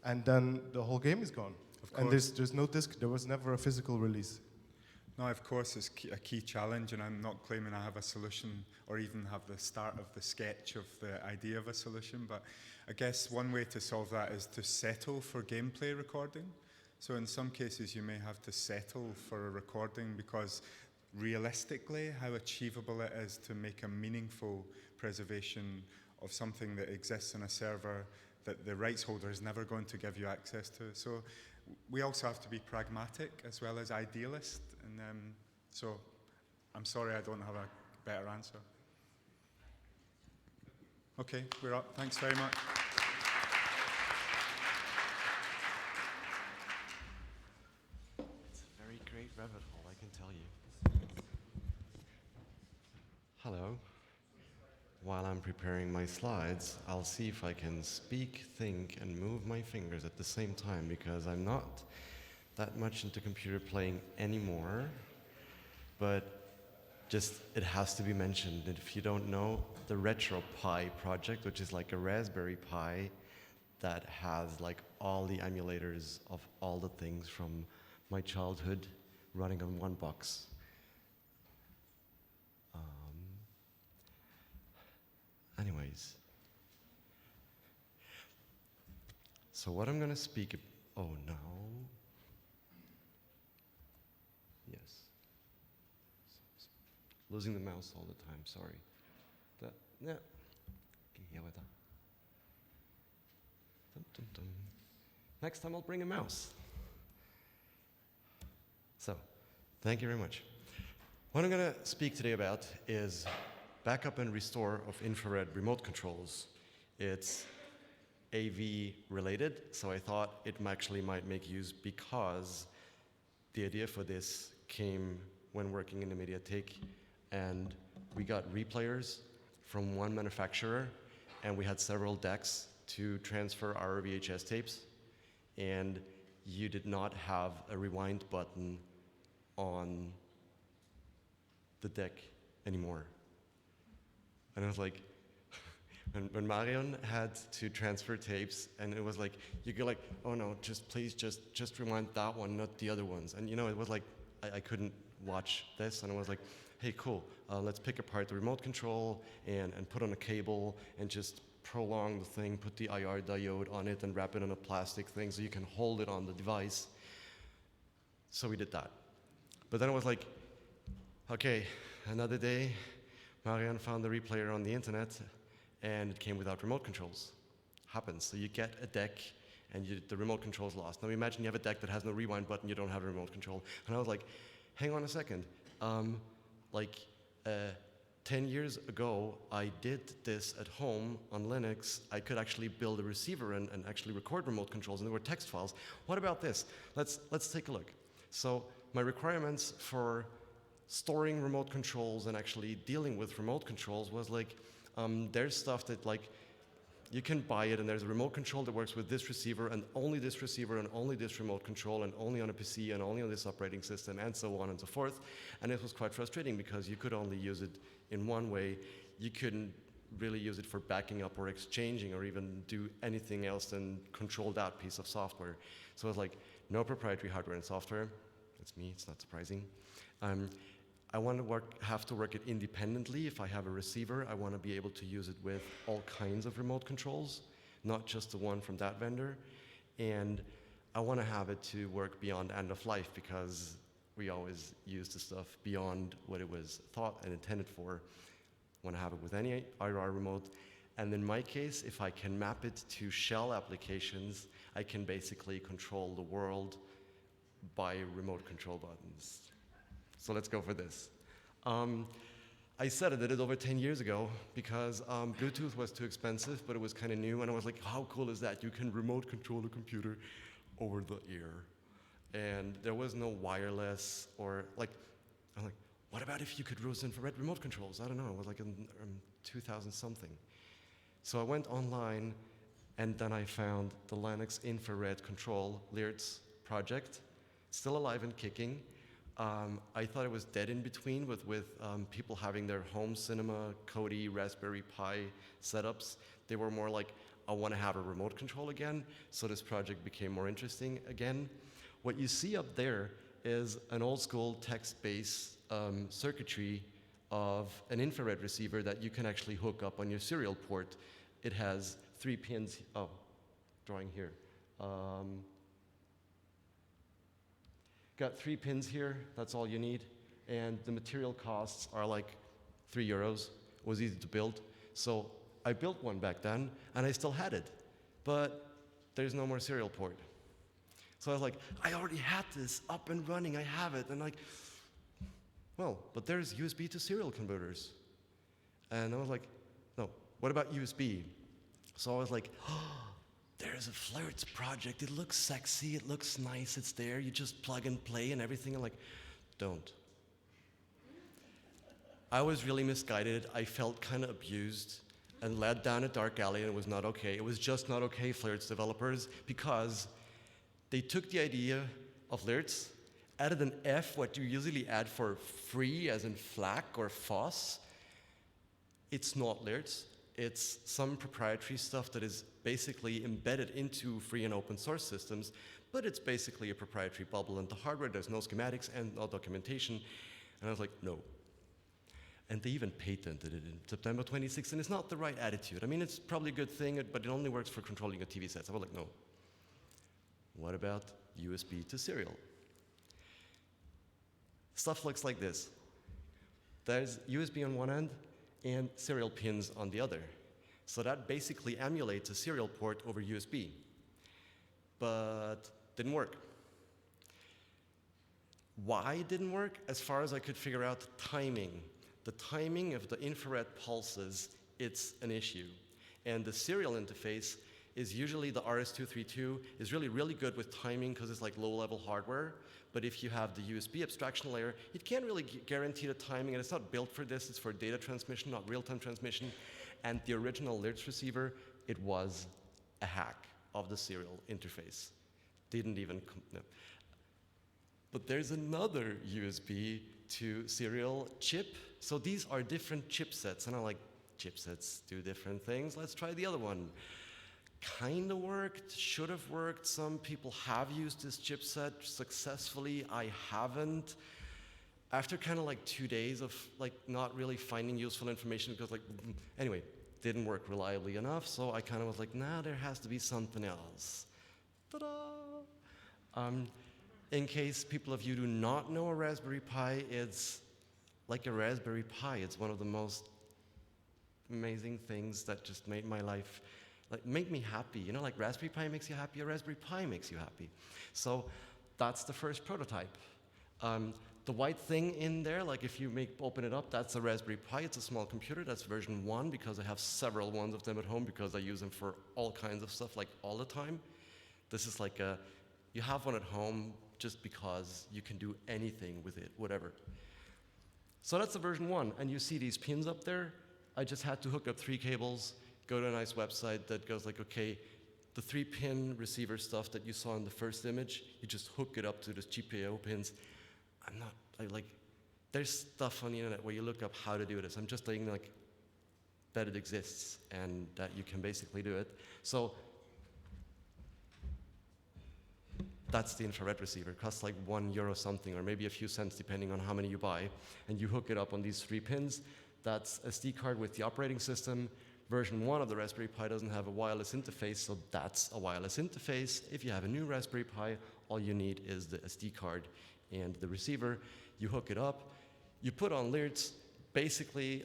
and then the whole game is gone. And there's no disc. There was never a physical release. No, of course, it's a key challenge, and I'm not claiming I have a solution or even have the start of the sketch of the idea of a solution, but I guess one way to solve that is to settle for gameplay recording. So in some cases, you may have to settle for a recording because realistically, how achievable it is to make a meaningful preservation of something that exists on a server that the rights holder is never going to give you access to. So we also have to be pragmatic as well as idealist. And so I'm sorry I don't have a better answer. Okay, we're up. Thanks very much. It's a very great rabbit hole, I can tell you. Hello. While I'm preparing my slides, I'll see if I can speak, think, and move my fingers at the same time, because I'm not that much into computer playing anymore, but just it has to be mentioned that if you don't know, the RetroPie project, which is like a Raspberry Pi that has like all the emulators of all the things from my childhood running on one box. Anyways, so what I'm gonna speak, oh no. Yes. Losing the mouse all the time, sorry. Yeah. Next time I'll bring a mouse. So, thank you very much. What I'm gonna speak today about is backup and restore of infrared remote controls. It's AV related, so I thought it actually might make use because the idea for this came when working in the Mediatek, and we got replayers from one manufacturer, and we had several decks to transfer our VHS tapes, and you did not have a rewind button on the deck anymore. And I was like, when Marion had to transfer tapes, and it was like, you go like, oh no, please just rewind that one, not the other ones. And you know, it was like, I couldn't watch this, and I was like, hey, cool, let's pick apart the remote control and put on a cable and just prolong the thing, put the IR diode on it and wrap it in a plastic thing so you can hold it on the device. So we did that. But then I was like, okay, another day, Marianne found the replayer on the internet, and it came without remote controls. Happens. So you get a deck, and the remote control is lost. Now imagine you have a deck that has no rewind button, you don't have a remote control. And I was like, hang on a second. 10 years ago, I did this at home on Linux. I could actually build a receiver and actually record remote controls, and there were text files. What about this? Let's take a look. So my requirements for storing remote controls and actually dealing with remote controls was like, there's stuff that like, you can buy it and there's a remote control that works with this receiver and only this receiver and only this remote control and only on a PC and only on this operating system and so on and so forth. And it was quite frustrating because you could only use it in one way. You couldn't really use it for backing up or exchanging or even do anything else than control that piece of software. So it was like, no proprietary hardware and software. That's me, it's not surprising. I want to have to work it independently. If I have a receiver, I want to be able to use it with all kinds of remote controls, not just the one from that vendor. And I want to have it to work beyond end of life because we always use the stuff beyond what it was thought and intended for. Want to have it with any IR remote. And in my case, if I can map it to shell applications, I can basically control the world by remote control buttons. So let's go for this. I said I did it over 10 years ago because Bluetooth was too expensive, but it was kind of new, and I was like, how cool is that? You can remote control a computer over the air. And there was no wireless or like, I'm like, what about if you could use infrared remote controls? I don't know, it was like in 2000 something. So I went online and then I found the Linux Infrared Control LIRTS project, still alive and kicking. I thought it was dead in between with people having their home cinema, Kodi, Raspberry Pi setups. They were more like, I want to have a remote control again, so this project became more interesting again. What you see up there is an old school text-based circuitry of an infrared receiver that you can actually hook up on your serial port. It has 3 pins, drawing here. Got 3 pins here, that's all you need. And the material costs are like €3. It was easy to build. So I built one back then, and I still had it. But there's no more serial port. So I was like, I already had this up and running, I have it. And like, well, but there's USB to serial converters. And I was like, no, what about USB? So I was like, oh, there's a FLIRTS project. It looks sexy, it looks nice, it's there. You just plug and play and everything. I'm like, don't. I was really misguided. I felt kind of abused and led down a dark alley, and it was not okay. It was just not okay, FLIRTS developers, because they took the idea of LIRTS, added an F, what you usually add for free, as in FLAC or FOSS. It's not LIRTS. It's some proprietary stuff that is basically embedded into free and open source systems, but it's basically a proprietary bubble in the hardware. There's no schematics and no documentation. And I was like, no. And they even patented it in September 26, and it's not the right attitude. I mean, it's probably a good thing, but it only works for controlling your TV sets. I was like, no. What about USB to serial? Stuff looks like this. There's USB on one end and serial pins on the other. So that basically emulates a serial port over USB. But didn't work. Why it didn't work? As far as I could figure out, timing. The timing of the infrared pulses, it's an issue. And the serial interface is usually the RS-232 is really good with timing because it's like low-level hardware. But if you have the USB abstraction layer, it can't really guarantee the timing, and it's not built for this. It's for data transmission, not real-time transmission. And the original LIRTS receiver, it was a hack of the serial interface. Didn't even, no. But there's another USB to serial chip. So these are different chipsets, and I'm like, chipsets do different things. Let's try the other one. Kind of worked, should have worked. Some people have used this chipset successfully. I haven't. After kind of like 2 days of like not really finding useful information, because like, anyway, didn't work reliably enough. So I kind of was like, nah, there has to be something else. Ta-da! In case people of you do not know a Raspberry Pi, it's like a Raspberry Pi. It's one of the most amazing things that just made my life, like, make me happy. You know, like Raspberry Pi makes you happy, a Raspberry Pi makes you happy. So that's the first prototype. The white thing in there, like if you open it up, that's a Raspberry Pi. It's a small computer. That's version 1 because I have several ones of them at home because I use them for all kinds of stuff, like all the time. This is like you have one at home just because you can do anything with it, whatever. So that's the version 1, and you see these pins up there. I just had to hook up 3 cables, go to a nice website that goes like, okay, the 3-pin receiver stuff that you saw in the first image, you just hook it up to the GPIO pins. There's stuff on the internet where you look up how to do this. I'm just saying like that it exists and that you can basically do it. So that's the infrared receiver. It costs like €1 something, or maybe a few cents depending on how many you buy. And you hook it up on these 3 pins. That's a SD card with the operating system. Version 1 of the Raspberry Pi doesn't have a wireless interface, so that's a wireless interface. If you have a new Raspberry Pi, all you need is the SD card and the receiver. You hook it up, you put on alerts. Basically,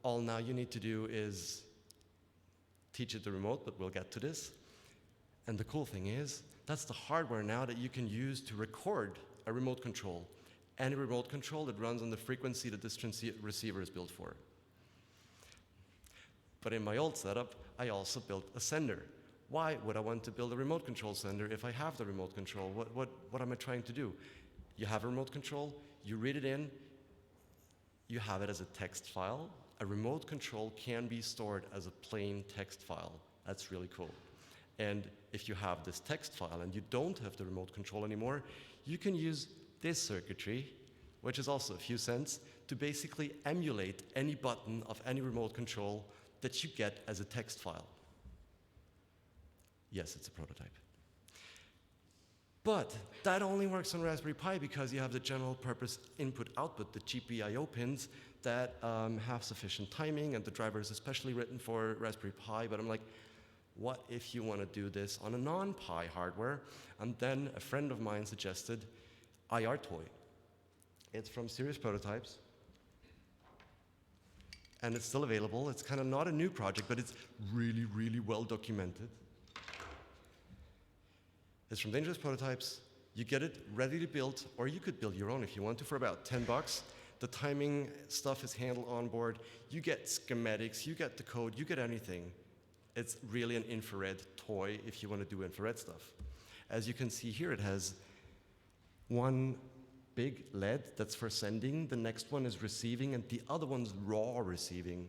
all now you need to do is teach it the remote, but we'll get to this. And the cool thing is, that's the hardware now that you can use to record a remote control. Any remote control that runs on the frequency that this receiver is built for. But in my old setup, I also built a sender. Why would I want to build a remote control sender if I have the remote control? What am I trying to do? You have a remote control, you read it in, you have it as a text file. A remote control can be stored as a plain text file. That's really cool. And if you have this text file and you don't have the remote control anymore, you can use this circuitry, which is also a few cents, to basically emulate any button of any remote control that you get as a text file. Yes, it's a prototype. But that only works on Raspberry Pi because you have the general purpose input-output, the GPIO pins that have sufficient timing, and the driver is especially written for Raspberry Pi. But I'm like, what if you want to do this on a non-Pi hardware? And then a friend of mine suggested IR Toy. It's from Serious Prototypes, and it's still available. It's kind of not a new project, but it's really, really well documented. It's from Dangerous Prototypes. You get it ready to build, or you could build your own if you want to for about 10 bucks. The timing stuff is handled on board. You get schematics, you get the code, you get anything. It's really an infrared toy if you want to do infrared stuff. As you can see here, it has one big LED that's for sending, the next one is receiving, and the other one's raw receiving.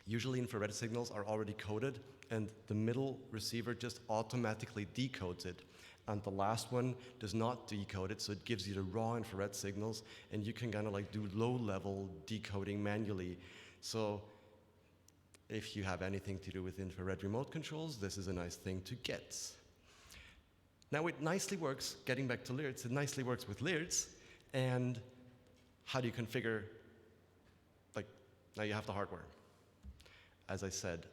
Usually infrared signals are already coded, and the middle receiver just automatically decodes it. And the last one does not decode it, so it gives you the raw infrared signals, and you can kind of like do low-level decoding manually. So if you have anything to do with infrared remote controls, this is a nice thing to get. Now it nicely works, getting back to Lyrts, it nicely works with Lyrts, and how do you configure, like, now you have the hardware. As I said,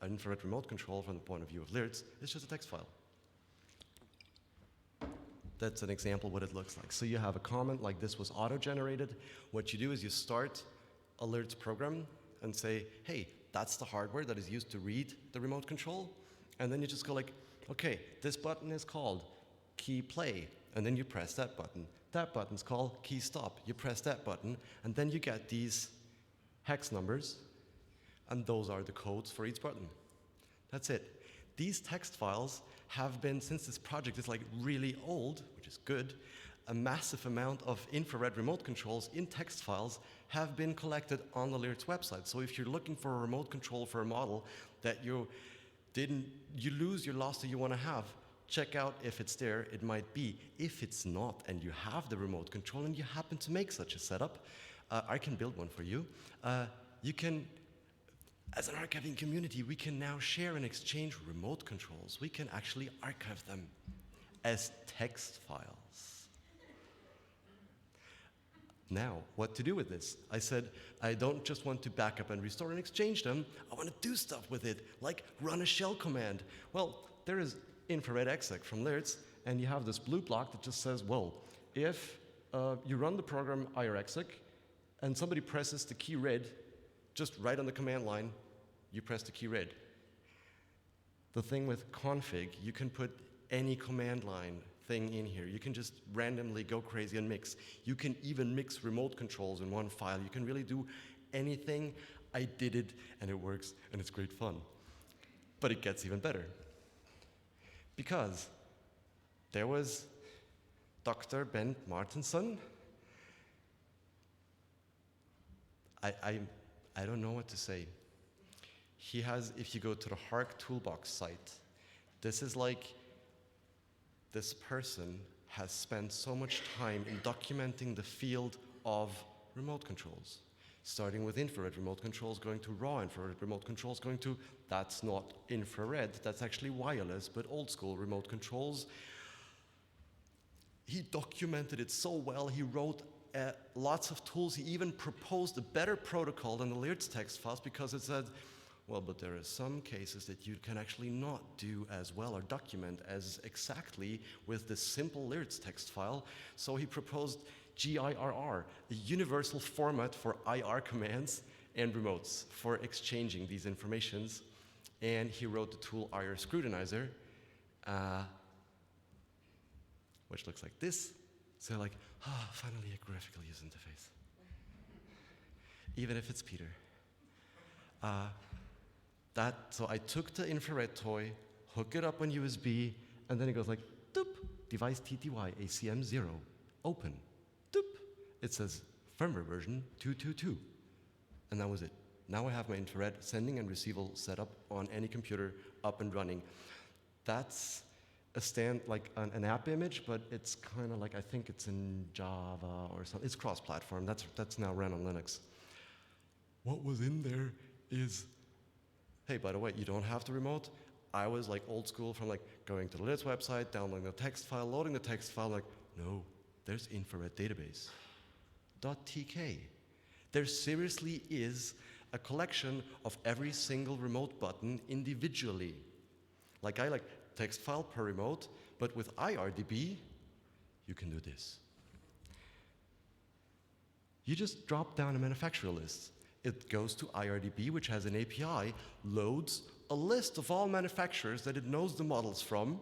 an infrared remote control from the point of view of Lyrts is just a text file. That's an example what it looks like. So you have a comment like this was auto-generated. What you do is you start a Lyrts program and say, hey, that's the hardware that is used to read the remote control. And then you just go like, okay, this button is called key play, and then you press that button. That button's called key stop. You press that button, and then you get these hex numbers, and those are the codes for each button. That's it. These text files have been, since this project is like really old, which is good, a massive amount of infrared remote controls in text files have been collected on the Lyrts website. So if you're looking for a remote control for a model that you lost or you want to have, check out if it's there. It might be. If it's not, and you have the remote control and you happen to make such a setup, I can build one for you. You can, as an archiving community, we can now share and exchange remote controls. We can actually archive them as text files. Now, what to do with this? I said, I don't just want to back up and restore and exchange them. I want to do stuff with it, like run a shell command. Well, there is infrared exec from Lyrts, and you have this blue block that just says, well, if you run the program irexec, and somebody presses the key red, just right on the command line, you press the key red. The thing with config, you can put any command line thing in here. You can just randomly go crazy and mix. You can even mix remote controls in one file. You can really do anything. I did it, and it works, and it's great fun. But it gets even better. Because there was Dr. Ben Martinson. I don't know what to say. He has, if you go to the HARC Toolbox site, this is like, this person has spent so much time in documenting the field of remote controls, starting with infrared remote controls, going to raw infrared remote controls, going to, that's not infrared, that's actually wireless, but old school remote controls. He documented it so well, he wrote lots of tools. He even proposed a better protocol than the Lyrts text files because it said, Well, but there are some cases that you can actually not do as well or document as exactly with this simple lyrics text file. So he proposed GIRR, a universal format for IR commands and remotes for exchanging these informations. And he wrote the tool IR Scrutinizer, which looks like this. So like, finally a graphical user interface. Even if it's Peter. So I took the infrared toy, hook it up on USB, and then it goes like, doop, device TTY ACM 0, open, doop. It says firmware version 222. And that was it. Now I have my infrared sending and receival set up on any computer up and running. That's like an app image, but it's kind of like, I think it's in Java or something. It's cross-platform. That's now ran on Linux. What was in there is, hey, by the way, you don't have to remote. I was like old school from like going to the Linux website, downloading the text file, loading the text file, like, no, there's infrared database. .tk. There seriously is a collection of every single remote button individually. Like I like text file per remote, but with IRDB, you can do this. You just drop down a manufacturer list. It goes to IRDB, which has an API, loads a list of all manufacturers that it knows the models from,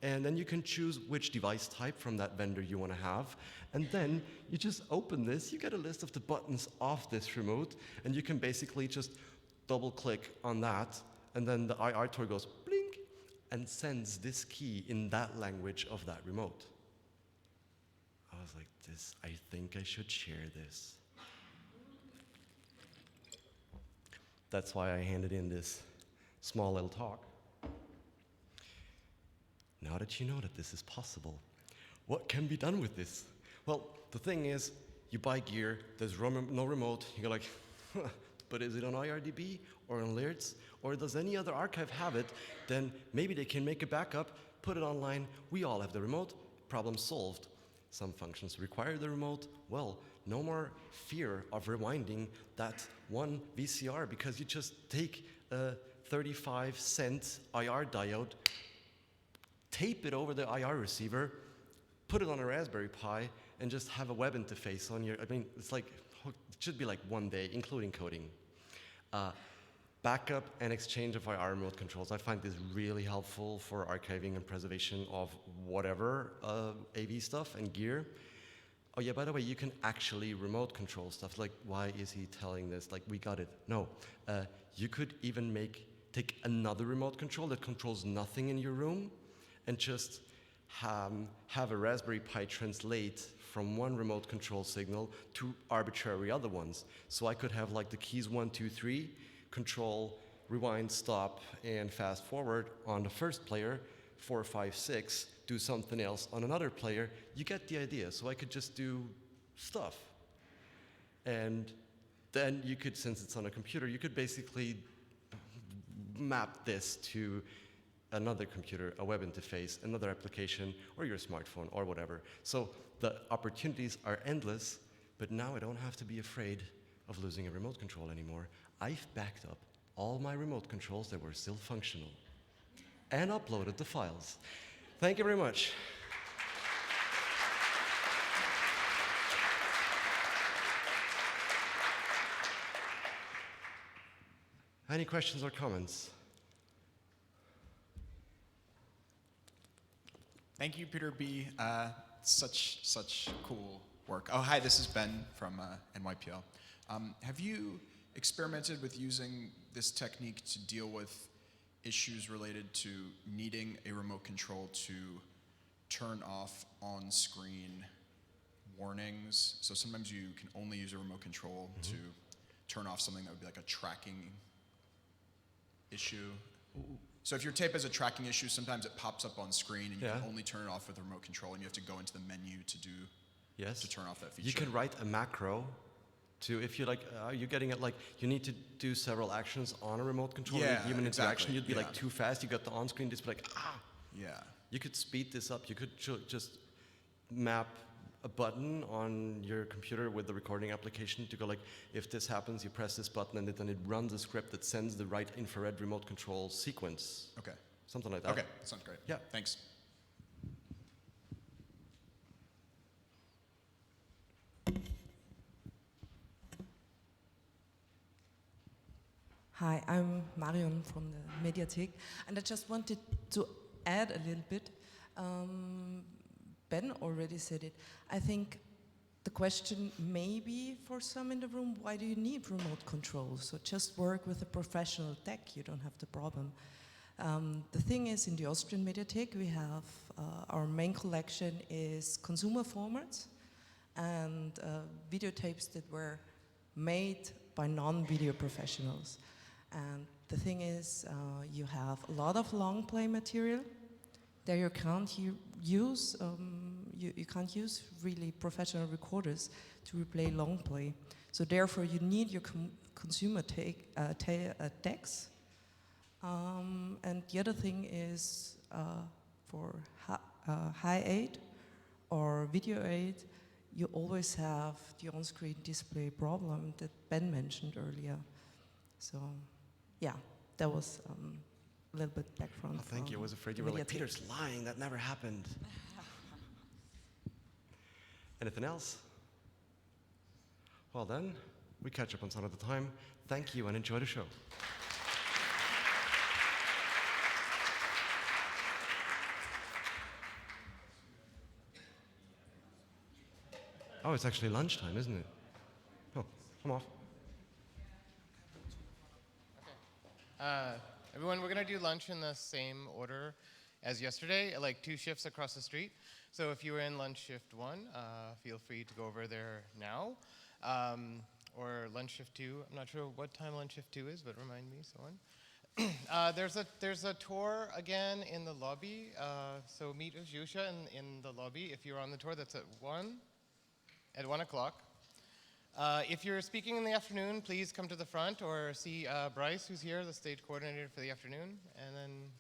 and then you can choose which device type from that vendor you want to have. And then you just open this, you get a list of the buttons of this remote, and you can basically just double click on that, and then the IR toy goes blink and sends this key in that language of that remote. I was like, I think I should share this. That's why I handed in this small little talk. Now that you know that this is possible, what can be done with this? Well, the thing is, you buy gear, there's no remote, you go like, but is it on IRDB or on Lyrics? Or does any other archive have it? Then maybe they can make a backup, put it online, we all have the remote, problem solved. Some functions require the remote. Well, no more fear of rewinding that one VCR because you just take a 35-cent IR diode, tape it over the IR receiver, put it on a Raspberry Pi, and just have a web interface on your, it's like, it should be like one day, including coding. Backup and exchange of IR remote controls. I find this really helpful for archiving and preservation of whatever AV stuff and gear. Oh yeah, by the way, you can actually remote control stuff. Like, why is he telling this? Like, we got it. No, you could even take another remote control that controls nothing in your room and just have a Raspberry Pi translate from one remote control signal to arbitrary other ones. So I could have like the keys 1, 2, 3, control, rewind, stop, and fast forward on the first player, 4, 5, 6, do something else on another player. You get the idea. So I could just do stuff. And then you could, since it's on a computer, you could basically map this to another computer, a web interface, another application, or your smartphone, or whatever. So the opportunities are endless, but now I don't have to be afraid of losing a remote control anymore. I've backed up all my remote controls that were still functional and uploaded the files. Thank you very much. Any questions or comments? Thank you, Peter B. Such cool work. Oh, hi, this is Ben from NYPL. Have you experimented with using this technique to deal with issues related to needing a remote control to turn off on-screen warnings? So sometimes you can only use a remote control to turn off something that would be like a tracking issue. So if your tape has a tracking issue, sometimes it pops up on screen and you can only turn it off with a remote control and you have to go into the menu to turn off that feature. You can write a macro to, if you're like, you're getting it like, you need to do several actions on a remote control, human interaction, you'd be like too fast, you got the on-screen display like, Yeah. You could speed this up, you could just map a button on your computer with the recording application to go like, if this happens, you press this button, and then it runs a script that sends the right infrared remote control sequence. Okay. Something like that. Okay, sounds great. Yeah. Thanks. Hi, I'm Marion from the Mediathek, and I just wanted to add a little bit. Ben already said it. I think the question may be for some in the room, why do you need remote control? So just work with a professional tech, you don't have the problem. The thing is, in the Austrian Mediathek, we have our main collection is consumer formats and videotapes that were made by non-video professionals. And the thing is, you have a lot of long play material. There you can't use you can't use really professional recorders to replay long play. So therefore, you need your consumer decks. And the other thing is for high aid or video aid, you always have the on-screen display problem that Ben mentioned earlier. So, yeah, that was a little bit background. Oh, thank you. I was afraid you were like, Peter's lying. That never happened. Anything else? Well then, we catch up on some of the time. Thank you and enjoy the show. Oh, it's actually lunchtime, isn't it? Oh, I'm off. Everyone, we're going to do lunch in the same order as yesterday, like 2 shifts across the street. So if you were in lunch shift 1, feel free to go over there now. Or lunch shift 2, I'm not sure what time lunch shift 2 is, but remind me, someone. There's a tour again in the lobby. So meet with Jusha in the lobby. If you're on the tour, that's at 1 o'clock. If you're speaking in the afternoon, please come to the front or see Bryce, who's here, the stage coordinator for the afternoon, and then